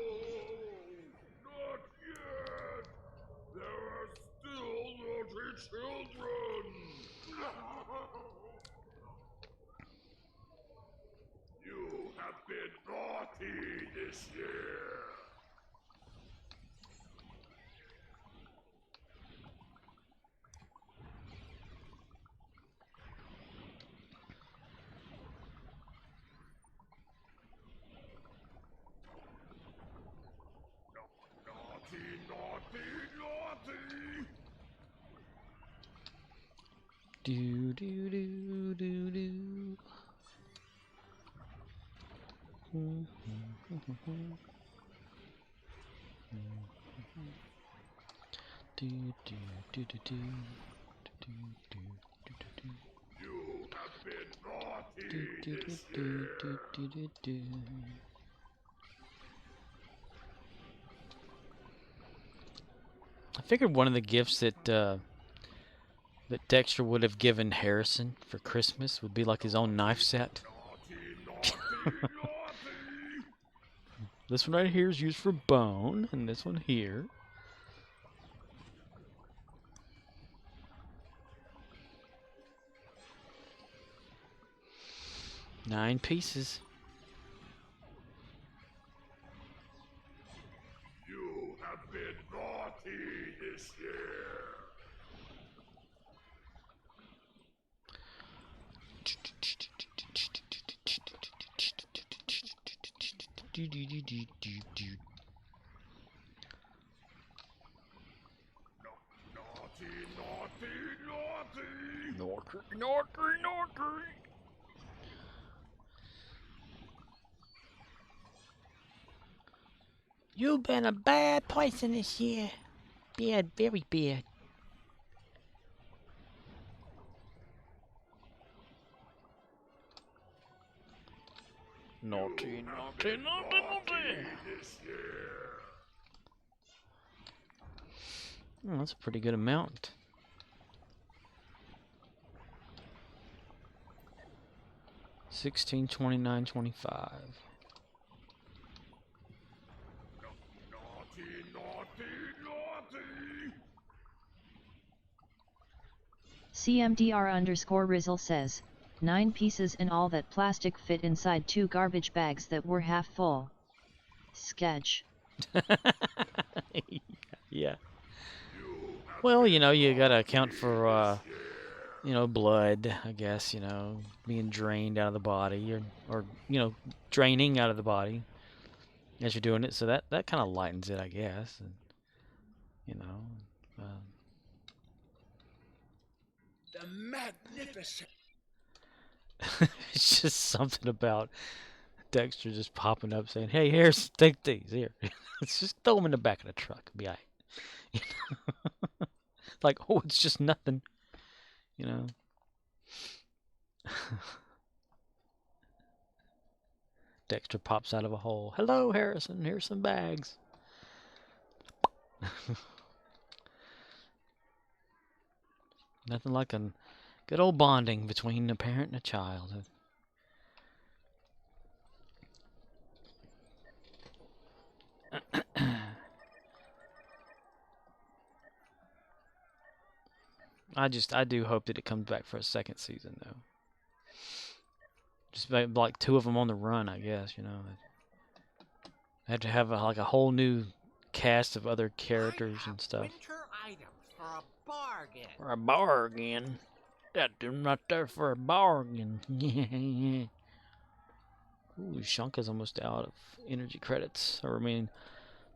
[SPEAKER 8] Not yet. There are still naughty children. You have been naughty this year.
[SPEAKER 2] Do do do do do. Do do do do do do do do.
[SPEAKER 8] You have been naughty
[SPEAKER 2] Do do
[SPEAKER 8] this
[SPEAKER 2] do
[SPEAKER 8] year.
[SPEAKER 2] do do do do. Figured one of the gifts that that Dexter would have given Harrison for Christmas would be like his own knife set. This one right here is used for bone, and this one here. Nine pieces.
[SPEAKER 8] You have been naughty this year.
[SPEAKER 10] Naughty. You've been a bad person this year. Bad, very bad. Naughty.
[SPEAKER 2] Oh, that's a pretty good amount. $16, $29, $25.
[SPEAKER 1] CMDR_Rizzle says, 9 pieces in all. That plastic fit inside 2 garbage bags that were half full. Sketch.
[SPEAKER 2] Yeah. Well, you know, you gotta account for, you know, blood, I guess, you know, being drained out of the body, or you know, draining out of the body as you're doing it. So that kind of lightens it, I guess. And, you know.
[SPEAKER 12] The magnificent.
[SPEAKER 2] It's just something about Dexter just popping up saying, "Hey, here's take these here." Let's just throw them in the back of the truck. Be all right. You know? Like, oh, it's just nothing. You know. Dexter pops out of a hole. "Hello, Harrison. Here's some bags." Nothing like a good old bonding between a parent and a child. I do hope that it comes back for a second season, though. Just like 2 of them on the run, I guess, you know. I have to have like a whole new cast of other characters and stuff.
[SPEAKER 12] Winter items for a bargain.
[SPEAKER 10] For a bargain. That dude right there for a bargain.
[SPEAKER 2] Ooh, Shanka's almost out of energy credits. Or, I mean,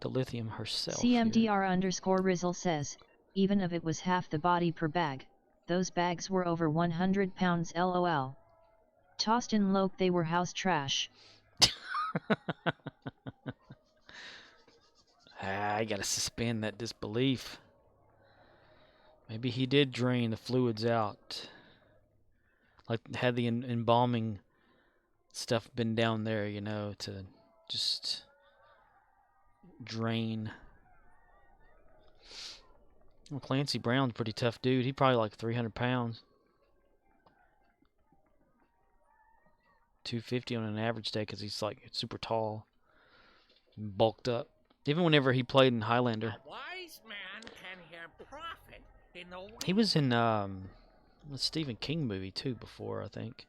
[SPEAKER 2] the lithium herself. Here.
[SPEAKER 1] CMDR_Rizzle says, even if it was half the body per bag, those bags were over 100 pounds LOL. Tossed in Loke, they were house trash.
[SPEAKER 2] I gotta suspend that disbelief. Maybe he did drain the fluids out. Like, had the embalming stuff been down there, you know, to just drain. Well, Clancy Brown's a pretty tough dude. He probably like 300 pounds. 250 on an average day because he's like super tall, bulked up. Even whenever he played in Highlander.
[SPEAKER 12] A wise man can hear profit in the
[SPEAKER 2] He was in a Stephen King movie too before, I think.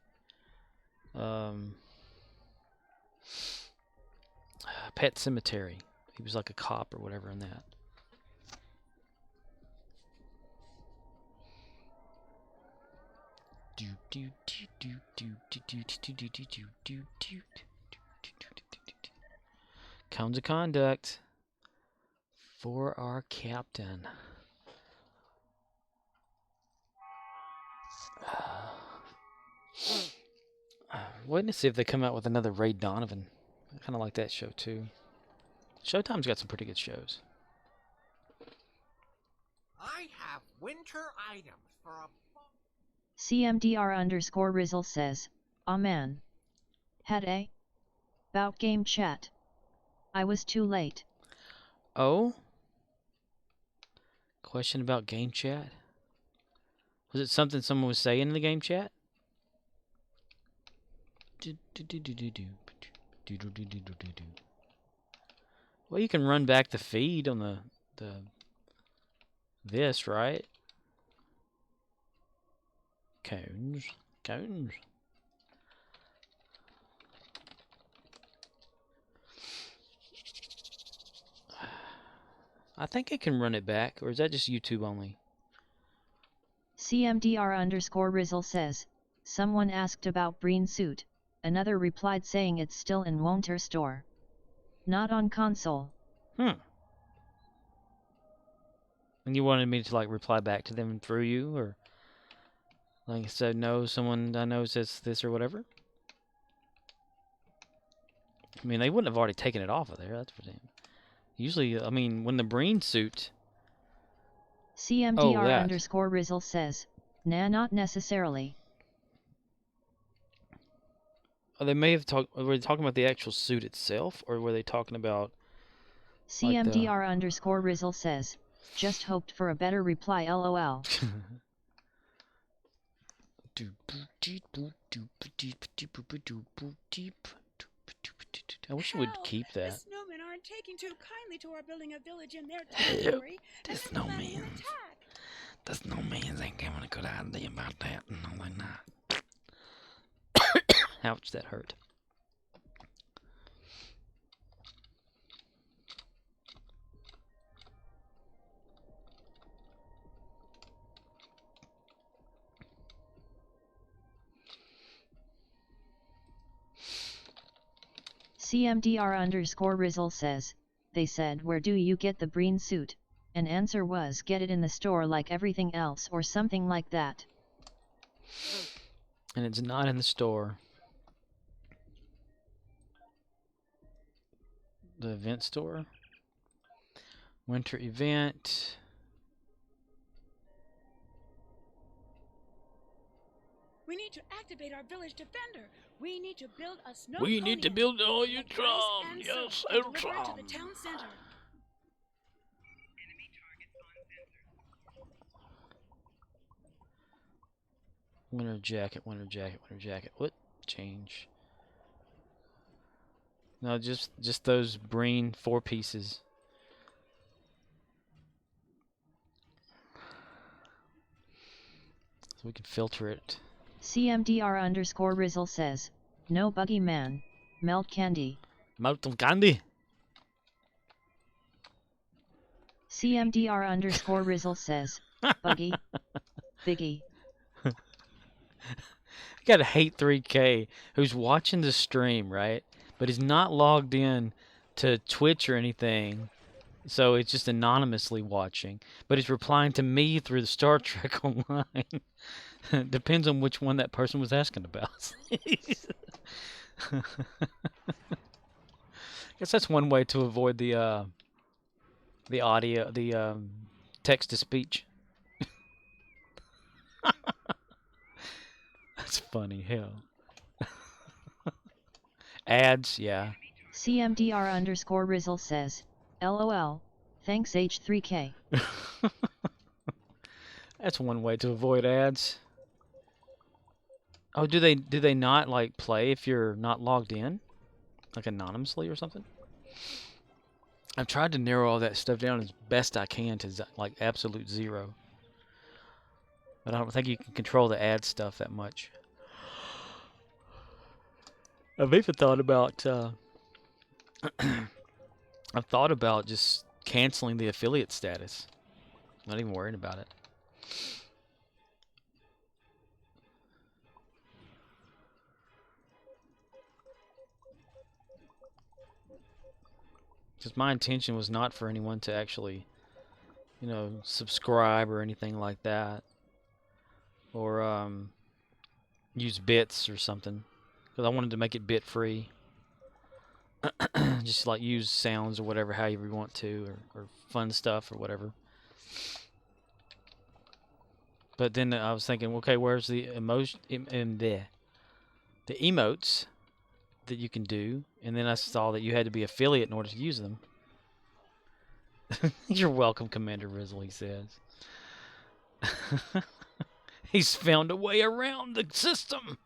[SPEAKER 2] Pet Cemetery. He was like a cop or whatever in that. Codes of conduct for our captain. Waiting to see if they come out with another Ray Donovan. I kind of like that show too. Showtime's got some pretty good shows.
[SPEAKER 12] I have winter items for a
[SPEAKER 1] CMDR_Rizzle says, "Aw man. Had a bout game chat. I was too late."
[SPEAKER 2] Oh? Question about game chat? Was it something someone was saying in the game chat? Well, you can run back the feed on this, right? Cones. I think it can run it back, or is that just YouTube only?
[SPEAKER 1] CMDR_Rizzle says, someone asked about Breen suit, another replied saying it's still in Wonter store. Not on console.
[SPEAKER 2] And you wanted me to like reply back to them through you, or like said no, someone I know says this or whatever? I mean, they wouldn't have already taken it off of there, that's for damn. Usually, I mean, when the Breen suit...
[SPEAKER 1] CMDR_Rizzle says, nah, not necessarily.
[SPEAKER 2] Oh, they may have talked... Were they talking about the actual suit itself, or were they talking about...
[SPEAKER 1] CMDR_Rizzle says, just hoped for a better reply, lol.
[SPEAKER 2] I wish you would keep that.
[SPEAKER 11] The snowmen aren't taking too kindly to our building a village in their territory.
[SPEAKER 10] The snowmans ain't giving a good idea about that. No, they're not.
[SPEAKER 2] Ouch, that hurt.
[SPEAKER 1] CMDR_Rizzle says, they said where do you get the Breen suit, and answer was get it in the store like everything else or something like that.
[SPEAKER 2] And it's not in the store. The event store. Winter event.
[SPEAKER 11] We need to activate our village defender. We need to build a snow
[SPEAKER 10] We need to build all your
[SPEAKER 11] with rice and
[SPEAKER 10] Yes,
[SPEAKER 11] soap and deliver it to
[SPEAKER 10] Eltron.
[SPEAKER 11] the town center.
[SPEAKER 2] Winter jacket, winter jacket, winter jacket. What? Change. No, just those Breen 4 pieces. So we can filter it.
[SPEAKER 1] CMDR_Rizzle says, no buggy man, melt candy.
[SPEAKER 2] Melt some candy.
[SPEAKER 1] CMDR_Rizzle says, buggy, biggie.
[SPEAKER 2] I gotta hate 3K who's watching the stream, right? But is not logged in to Twitch or anything. So it's just anonymously watching. But he's replying to me through the Star Trek online. Depends on which one that person was asking about. Guess that's one way to avoid the audio, the text to speech. That's funny, hell. Ads, yeah.
[SPEAKER 1] CMDR_Rizzle says, LOL, thanks H3K.
[SPEAKER 2] That's one way to avoid ads. Oh, do they not like play if you're not logged in? Like anonymously or something? I've tried to narrow all that stuff down as best I can to like absolute zero. But I don't think you can control the ad stuff that much. I've even thought about I've thought about just canceling the affiliate status. Not even worrying about it. Because my intention was not for anyone to actually, you know, subscribe or anything like that. Or use bits or something. Because I wanted to make it bit free. Just like use sounds or whatever, however you want to, or fun stuff or whatever. But then I was thinking, okay, where's the emotion in the emotes that you can do? And then I saw that you had to be affiliate in order to use them. You're welcome, Commander Rizzle, he says. He's found a way around the system.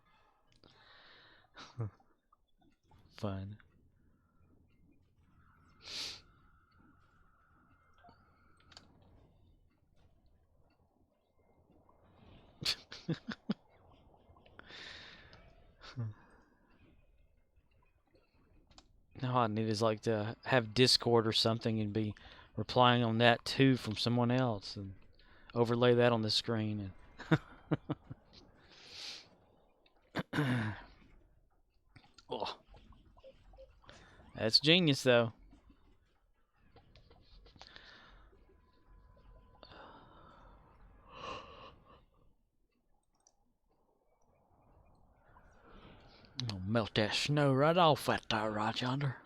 [SPEAKER 2] Fun. Now all I need is like to have Discord or something and be replying on that too from someone else and overlay that on the screen. And oh, that's genius though. I'll melt that snow right off that there right yonder.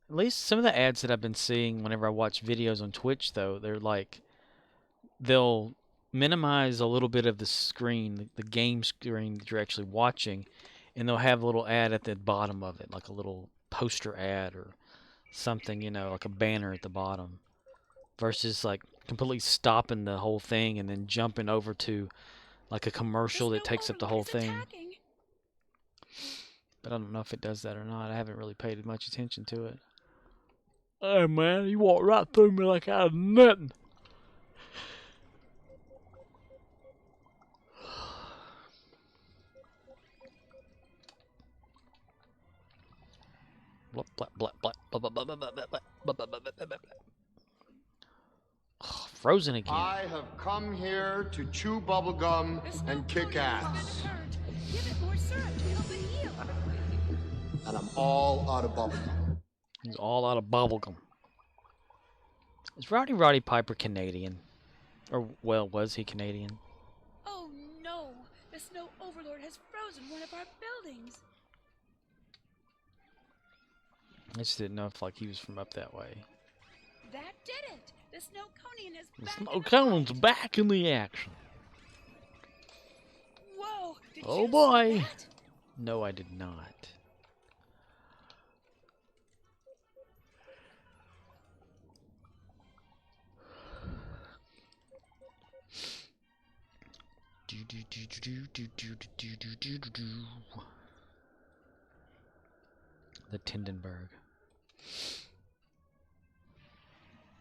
[SPEAKER 2] At least some of the ads that I've been seeing whenever I watch videos on Twitch, though, they're like, they'll minimize a little bit of the screen, the game screen that you're actually watching, and they'll have a little ad at the bottom of it, like a little poster ad or something, you know, like a banner at the bottom, versus like completely stopping the whole thing and then jumping over to like a commercial that takes up the whole thing. But I don't know if it does that or not. I haven't really paid much attention to it. Hey man, you walked right through me like I was nothing. Frozen again.
[SPEAKER 13] I have come here to chew bubblegum and kick ass.
[SPEAKER 11] Give it more syrup to help it heal.
[SPEAKER 13] And I'm all out of bubblegum.
[SPEAKER 2] He's all out of bubblegum. Is Roddy Piper Canadian? Or, well, was he Canadian?
[SPEAKER 11] Oh no! The snow overlord has frozen one of our buildings.
[SPEAKER 2] I just didn't know if like he was from up that way.
[SPEAKER 11] That did it! The Snowconian is
[SPEAKER 2] The
[SPEAKER 11] back.
[SPEAKER 2] Snowconian's back in the action.
[SPEAKER 11] Whoa! Did
[SPEAKER 2] Oh
[SPEAKER 11] you
[SPEAKER 2] boy!
[SPEAKER 11] see that?
[SPEAKER 2] No, I did not. The Tindenberg.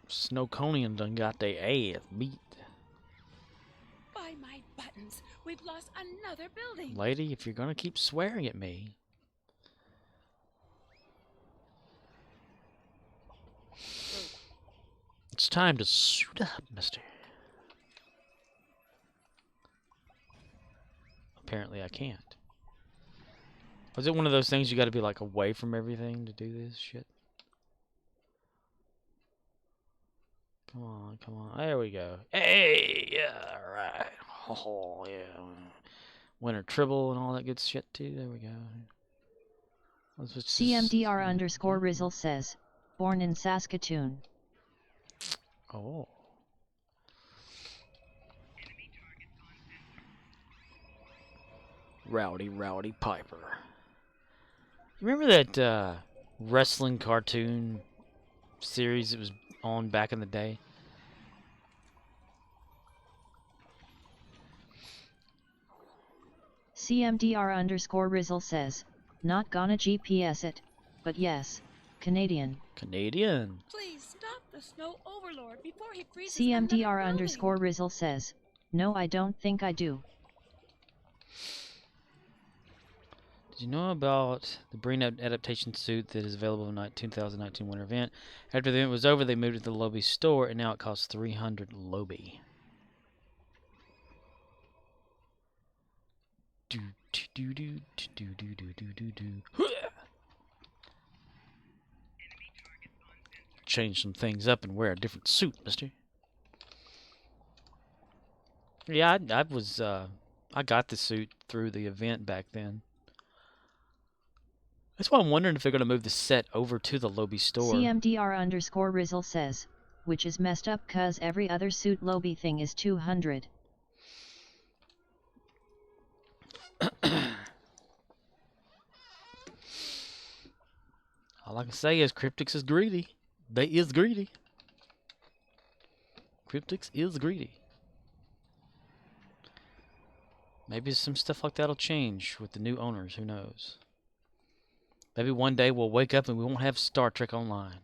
[SPEAKER 2] Snowconian done got their ass beat.
[SPEAKER 11] By my buttons, we've lost another building.
[SPEAKER 2] Lady, if you're gonna keep swearing at me. It's time to suit up, mister. Apparently I can't. Was it one of those things you gotta be like away from everything to do this shit? Come on, come on. There we go. Hey, yeah, alright. Oh, yeah. Winter Tribble and all that good shit too. There we go.
[SPEAKER 1] CMDR_Rizzle says, born in Saskatoon.
[SPEAKER 2] Oh. Rowdy Piper. Remember that wrestling cartoon series that was on back in the day?
[SPEAKER 1] CMDR_Rizzle says, not gonna GPS it, but yes, Canadian.
[SPEAKER 2] Canadian.
[SPEAKER 11] Please stop the snow overlord before he freezes another building.
[SPEAKER 1] CMDR_Rizzle says, no, I don't think I do.
[SPEAKER 2] Did you know about the Breen adaptation suit that is available in the 2019 winter event? After the event was over, they moved it to the Lobby store, and now it costs 300 Lobby. Change some things up and wear a different suit, mister. Yeah, I got the suit through the event back then. That's why I'm wondering if they're going to move the set over to the Lobby store.
[SPEAKER 1] CMDR_Rizzle says, which is messed up cause every other suit Lobby thing is 200.
[SPEAKER 2] All All I can say is Cryptix is greedy. They is greedy. Cryptix is greedy. Maybe some stuff like that'll change with the new owners. Who knows? Maybe one day we'll wake up and we won't have Star Trek Online.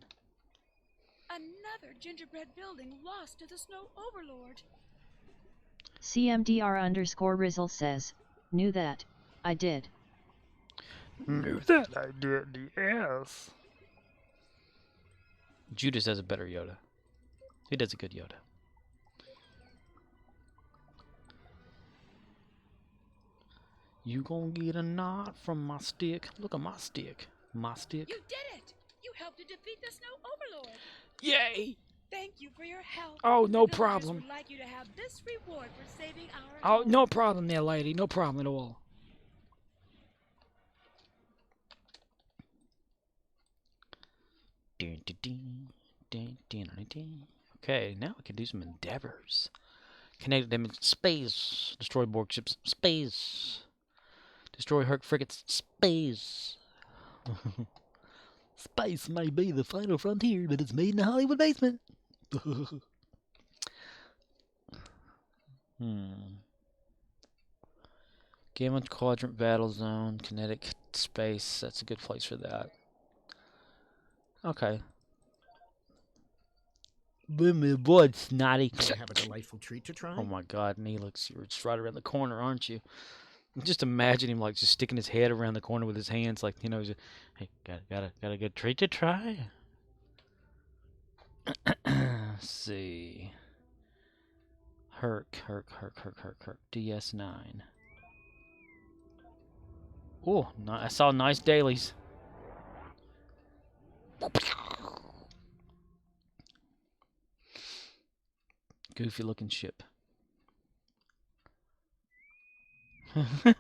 [SPEAKER 11] Another gingerbread building lost to the Snow Overlord.
[SPEAKER 1] CMDR_Rizzle says, knew that, I did.
[SPEAKER 10] Knew that I did, yes.
[SPEAKER 2] Judas has a better Yoda. He does a good Yoda. You gonna get a nod from my stick. Look at my stick. My stick.
[SPEAKER 11] You did it! You helped to defeat the Snow Overlord.
[SPEAKER 10] Yay!
[SPEAKER 11] Thank you for your help.
[SPEAKER 10] Oh, no
[SPEAKER 11] The villagers
[SPEAKER 10] problem.
[SPEAKER 11] would like you to have this reward for saving our
[SPEAKER 10] Oh,
[SPEAKER 11] home.
[SPEAKER 10] no problem there, lady. No problem at all.
[SPEAKER 2] Okay, now we can do some endeavors. Kinetic damage, space. Destroy Borg ships, space. Destroy Herc frigates, space. Space may be the final frontier, but it's made in the Hollywood basement. Gamma Quadrant Battle Zone, Kinetic Space. That's a good place for that. Okay. Boy, snotty.
[SPEAKER 12] Gonna have a delightful treat to try.
[SPEAKER 2] Oh my God, Neelix, you're just right around the corner, aren't you? Just imagine him like just sticking his head around the corner with his hands, like, you know, just, hey, got a good treat to try. Let's see. Herc, DS9. Oh, I saw nice dailies. Goofy looking ship. I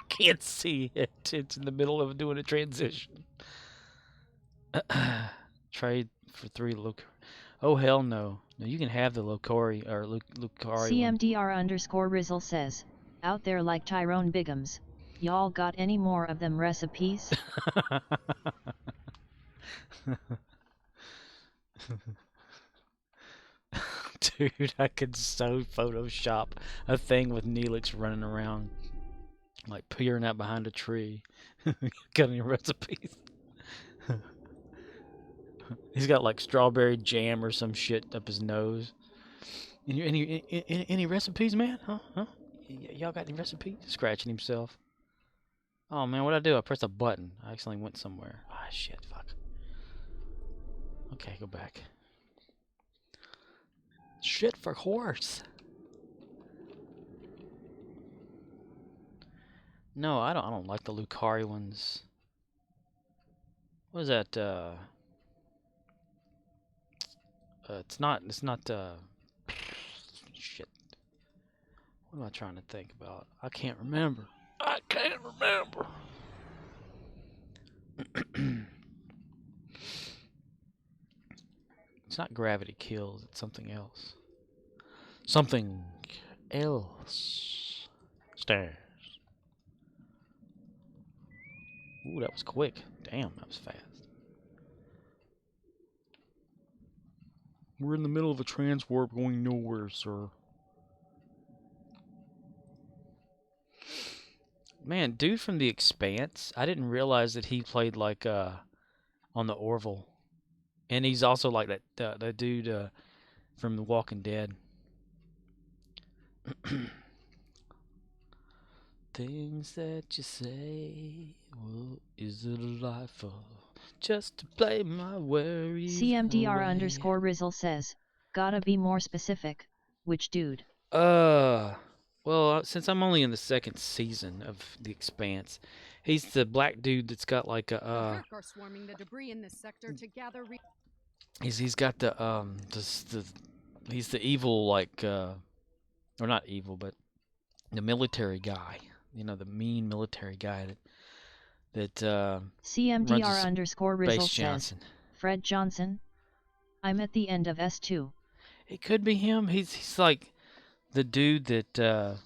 [SPEAKER 2] can't see it. It's in the middle of doing a transition. Trade for 3 Luke. Oh hell no. No, you can have the Lucari or Lucari.
[SPEAKER 1] CMDR_Rizzle says, out there like Tyrone Biggums. Y'all got any more of them recipes?
[SPEAKER 2] Dude, I could so Photoshop a thing with Neelix running around, like peering out behind a tree. Got any recipes? He's got like strawberry jam or some shit up his nose. Any recipes, man? Huh? Y'all got any recipes? Scratching himself. Oh man, what'd I do? I pressed a button. I accidentally went somewhere. Ah, shit, fuck. Okay, go back. Shit for horse. No, I don't like the Lucari ones. What is that? It's not. Shit. What am I trying to think about? I can't remember. It's not Gravity Kills. It's something else. Something else. Stairs. Ooh, that was quick. Damn, that was fast. We're in the middle of a transwarp going nowhere, sir. Man, dude from The Expanse, I didn't realize that he played like on the Orville. And he's also like that dude from The Walking Dead. Things that you say, well, is it a lie for just to play my worries
[SPEAKER 1] CMDR_Rizzle says, gotta be more specific. Which dude?
[SPEAKER 2] Well, since I'm only in the 2nd season of The Expanse, he's the black dude that's got like a
[SPEAKER 14] are swarming the debris in this sector to gather.
[SPEAKER 2] He's got the he's the evil like or not evil, but the military guy. You know, the mean military guy that
[SPEAKER 1] CMDR_Rizzle says, Fred Johnson. I'm at the end of S2.
[SPEAKER 2] It could be him. He's like the dude that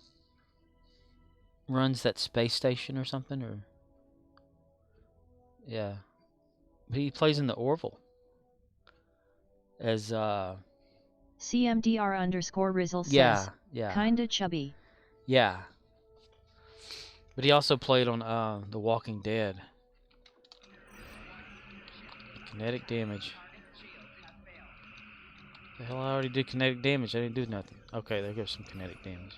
[SPEAKER 2] runs that space station or something, or yeah. He plays in the Orville as
[SPEAKER 1] CMDR_Rizzle
[SPEAKER 2] yeah,
[SPEAKER 1] says,
[SPEAKER 2] yeah,
[SPEAKER 1] kinda chubby.
[SPEAKER 2] yeah. But he also played on The Walking Dead. Kinetic damage. The hell, I already did kinetic damage. I didn't do nothing. Okay, there goes some kinetic damage.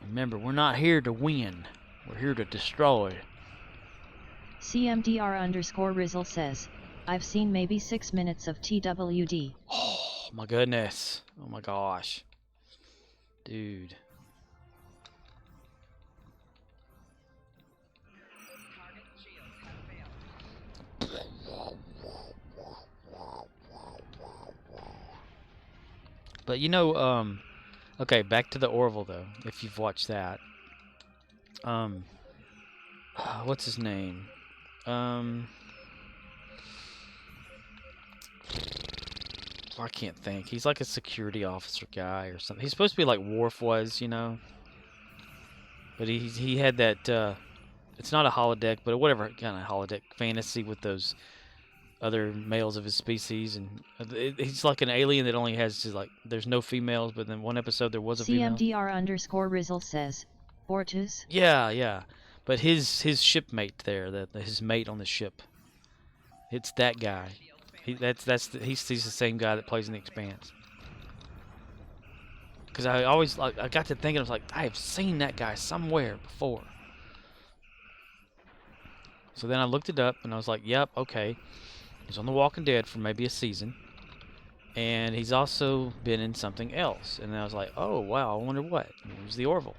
[SPEAKER 2] Remember, we're not here to win. We're here to destroy.
[SPEAKER 1] CMDR_Rizzle says, I've seen maybe 6 minutes of TWD.
[SPEAKER 2] Oh my goodness. Oh my gosh. Dude. But you know, okay, back to the Orville though, if you've watched that. What's his name? I can't think. He's like a security officer guy or something. He's supposed to be like Worf was, you know. But he had that, it's not a holodeck, but whatever kind of holodeck fantasy with those other males of his species, and he's like an alien that only has like there's no females, but then one episode there was a female.
[SPEAKER 1] CMDR_Rizzle says, Ortus.
[SPEAKER 2] Yeah, yeah, but his shipmate there, his mate on the ship, it's that guy. He's the same guy that plays in The Expanse. Because I always I got to thinking, I was like, I have seen that guy somewhere before. So then I looked it up and I was like, yep, okay. He's on The Walking Dead for maybe a season. And he's also been in something else. And I was like, oh, wow, I wonder what. And it was the Orville.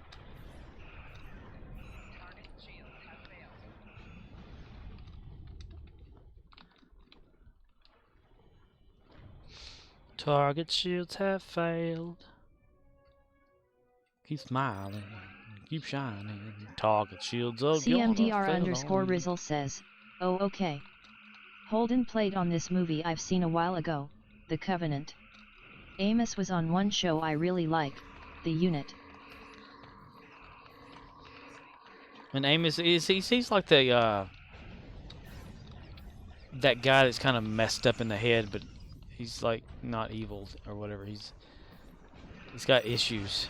[SPEAKER 2] Target shields have failed. Keep smiling. Keep shining. Target shields are
[SPEAKER 1] CMDR_Rizzle says, oh, okay. Holden played on this movie I've seen a while ago, The Covenant. Amos was on one show I really like, The Unit.
[SPEAKER 2] And Amos he's like the that guy that's kind of messed up in the head, but he's like not evil or whatever. He's got issues.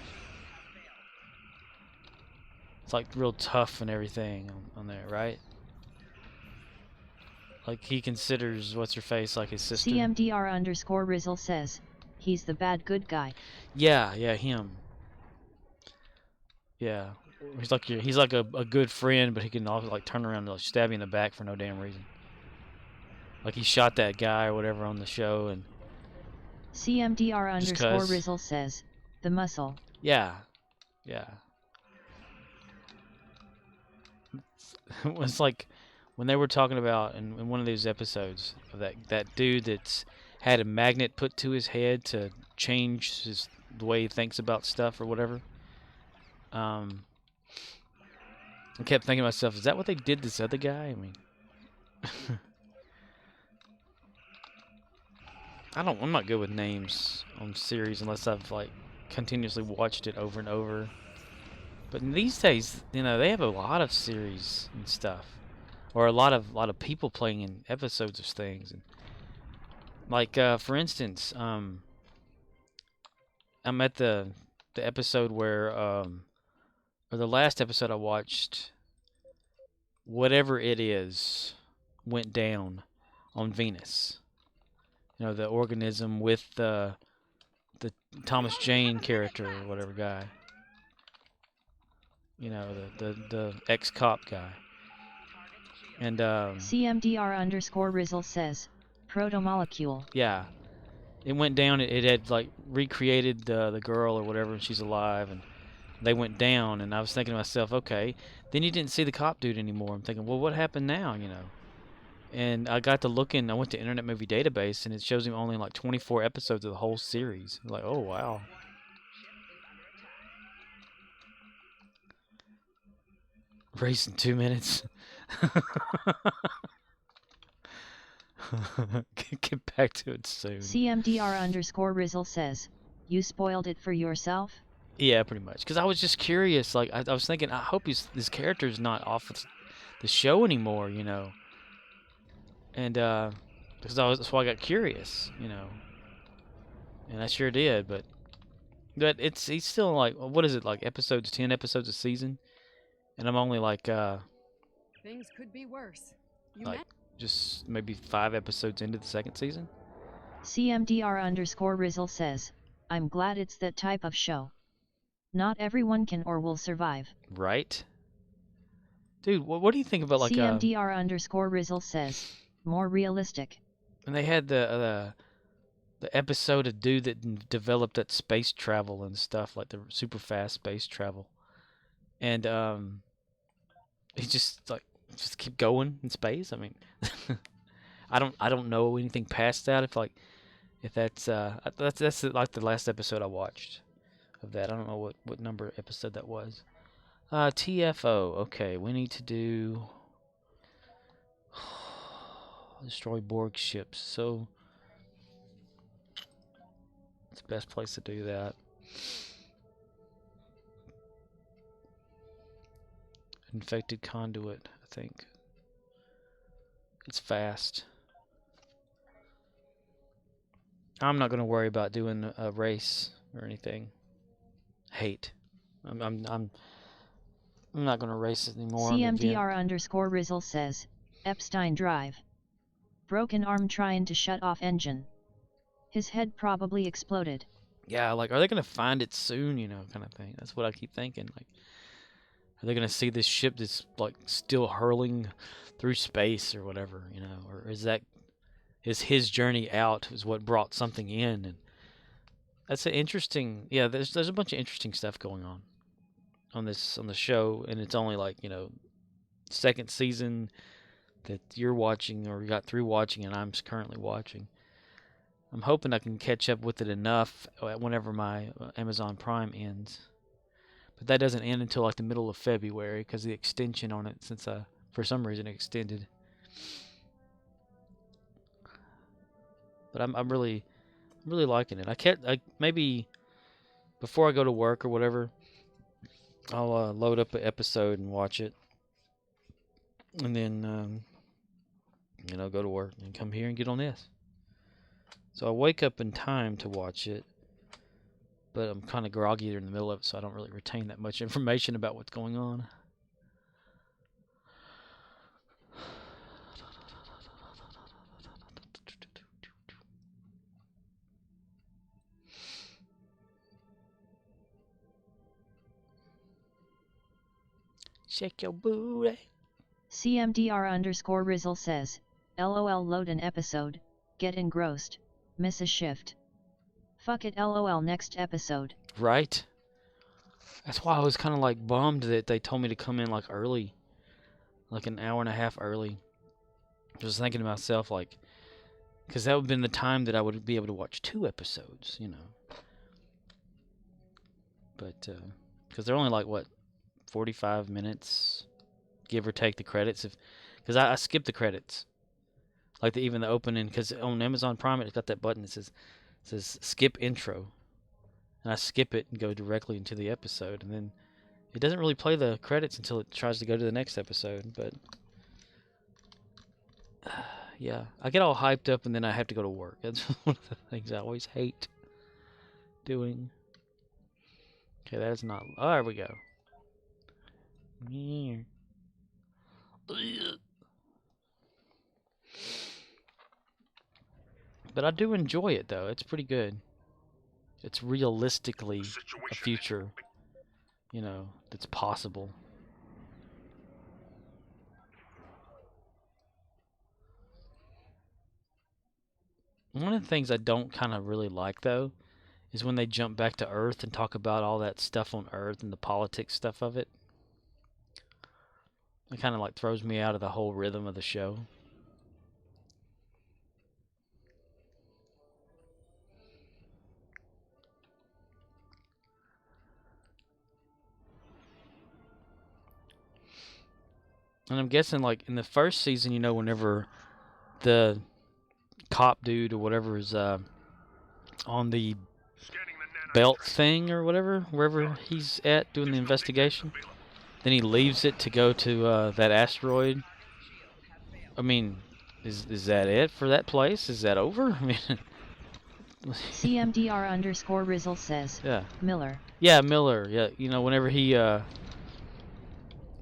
[SPEAKER 2] It's like real tough and everything on there, right? Like he considers what's her face like his sister.
[SPEAKER 1] CMDR_Rizzle says, he's the bad good guy.
[SPEAKER 2] Yeah, him. Yeah, he's like a good friend, but he can also like turn around and like, stab you in the back for no damn reason. Like he shot that guy or whatever on the show, and
[SPEAKER 1] CMDR_Rizzle says, the muscle.
[SPEAKER 2] Yeah. It's like when they were talking about in one of these episodes of that dude that's had a magnet put to his head to change the way he thinks about stuff or whatever. I kept thinking to myself, is that what they did to this other guy? I mean, I'm not good with names on series unless I've like continuously watched it over and over. But these days, you know, they have a lot of series and stuff, or a lot of people playing in episodes of things. And like for instance, I'm at the episode where or the last episode I watched, whatever it is, went down on Venus. You know, the organism with the Thomas Jane character or whatever guy. You know, the ex-cop guy. And
[SPEAKER 1] CMDR_Rizzle says, protomolecule.
[SPEAKER 2] Yeah. It went down, it had like recreated the girl or whatever, and she's alive, and they went down, and I was thinking to myself, okay, then you didn't see the cop dude anymore. I'm thinking, well, what happened now, you know? And I got to looking, I went to Internet Movie Database, and it shows him only in like 24 episodes of the whole series. I'm like, oh, wow. Race in 2 minutes. Get back to it soon.
[SPEAKER 1] CMDR_Rizzle says, you spoiled it for yourself?
[SPEAKER 2] Yeah, pretty much. Because I was just curious. Like, I was thinking, I hope this character's not off the show anymore, you know. And because that's why I got curious, you know. And I sure did, but he's still like, what is it, like 10 episodes a season, and I'm only like
[SPEAKER 14] Things could be worse.
[SPEAKER 2] like just maybe 5 episodes into the second season.
[SPEAKER 1] CMDR_Rizzle says, I'm glad it's that type of show. Not everyone can or will survive.
[SPEAKER 2] Right? Dude, what do you think about like
[SPEAKER 1] CMDR_Rizzle says, more realistic.
[SPEAKER 2] And they had the episode of dude that developed that space travel and stuff, like the super fast space travel. And he just keep going in space. I mean, I don't know anything past that. If that's like the last episode I watched of that. I don't know what number episode that was. TFO. Okay, we need to do destroy Borg ships. So it's the best place to do that. Infected conduit, I think. It's fast. I'm not gonna worry about doing a race or anything. Hate. I'm not gonna race anymore.
[SPEAKER 1] CMDR_Rizzle says, Epstein Drive. Broken arm trying to shut off engine. His head probably exploded.
[SPEAKER 2] Yeah, like, are they gonna find it soon? You know, kind of thing. That's what I keep thinking. Like, are they gonna see this ship that's like still hurling through space or whatever? You know, or is his journey out is what brought something in? And that's an interesting. Yeah, there's a bunch of interesting stuff going on the show, and it's only like, you know, second season that you're watching or you got through watching, and I'm currently watching. I'm hoping I can catch up with it enough whenever my Amazon Prime ends. But that doesn't end until like the middle of February because the extension on it, since for some reason extended. But I'm really liking it. Maybe before I go to work or whatever, I'll load up an episode and watch it, and then you know, go to work and come here and get on this. So I wake up in time to watch it, but I'm kind of groggy in the middle of it, so I don't really retain that much information about what's going on. Shake your booty.
[SPEAKER 1] CMDR_Rizzle says, LOL load an episode, get engrossed, miss a shift. Fuck it LOL next episode.
[SPEAKER 2] Right? That's why I was kind of like bummed that they told me to come in like early. Like an hour and a half early. I was thinking to myself, like, because that would have been the time that I would be able to watch 2 episodes, you know. But, because they're only like, what, 45 minutes, give or take the credits. Because I skipped the credits. Like even the opening, because on Amazon Prime it's got that button that says skip intro. And I skip it and go directly into the episode. And then it doesn't really play the credits until it tries to go to the next episode. But yeah, I get all hyped up and then I have to go to work. That's one of the things I always hate doing. Okay, that is not... Oh, there we go. Yeah. But I do enjoy it, though. It's pretty good. It's realistically a future, you know, that's possible. One of the things I don't kind of really like, though, is when they jump back to Earth and talk about all that stuff on Earth and the politics stuff of it. It kind of like throws me out of the whole rhythm of the show. And I'm guessing, like, in the first season, you know, whenever the cop dude or whatever is on the belt thing or whatever, wherever he's at doing the investigation. Then he leaves it to go to that asteroid. I mean, is that it for that place? Is that over? I mean,
[SPEAKER 1] CMDR_Rizzle says,
[SPEAKER 2] yeah.
[SPEAKER 1] Miller.
[SPEAKER 2] Yeah, Miller. Yeah, you know, whenever he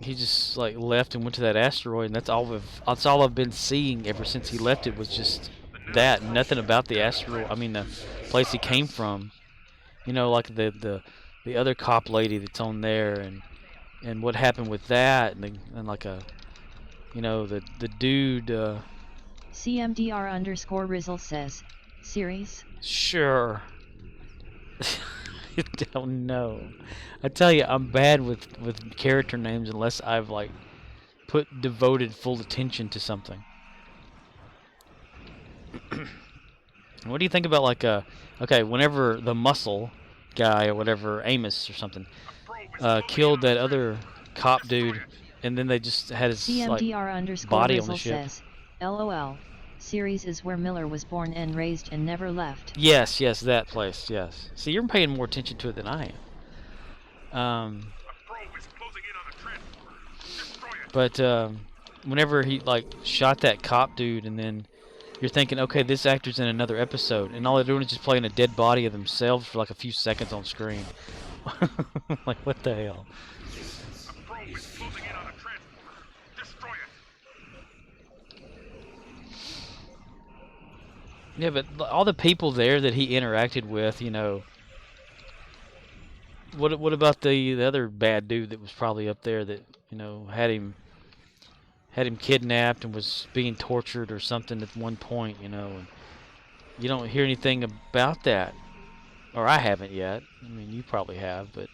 [SPEAKER 2] just like left and went to that asteroid, and that's all I've been seeing ever since he left it was just that. Nothing about the asteroid. I mean, the place he came from. You know, like the other cop lady that's on there, and what happened with that, and like a, you know, the dude.
[SPEAKER 1] CMDR_Rizzle says, series.
[SPEAKER 2] Sure. I don't know. I tell you, I'm bad with character names unless I've like devoted full attention to something. What do you think about like okay, whenever the muscle guy or whatever, Amos or something, killed that other cop dude, and then they just had his like body on the ship.
[SPEAKER 1] Says, LOL. Series is where Miller was born and raised and never left.
[SPEAKER 2] Yes, yes, that place. Yes. See, you're paying more attention to it than I am. But whenever he like shot that cop dude, and then you're thinking, okay, this actor's in another episode, and all they're doing is just playing a dead body of themselves for like a few seconds on screen. Like, what the hell? Yeah, but all the people there that he interacted with, you know. What about the other bad dude that was probably up there that, you know, had him kidnapped and was being tortured or something at one point, you know, and you don't hear anything about that. Or I haven't yet. I mean, you probably have, but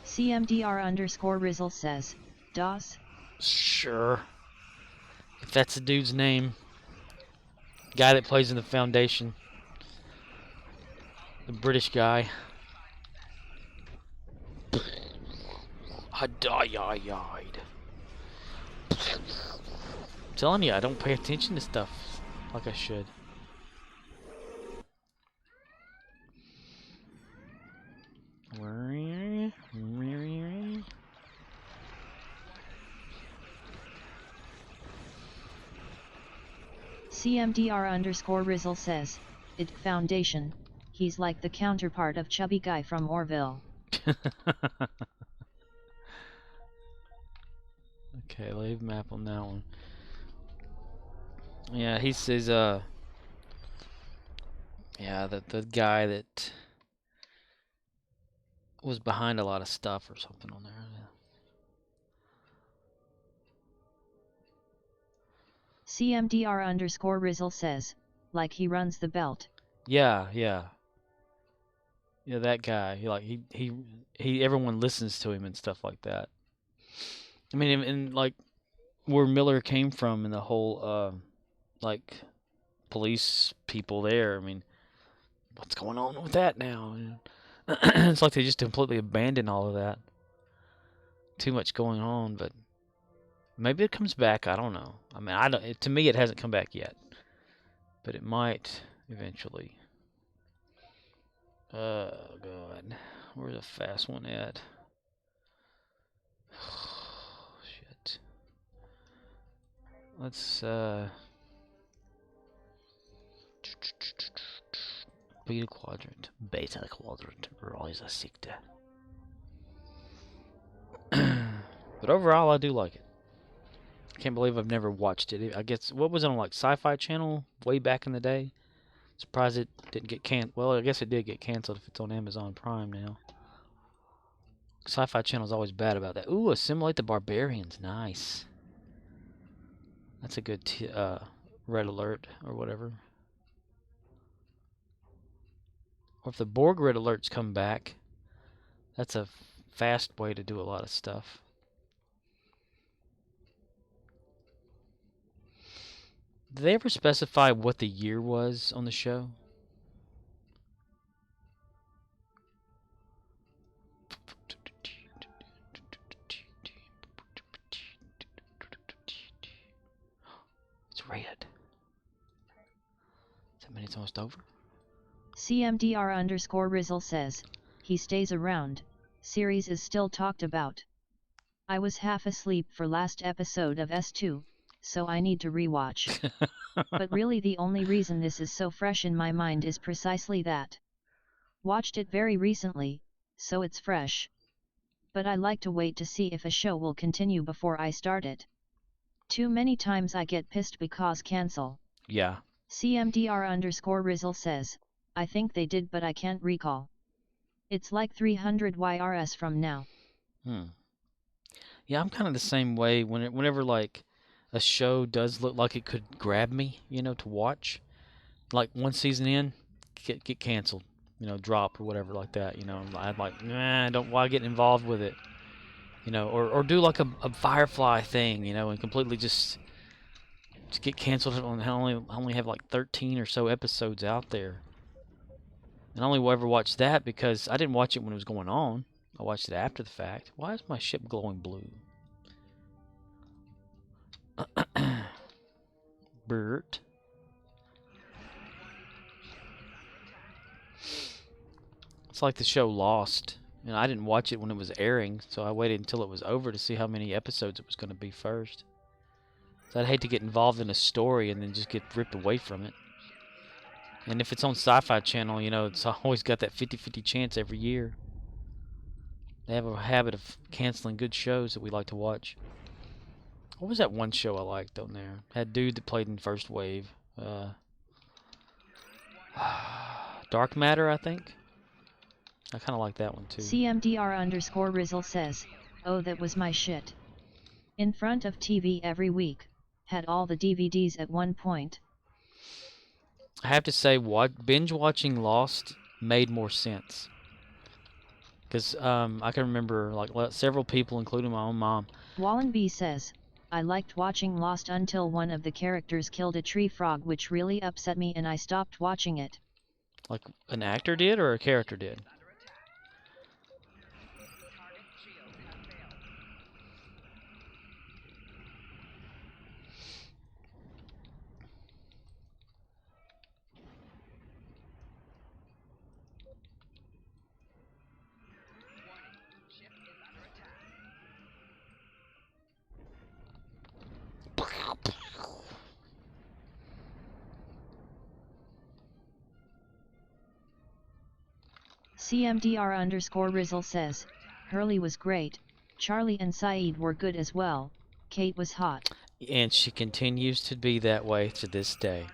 [SPEAKER 1] CMDR_Rizzle says, DOS?
[SPEAKER 2] Sure. If that's the dude's name. Guy that plays in the Foundation. The British guy. I died. I'm telling you, I don't pay attention to stuff like I should.
[SPEAKER 1] CMDR_Rizzle says, it Foundation. He's like the counterpart of chubby guy from Orville.
[SPEAKER 2] Okay, leave map on that one. Yeah, he says, yeah, the guy that was behind a lot of stuff or something on there.
[SPEAKER 1] Yeah. CMDR_Rizzle says, like he runs the belt.
[SPEAKER 2] Yeah, yeah. Yeah, that guy. He everyone listens to him and stuff like that. I mean, and like where Miller came from and the whole like police people there. I mean, what's going on with that now? It's like they just completely abandoned all of that. Too much going on, but maybe it comes back. I don't know. I mean, to me, it hasn't come back yet, but it might eventually. Oh God, where's the fast one at? Shit. Let's Beta quadrant. Rise a sector. But overall, I do like it. I can't believe I've never watched it. I guess, what was it on, like, Sci-Fi Channel way back in the day? Surprised it didn't get canceled. Well, I guess it did get canceled if it's on Amazon Prime now. Sci-Fi Channel's always bad about that. Ooh, Assimilate the Barbarians. Nice. That's a good red alert or whatever. Or if the Borg red alerts come back, that's a fast way to do a lot of stuff. Did they ever specify what the year was on the show? It's red. Does that mean it's It's almost over.
[SPEAKER 1] CMDR_Rizzle says, he stays around, series is still talked about. I was half asleep for last episode of S2, so I need to rewatch. But really the only reason this is so fresh in my mind is precisely that. Watched it very recently, so it's fresh. But I like to wait to see if a show will continue before I start it. Too many times I get pissed because cancel.
[SPEAKER 2] Yeah.
[SPEAKER 1] CMDR_Rizzle says, I think they did but I can't recall. It's like 300 YRS from now.
[SPEAKER 2] Yeah, I'm kind of the same way. Whenever like a show does look like it could grab me, you know, to watch, like one season in, get canceled, you know, drop or whatever like that. You know, I'm like, nah, don't why get involved with it, you know, or do like a Firefly thing, you know, and completely just get canceled. I only have like 13 or so episodes out there. And I only will ever watch that because I didn't watch it when it was going on. I watched it after the fact. Why is my ship glowing blue? Bert. It's like the show Lost. And I didn't watch it when it was airing, so I waited until it was over to see how many episodes it was going to be first. So I'd hate to get involved in a story and then just get ripped away from it. And if it's on Sci-Fi Channel, you know, it's always got that 50-50 chance every year. They have a habit of canceling good shows that we like to watch. What was that one show I liked on there? Had dude that played in First Wave. Dark Matter, I think. I kind of like that one too.
[SPEAKER 1] CMDR_Rizzle says, oh that was my shit. In front of TV every week, had all the DVDs at one point.
[SPEAKER 2] I have to say, binge watching Lost made more sense. Because I can remember like several people, including my own mom.
[SPEAKER 1] Wallen B says, I liked watching Lost until one of the characters killed a tree frog, which really upset me and I stopped watching it.
[SPEAKER 2] Like an actor did or a character did?
[SPEAKER 1] CMDR_Rizzle says, Hurley was great, Charlie and Saeed were good as well, Kate was hot.
[SPEAKER 2] And she continues to be that way to this day.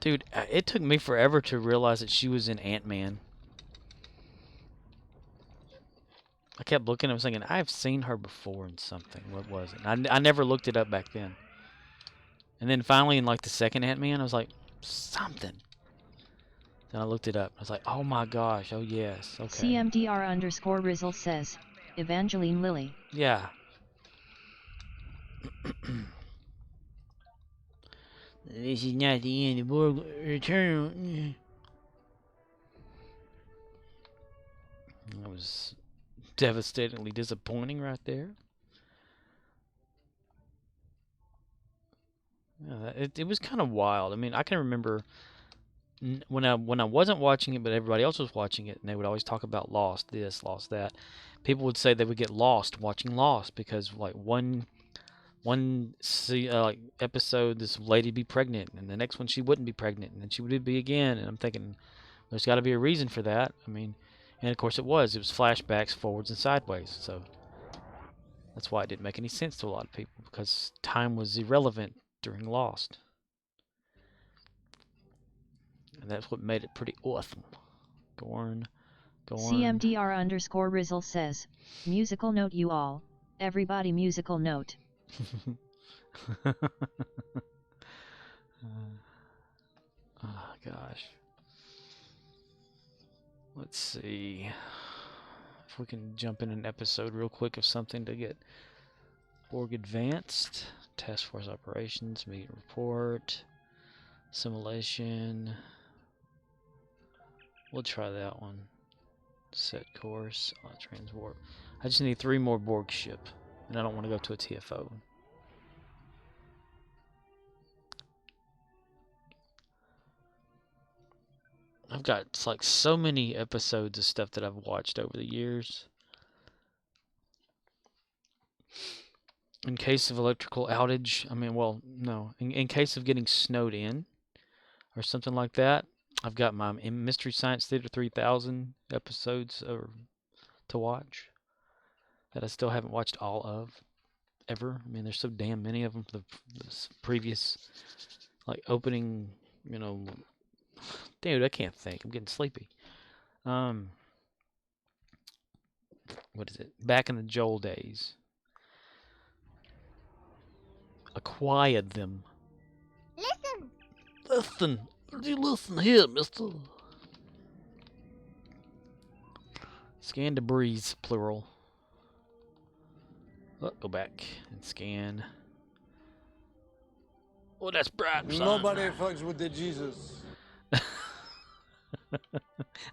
[SPEAKER 2] Dude, it took me forever to realize that she was in Ant-Man. I kept looking, I was thinking, I've seen her before in something. What was it? I never looked it up back then. And then finally in like the second Ant-Man, I was like, something. Then I looked it up. I was like, oh my gosh, oh yes, okay.
[SPEAKER 1] CMDR_Rizzle says, Evangeline Lilly.
[SPEAKER 2] Yeah. This is not the end of Borg Eternal. That was devastatingly disappointing right there. Yeah, it was kind of wild. I mean, I can remember when I wasn't watching it, but everybody else was watching it, and they would always talk about Lost this, Lost that. People would say they would get lost watching Lost because like one episode, this lady would be pregnant, and the next one she wouldn't be pregnant, and then she would be again. And I'm thinking, there's got to be a reason for that. I mean, and of course it was flashbacks forwards and sideways. So that's why it didn't make any sense to a lot of people, because time was irrelevant during Lost. And that's what made it pretty awesome. Gorn.
[SPEAKER 1] CMDR_Rizzle says, musical note you all, everybody musical note.
[SPEAKER 2] Oh gosh. Let's see if we can jump in an episode real quick of something to get Borg advanced. Task Force operations, meet report, simulation. We'll try that one. Set course, transwarp. I just need 3 more Borg ship, and I don't want to go to a TFO. I've got like so many episodes of stuff that I've watched over the years. In case of electrical outage, I mean, well, no. In case of getting snowed in or something like that, I've got my Mystery Science Theater 3000 episodes to watch that I still haven't watched all of ever. I mean, there's so damn many of them for the previous, like, opening, you know. Dude, I can't think. I'm getting sleepy. What is it? Back in the Joel days. Acquired them.
[SPEAKER 9] Listen!
[SPEAKER 10] Listen! You listen here, mister.
[SPEAKER 2] Scan debris, plural. Oh, go back and scan.
[SPEAKER 10] Oh, that's bright, son.
[SPEAKER 15] Nobody fucks with the Jesus.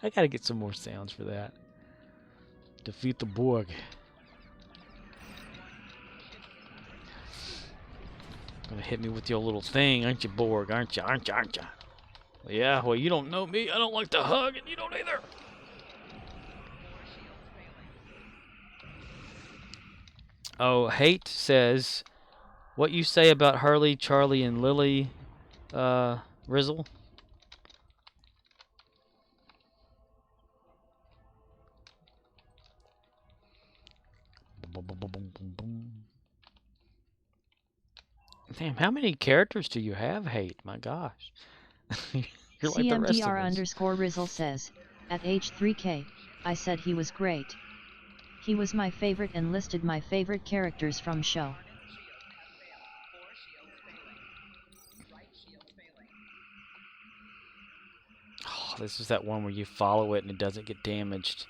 [SPEAKER 2] I gotta get some more sounds for that. Defeat the Borg. Gonna hit me with your little thing, aren't you, Borg? Aren't you? Aren't you? Aren't you? Well, yeah, well, you don't know me. I don't like to hug, and you don't either. Oh, Hate says, what you say about Harley, Charlie, and Lily, Rizzle? Damn, how many characters do you have, Hate? My gosh. You're like the rest of us.
[SPEAKER 1] CMDR_Rizzle says, at age 3K, I said he was great. He was my favorite and listed my favorite characters from show.
[SPEAKER 2] Oh, this is that one where you follow it and it doesn't get damaged.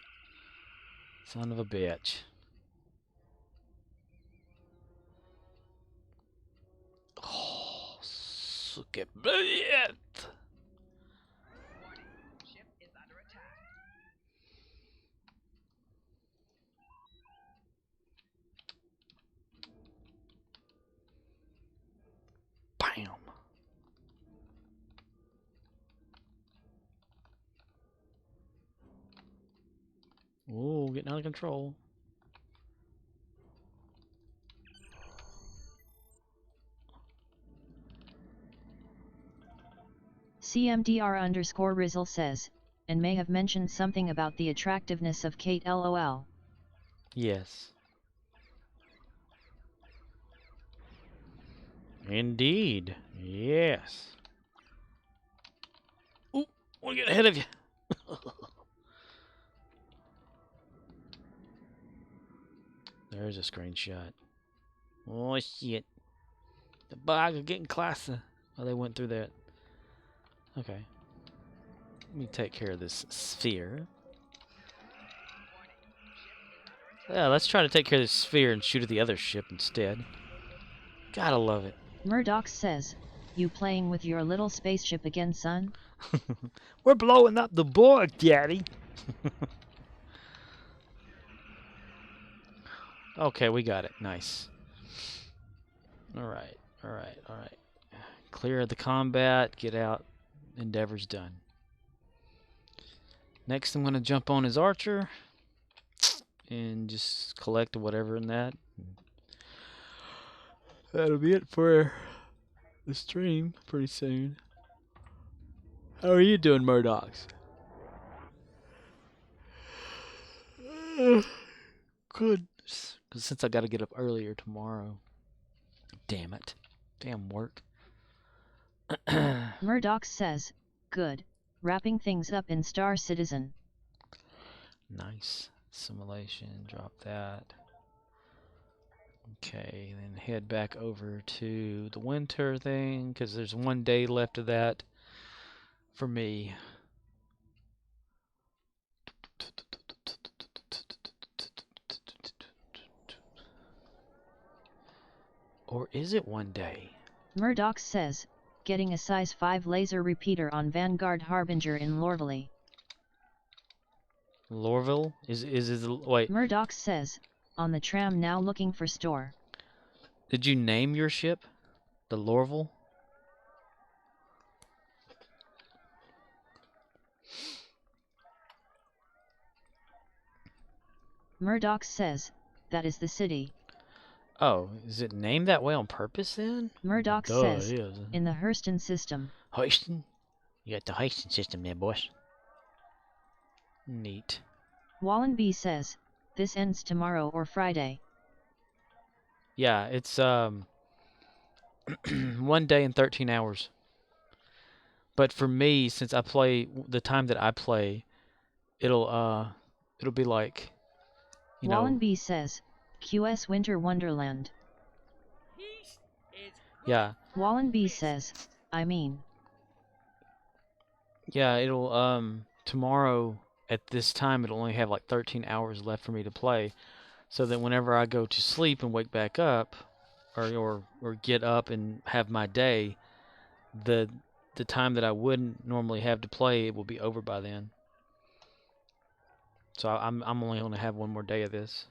[SPEAKER 2] Son of a bitch. Oh, suck it. Bam. Ooh, getting out of control.
[SPEAKER 1] CMDR_Rizzle says, and may have mentioned something about the attractiveness of Kate LOL.
[SPEAKER 2] Yes. Indeed. Yes. Ooh, we'll get ahead of you. There's a screenshot. Oh, shit. The bugs are getting closer. Oh, they went through that. Okay. Let me take care of this sphere. Yeah, let's try to take care of this sphere and shoot at the other ship instead. Gotta love it.
[SPEAKER 1] Murdoch says, you playing with your little spaceship again, son?
[SPEAKER 10] We're blowing up the Borg, Daddy.
[SPEAKER 2] Okay, we got it. Nice. Alright, alright, alright. Clear the combat, get out. Endeavor's done. Next, I'm going to jump on his archer and just collect whatever in that. That'll be it for the stream pretty soon. How are you doing, Murdochs? Good. Because since I got to get up earlier tomorrow. Damn it. Damn work.
[SPEAKER 1] Murdoch says, good. Wrapping things up in Star Citizen.
[SPEAKER 2] Nice. Simulation. Drop that. Okay, then head back over to the winter thing, because there's 1 day left of that for me. Or is it 1 day?
[SPEAKER 1] Murdoch says, getting a size 5 laser repeater on Vanguard Harbinger in Lorville.
[SPEAKER 2] Lorville? Wait.
[SPEAKER 1] Murdoch says, on the tram now looking for store.
[SPEAKER 2] Did you name your ship? The Lorville?
[SPEAKER 1] Murdoch says, that is the city.
[SPEAKER 2] Oh, is it named that way on purpose then?
[SPEAKER 1] Murdoch
[SPEAKER 2] Duh,
[SPEAKER 1] says,
[SPEAKER 2] it is.
[SPEAKER 1] in the Hurston system.
[SPEAKER 2] Hurston? You got the Hurston system there, boys. Neat.
[SPEAKER 1] Wallenby says, this ends tomorrow or Friday.
[SPEAKER 2] Yeah, it's 1 day and 13 hours. But for me, since I play the time that I play, it'll be like, you know.
[SPEAKER 1] Wallenby says, QS Winter Wonderland.
[SPEAKER 2] Yeah.
[SPEAKER 1] Wallenby says, I mean.
[SPEAKER 2] Yeah, it'll tomorrow at this time it'll only have like 13 hours left for me to play, so that whenever I go to sleep and wake back up, or get up and have my day, the time that I wouldn't normally have to play, it will be over by then. So I'm only going to have one more day of this,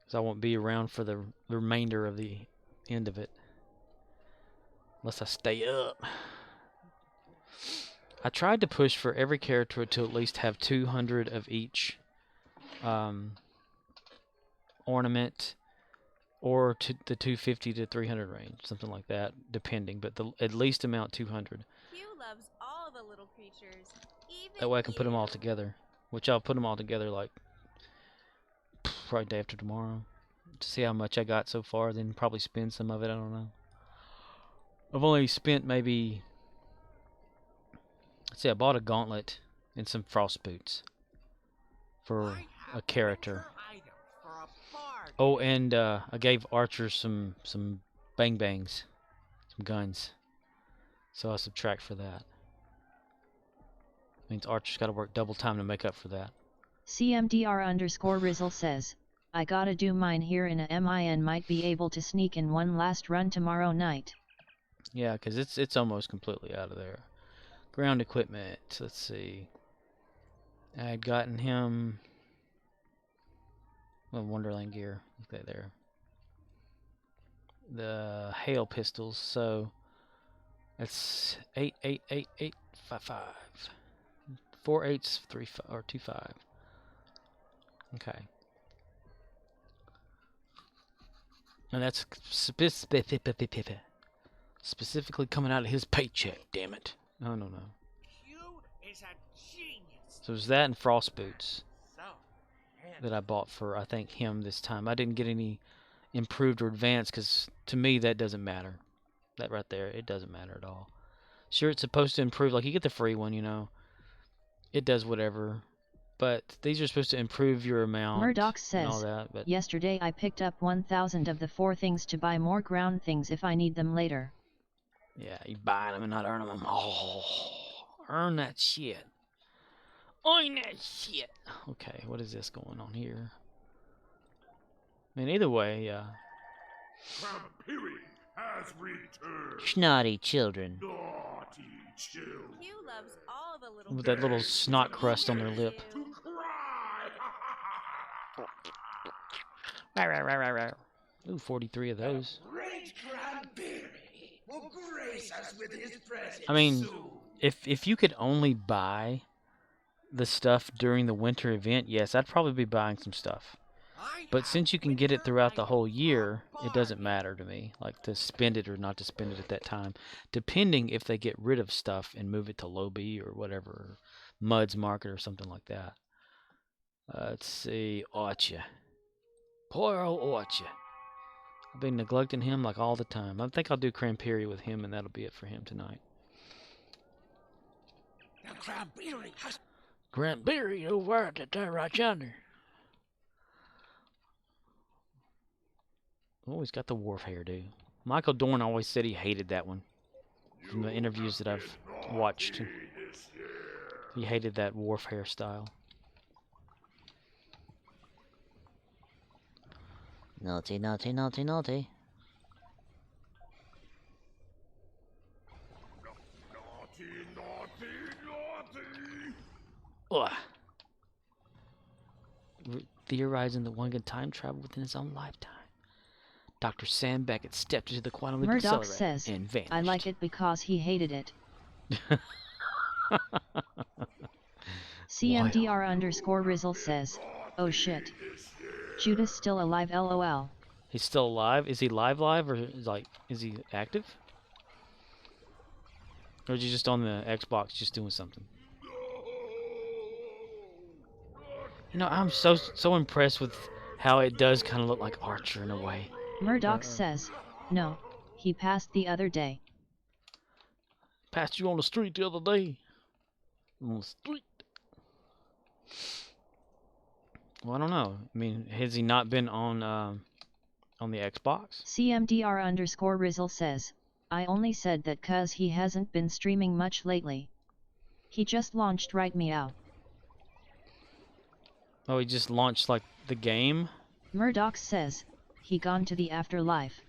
[SPEAKER 2] because I won't be around for the remainder of the end of it, unless I stay up. I tried to push for every character to at least have 200 of each ornament, or to the 250 to 300 range, something like that, depending, but the at least amount 200.
[SPEAKER 16] Q loves all the little creatures, even
[SPEAKER 2] that way I can put them all together, which I'll put them all together like right day after tomorrow, to see how much I got so far, then probably spend some of it. I don't know. I've only spent maybe, let's see, I bought a gauntlet and some frost boots for a character. Oh, and I gave archers some bang bangs, some guns. So I'll subtract for that. Means archers got to work double time to make up for that.
[SPEAKER 1] CMDR_Rizzle says, I gotta do mine here in a MIN, might be able to sneak in one last run tomorrow night.
[SPEAKER 2] Yeah, because it's almost completely out of there. Ground equipment, let's see. I had gotten him, well, Wonderland gear, okay, there. The hail pistols, so that's 8, 8, 8, 8, 5, 5. 4 8s, 3 5, or 2 5. Okay. And that's specifically coming out of his paycheck, damn it. No. So there's that and frost boots that I bought for, I think, him this time. I didn't get any improved or advanced, because to me that doesn't matter. That right there, it doesn't matter at all. Sure, it's supposed to improve, like you get the free one, you know. It does whatever. But these are supposed to improve your amount.
[SPEAKER 1] Murdoch says,
[SPEAKER 2] and all that, but
[SPEAKER 1] yesterday I picked up 1,000 of the 4 things to buy more ground things if I need them later.
[SPEAKER 2] yeah, you buying them and not earning them. Oh, earn that shit. Earn that shit. Okay, what is this going on here? I mean, either way, yeah.
[SPEAKER 8] Vampiri has returned.
[SPEAKER 2] Snotty children.
[SPEAKER 8] Naughty children.
[SPEAKER 16] Q loves all the little
[SPEAKER 2] With that little snot crust on their lip.
[SPEAKER 8] To
[SPEAKER 2] Rawr. Ooh, 43 of those.
[SPEAKER 12] Great Vampiri will grace us with his presence.
[SPEAKER 2] I mean,
[SPEAKER 12] soon.
[SPEAKER 2] if you could only buy the stuff during the winter event, yes, I'd probably be buying some stuff. But since you can get it throughout the whole year, it doesn't matter to me, like to spend it or not to spend it at that time, depending if they get rid of stuff and move it to Lobby or whatever, Mud's Market or something like that. Let's see, Archer. Poor old Archer. I've been neglecting him like all the time. I think I'll do Crampiri with him, and that'll be it for him tonight.
[SPEAKER 12] Now Vampiri has
[SPEAKER 10] Cranberry over at the right yonder.
[SPEAKER 2] Oh, he's got the Wharf hairdo. Michael Dorn always said he hated that one. From the interviews that I've watched, he hated that Wharf hairstyle.
[SPEAKER 10] Naughty, naughty, naughty, naughty.
[SPEAKER 2] Ugh. Theorizing that one can time travel within his own lifetime. Dr. Sam Beckett stepped into the quantum leap
[SPEAKER 1] Murdoch
[SPEAKER 2] accelerator
[SPEAKER 1] says,
[SPEAKER 2] and vanished.
[SPEAKER 1] I like it because he hated it. CMDR_Rizzle says, Oh shit. Judas still alive lol.
[SPEAKER 2] He's still alive? Is he live or is he active? Or is he just on the Xbox just doing something? You know, I'm so impressed with how it does kind of look like Archer in a way.
[SPEAKER 1] Murdoch says, no, he passed the other day.
[SPEAKER 2] Passed you on the street the other day. On the street. Well, I don't know. I mean, has he not been on the Xbox?
[SPEAKER 1] CMDR_Rizzle says, I only said that cause he hasn't been streaming much lately. He just launched right meow.
[SPEAKER 2] Oh, he just launched like the game?
[SPEAKER 1] Murdoch says, he gone to the afterlife.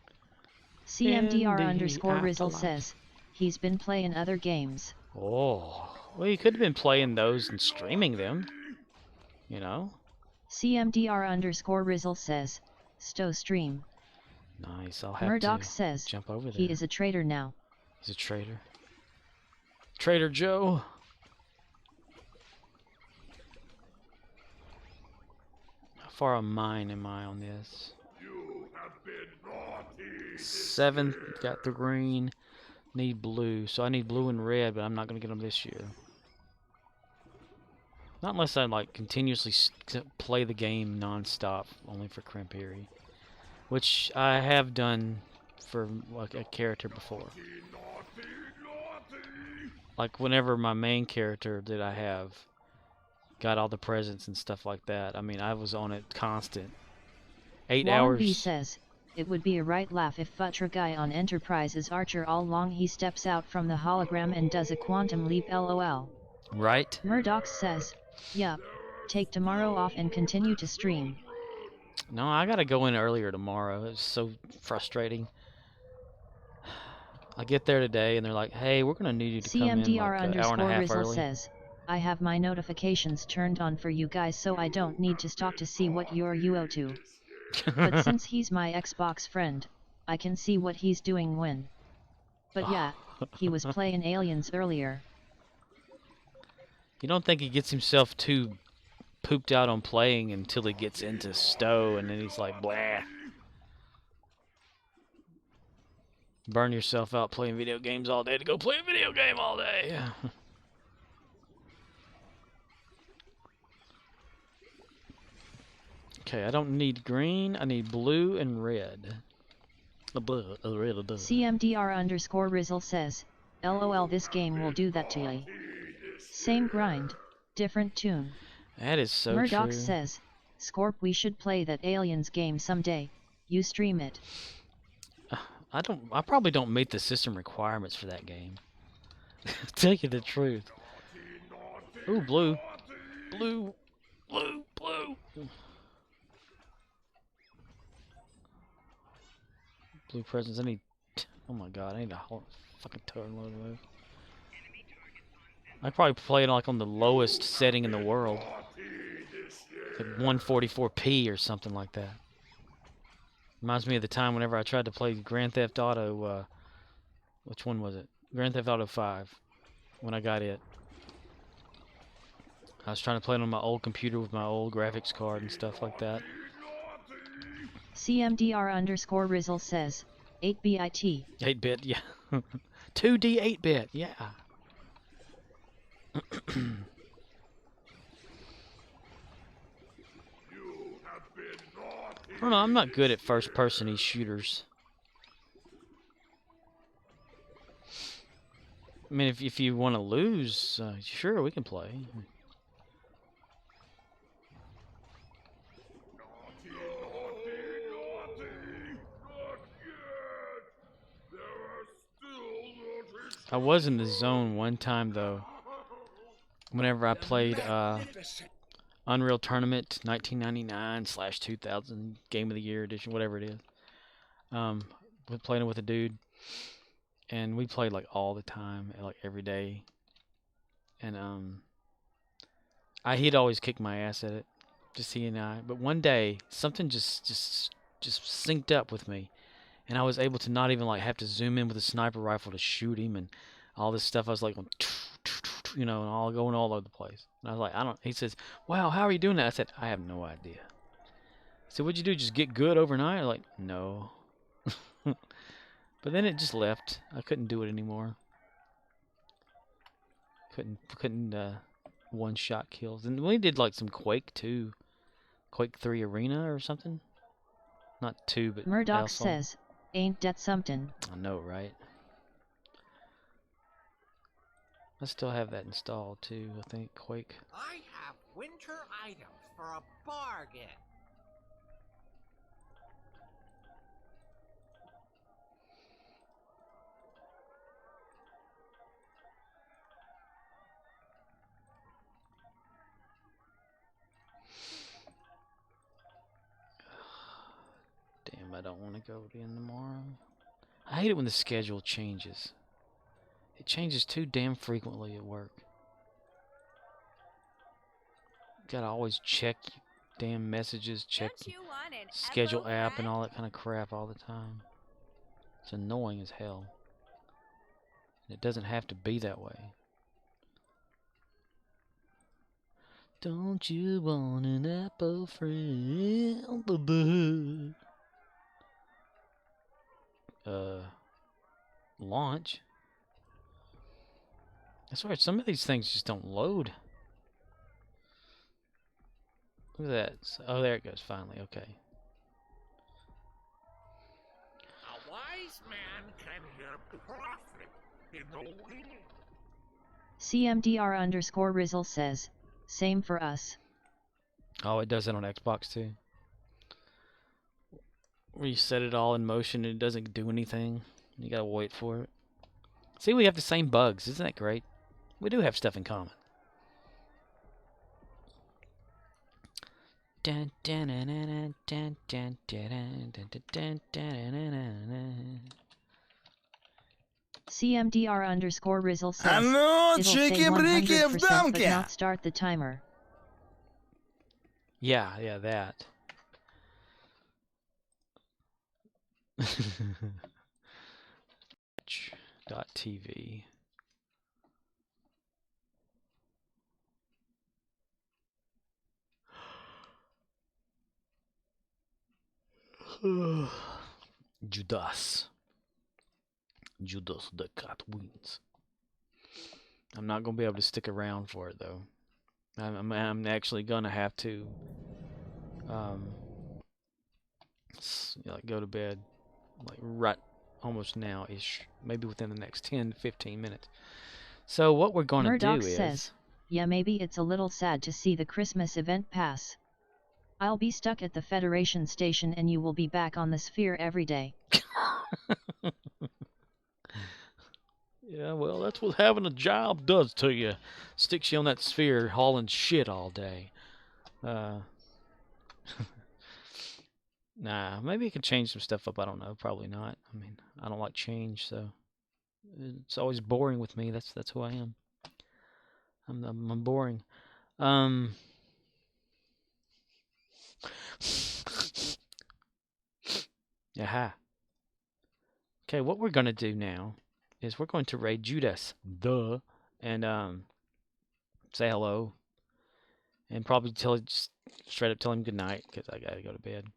[SPEAKER 1] CMDR_Rizzle says, he's been playing other games.
[SPEAKER 2] Oh, well, he could have been playing those and streaming them. You know?
[SPEAKER 1] CMDR_Rizzle says, Stow stream.
[SPEAKER 2] Nice, I'll have
[SPEAKER 1] Murdoch
[SPEAKER 2] to
[SPEAKER 1] says,
[SPEAKER 2] jump over there.
[SPEAKER 1] He is a traitor now.
[SPEAKER 2] He's a traitor. Trader Joe. How far of mine am I on this?
[SPEAKER 8] You have been naughty.
[SPEAKER 2] 7th, got the green. Need blue, so I need blue and red, but I'm not going to get them this year. Not unless I like continuously play the game non-stop, only for Crimpiri, which I have done for like a character before. Like whenever my main character that I have got all the presents and stuff like that, I mean, I was on it constant. 8 hours.
[SPEAKER 1] B says, it would be a right laugh if Futra guy on Enterprise is Archer all long. He steps out from the hologram and does a quantum leap lol.
[SPEAKER 2] Right?
[SPEAKER 1] Murdoch says, yup, take tomorrow off and continue to stream.
[SPEAKER 2] No, I gotta go in earlier tomorrow. It's so frustrating. I get there today and they're like, hey, we're gonna need you to come in like an hour and a half early.
[SPEAKER 1] Says, I have my notifications turned on for you guys so I don't need to stalk to see what you're up to. But since he's my Xbox friend, I can see what he's doing when. But yeah, he was playing Aliens earlier.
[SPEAKER 2] You don't think he gets himself too pooped out on playing until he gets into Stowe and then he's like, blah. Burn yourself out playing video games all day to go play a video game all day. Okay, I don't need green. I need blue and red.
[SPEAKER 1] CMDR_Rizzle says, LOL, this game will do that to you. Same grind, different tune.
[SPEAKER 2] That is so
[SPEAKER 1] Murdoch
[SPEAKER 2] true.
[SPEAKER 1] says, Scorp, we should play that Aliens game someday. You stream it.
[SPEAKER 2] I probably don't meet the system requirements for that game. Tell you the truth. Ooh, blue. Blue. Blue. Blue. Blue presents. I need. Oh my god, I need a whole fucking turn load of those. I probably play it like on the lowest setting in the world. Like 144p or something like that. Reminds me of the time whenever I tried to play Grand Theft Auto, which one was it? Grand Theft Auto 5, when I got it. I was trying to play it on my old computer with my old graphics card and stuff like that.
[SPEAKER 1] CMDR_Rizzle says, 8-bit.
[SPEAKER 2] 8-bit, yeah. 2D 8-bit, yeah. I don't know, I'm not good at first-person shooters. I mean, if you want to lose, sure, we can play. I was in the zone one time, though. Whenever I played Unreal Tournament 1999/2000 Game of the Year Edition, whatever it is. We're playing it with a dude, and we played like all the time, like every day. And he'd always kick my ass at it, just he and I. But one day, something just synced up with me, and I was able to not even like have to zoom in with a sniper rifle to shoot him and all this stuff. I was like, and all going all over the place. And I was like, I don't. He says, "Wow, how are you doing that?" I said, "I have no idea." I said, "What'd you do? Just get good overnight?" I'm like, no. But then it just left. I couldn't do it anymore. Couldn't one-shot kills. And we did like some Quake 2, Quake 3 Arena or something. Not 2, but
[SPEAKER 1] Murdoch
[SPEAKER 2] also.
[SPEAKER 1] says, "Ain't that something?"
[SPEAKER 2] I know, right? I still have that installed too. I think Quake.
[SPEAKER 12] I have winter items for a bargain.
[SPEAKER 2] Damn, I don't want to go in tomorrow. I hate it when the schedule changes. It changes too damn frequently at work. Gotta always check damn messages, check the schedule app and all that kind of crap all the time. It's annoying as hell. And it doesn't have to be that way. Don't you want an apple friend? Launch. I swear, some of these things just don't load. Look at that. Oh, there it goes, finally. Okay.
[SPEAKER 8] A wise man can hear profit in the wind.
[SPEAKER 1] CMDR_Rizzle says, "Same for us."
[SPEAKER 2] Oh, it does that on Xbox too. Where you set it all in motion and it doesn't do anything. You gotta wait for it. See, we have the same bugs. Isn't that great? We do have stuff in common.
[SPEAKER 1] CMDR_Rizzle says,
[SPEAKER 3] Hello,
[SPEAKER 1] "It'll say
[SPEAKER 3] chicky bricky of
[SPEAKER 1] 100% but
[SPEAKER 3] Damka.
[SPEAKER 1] not start the timer."
[SPEAKER 2] Yeah, that. TV. Judas the cat wins. I'm not gonna be able to stick around for it though. I'm actually gonna have to like go to bed like right almost now-ish, maybe within the next 10 to 15 minutes. So what we're gonna
[SPEAKER 1] Murdoch
[SPEAKER 2] do is
[SPEAKER 1] says, "Yeah, maybe it's a little sad to see the Christmas event pass. I'll be stuck at the Federation station and you will be back on the sphere every day."
[SPEAKER 2] Yeah, well, that's what having a job does to you. Sticks you on that sphere hauling shit all day. Nah, maybe I could change some stuff up. I don't know. Probably not. I mean, I don't like change, so it's always boring with me. That's who I am. I'm boring. Aha. Okay, what we're gonna do now is we're going to raid Judas, duh, and say hello, and probably just straight up tell him goodnight because I gotta go to bed.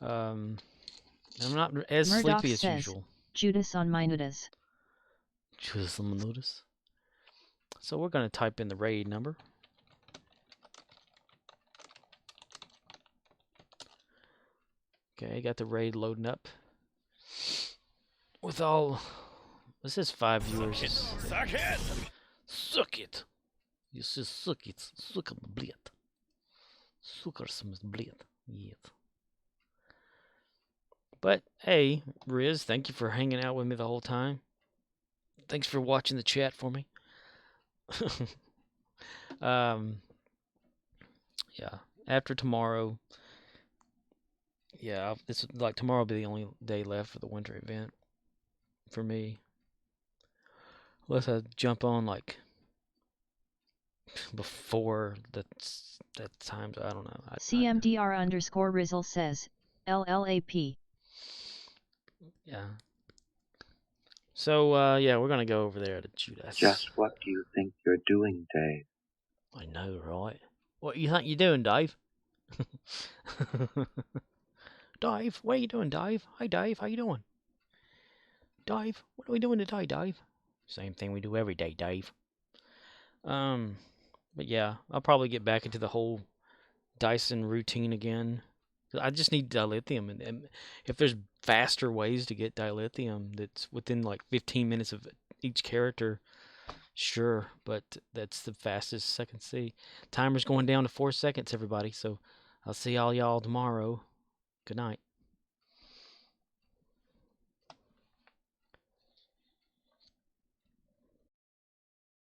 [SPEAKER 2] I'm not as
[SPEAKER 1] Murdoch
[SPEAKER 2] sleepy as
[SPEAKER 1] says,
[SPEAKER 2] usual.
[SPEAKER 1] "Judas on my notice."
[SPEAKER 2] Judas on my notice. So we're gonna type in the raid number. Okay, got the raid loading up. With all, this is 5 viewers.
[SPEAKER 8] Suck it!
[SPEAKER 2] Suck it! You say suck it. Suck on the blade. Sucker some blade. Yes. But hey, Riz, thank you for hanging out with me the whole time. Thanks for watching the chat for me. Yeah. After tomorrow, yeah, this like tomorrow will be the only day left for the winter event for me. Unless I jump on like before that time, I don't know.
[SPEAKER 1] CMDR_Rizzle says, "LLAP."
[SPEAKER 2] Yeah. So, yeah, we're gonna go over there to Judas.
[SPEAKER 17] Just what do you think you're doing, Dave?
[SPEAKER 2] I know, right? What you think you're doing, Dave? Dave, what are you doing, Dave? Hi, Dave, how you doing? Dave, what are we doing today, Dave? Same thing we do every day, Dave. But yeah, I'll probably get back into the whole Dyson routine again. I just need dilithium, and if there's faster ways to get dilithium that's within like 15 minutes of each character, sure, but that's the fastest I can see. Timer's going down to 4 seconds, everybody, so I'll see all y'all tomorrow. Good night.